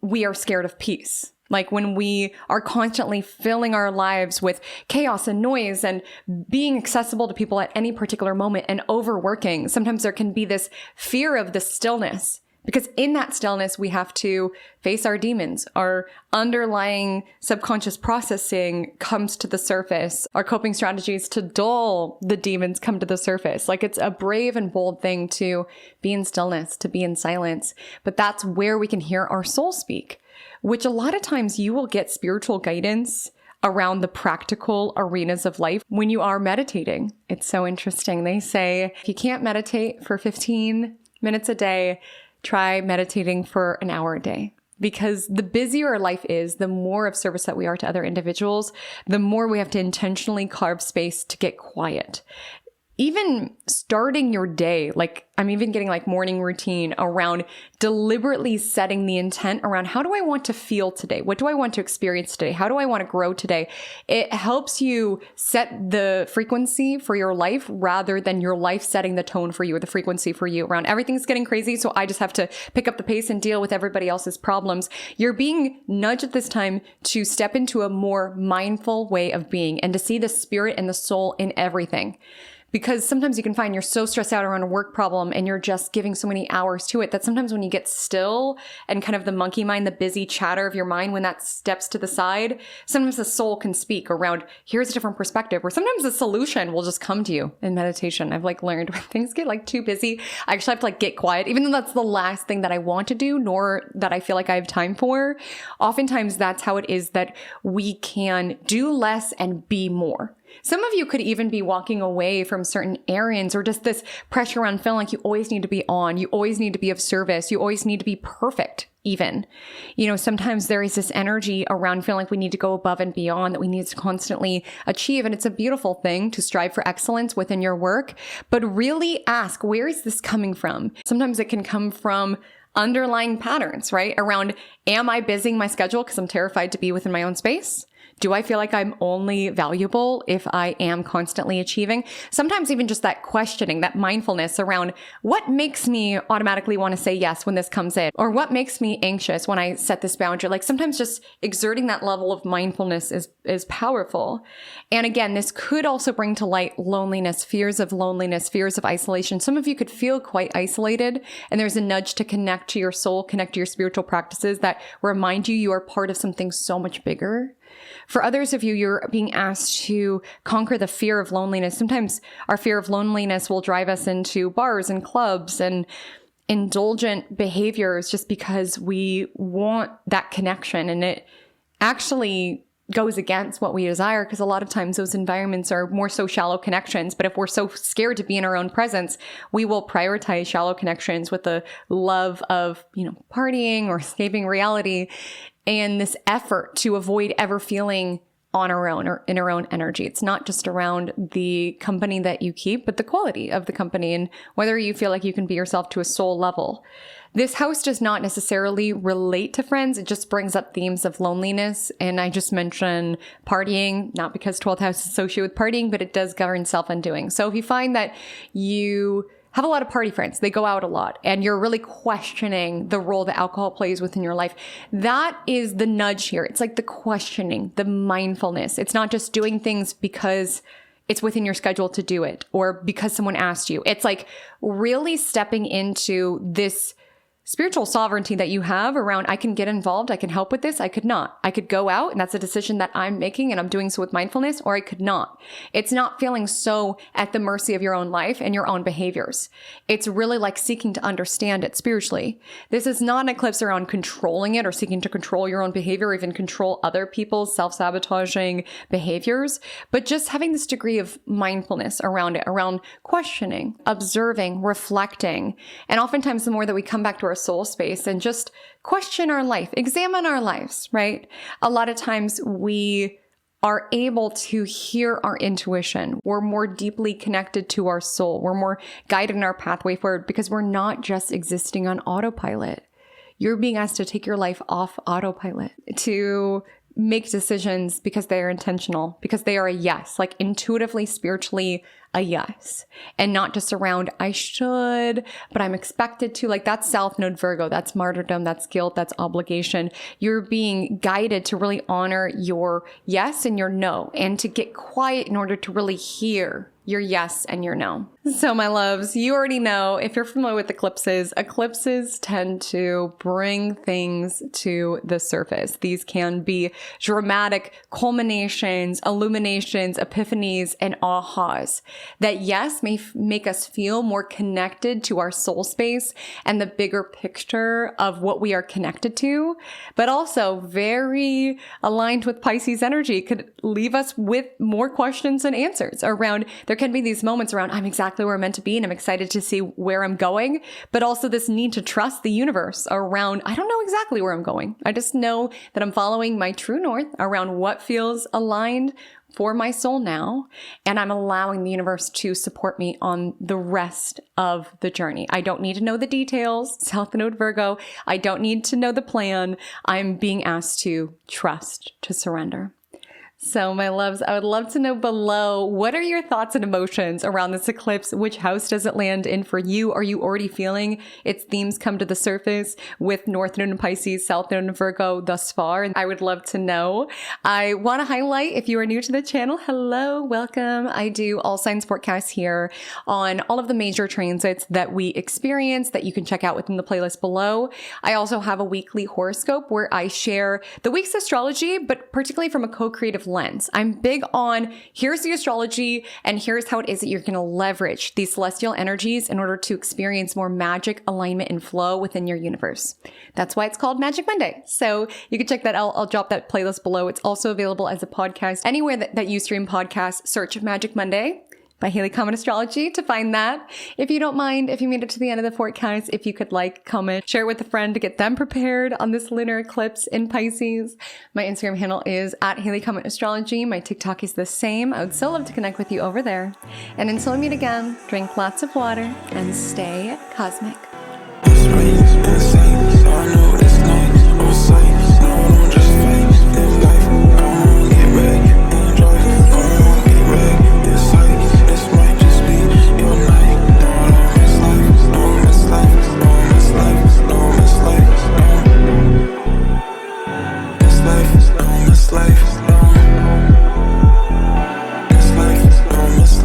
we are scared of peace. Like when we are constantly filling our lives with chaos and noise and being accessible to people at any particular moment and overworking, sometimes there can be this fear of the stillness. Because in that stillness, we have to face our demons. Our underlying subconscious processing comes to the surface. Our coping strategies to dull the demons come to the surface. Like it's a brave and bold thing to be in stillness, to be in silence. But that's where we can hear our soul speak, which a lot of times you will get spiritual guidance around the practical arenas of life when you are meditating. It's so interesting. They say if you can't meditate for 15 minutes a day, try meditating for an hour a day. Because the busier our life is, the more of service that we are to other individuals, the more we have to intentionally carve space to get quiet. Even starting your day, like I'm even getting like morning routine around deliberately setting the intent around how do I want to feel today? What do I want to experience today? How do I want to grow today? It helps you set the frequency for your life rather than your life setting the tone for you or the frequency for you around everything's getting crazy. So I just have to pick up the pace and deal with everybody else's problems. You're being nudged at this time to step into a more mindful way of being and to see the spirit and the soul in everything. Because sometimes you can find you're so stressed out around a work problem and you're just giving so many hours to it that sometimes when you get still and kind of the monkey mind, the busy chatter of your mind, when that steps to the side, sometimes the soul can speak around, here's a different perspective, or sometimes the solution will just come to you in meditation. I've like learned when things get like too busy, I actually have to like get quiet, even though that's the last thing that I want to do, nor that I feel like I have time for. Oftentimes that's how it is that we can do less and be more. Some of you could even be walking away from certain errands or just this pressure around feeling like you always need to be on, you always need to be of service, you always need to be perfect even. You know, sometimes there is this energy around feeling like we need to go above and beyond, that we need to constantly achieve. And it's a beautiful thing to strive for excellence within your work, but really ask, where is this coming from? Sometimes it can come from underlying patterns, right? Around, am I busying my schedule because I'm terrified to be within my own space? Do I feel like I'm only valuable if I am constantly achieving? Sometimes even just that questioning, that mindfulness around what makes me automatically want to say yes when this comes in, or what makes me anxious when I set this boundary. Like sometimes just exerting that level of mindfulness is powerful. And again, this could also bring to light loneliness, fears of isolation. Some of you could feel quite isolated, and there's a nudge to connect to your soul, connect to your spiritual practices that remind you you are part of something so much bigger. For others of you, you're being asked to conquer the fear of loneliness. Sometimes our fear of loneliness will drive us into bars and clubs and indulgent behaviors just because we want that connection. And it actually goes against what we desire, because a lot of times those environments are more so shallow connections. But if we're so scared to be in our own presence, we will prioritize shallow connections with the love of, partying or escaping reality, and this effort to avoid ever feeling on our own or in our own energy. It's not just around the company that you keep, but the quality of the company and whether you feel like you can be yourself to a soul level. This house does not necessarily relate to friends. It just brings up themes of loneliness. And I just mentioned partying, not because 12th house is associated with partying, but it does govern self-undoing. So if you find that you have a lot of party friends, they go out a lot, and you're really questioning the role that alcohol plays within your life, that is the nudge here. It's like the questioning, the mindfulness. It's not just doing things because it's within your schedule to do it or because someone asked you. It's like really stepping into this spiritual sovereignty that you have around, I can get involved, I can help with this, I could not. I could go out, and that's a decision that I'm making, and I'm doing so with mindfulness, or I could not. It's not feeling so at the mercy of your own life and your own behaviors. It's really like seeking to understand it spiritually. This is not an eclipse around controlling it or seeking to control your own behavior or even control other people's self-sabotaging behaviors, but just having this degree of mindfulness around it, around questioning, observing, reflecting. And oftentimes the more that we come back to our soul space and just question our life, examine our lives, right? A lot of times we are able to hear our intuition. We're more deeply connected to our soul. We're more guided in our pathway forward because we're not just existing on autopilot. You're being asked to take your life off autopilot, to make decisions because they are intentional, because they are a yes, like intuitively, spiritually, a yes, and not just around, I should, but I'm expected to. Like that's South Node Virgo, that's martyrdom, that's guilt, that's obligation. You're being guided to really honor your yes and your no, and to get quiet in order to really hear your yes and your no. So my loves, you already know, if you're familiar with eclipses tend to bring things to the surface. These can be dramatic culminations, illuminations, epiphanies, and ahas that, yes, may make us feel more connected to our soul space and the bigger picture of what we are connected to, but also very aligned with Pisces energy, could leave us with more questions and answers around. There can be these moments around, I'm exactly where I'm meant to be and I'm excited to see where I'm going, but also this need to trust the universe around, I don't know exactly where I'm going. I just know that I'm following my true north around what feels aligned for my soul now, and I'm allowing the universe to support me on the rest of the journey. I don't need to know the details, South Node Virgo. I don't need to know the plan. I'm being asked to trust, to surrender. So my loves, I would love to know below, what are your thoughts and emotions around this eclipse? Which house does it land in for you? Are you already feeling its themes come to the surface with North Node in Pisces, South Node in Virgo thus far? And I would love to know. I want to highlight, if you are new to the channel, hello, welcome. I do all signs forecasts here on all of the major transits that we experience that you can check out within the playlist below. I also have a weekly horoscope where I share the week's astrology, but particularly from a co-creative lens. I'm big on, here's the astrology and here's how it is that you're going to leverage these celestial energies in order to experience more magic, alignment, and flow within your universe. That's why it's called Magic Monday. So you can check that out. I'll drop that playlist below. It's also available as a podcast anywhere that you stream podcasts. Search Magic Monday by Haley Comet Astrology to find that. If you don't mind, if you made it to the end of the forecast, if you could like, comment, share it with a friend to get them prepared on this lunar eclipse in Pisces. My Instagram handle is at Haley Comet Astrology. My TikTok is the same. I would so love to connect with you over there. And until we meet again, drink lots of water and stay cosmic.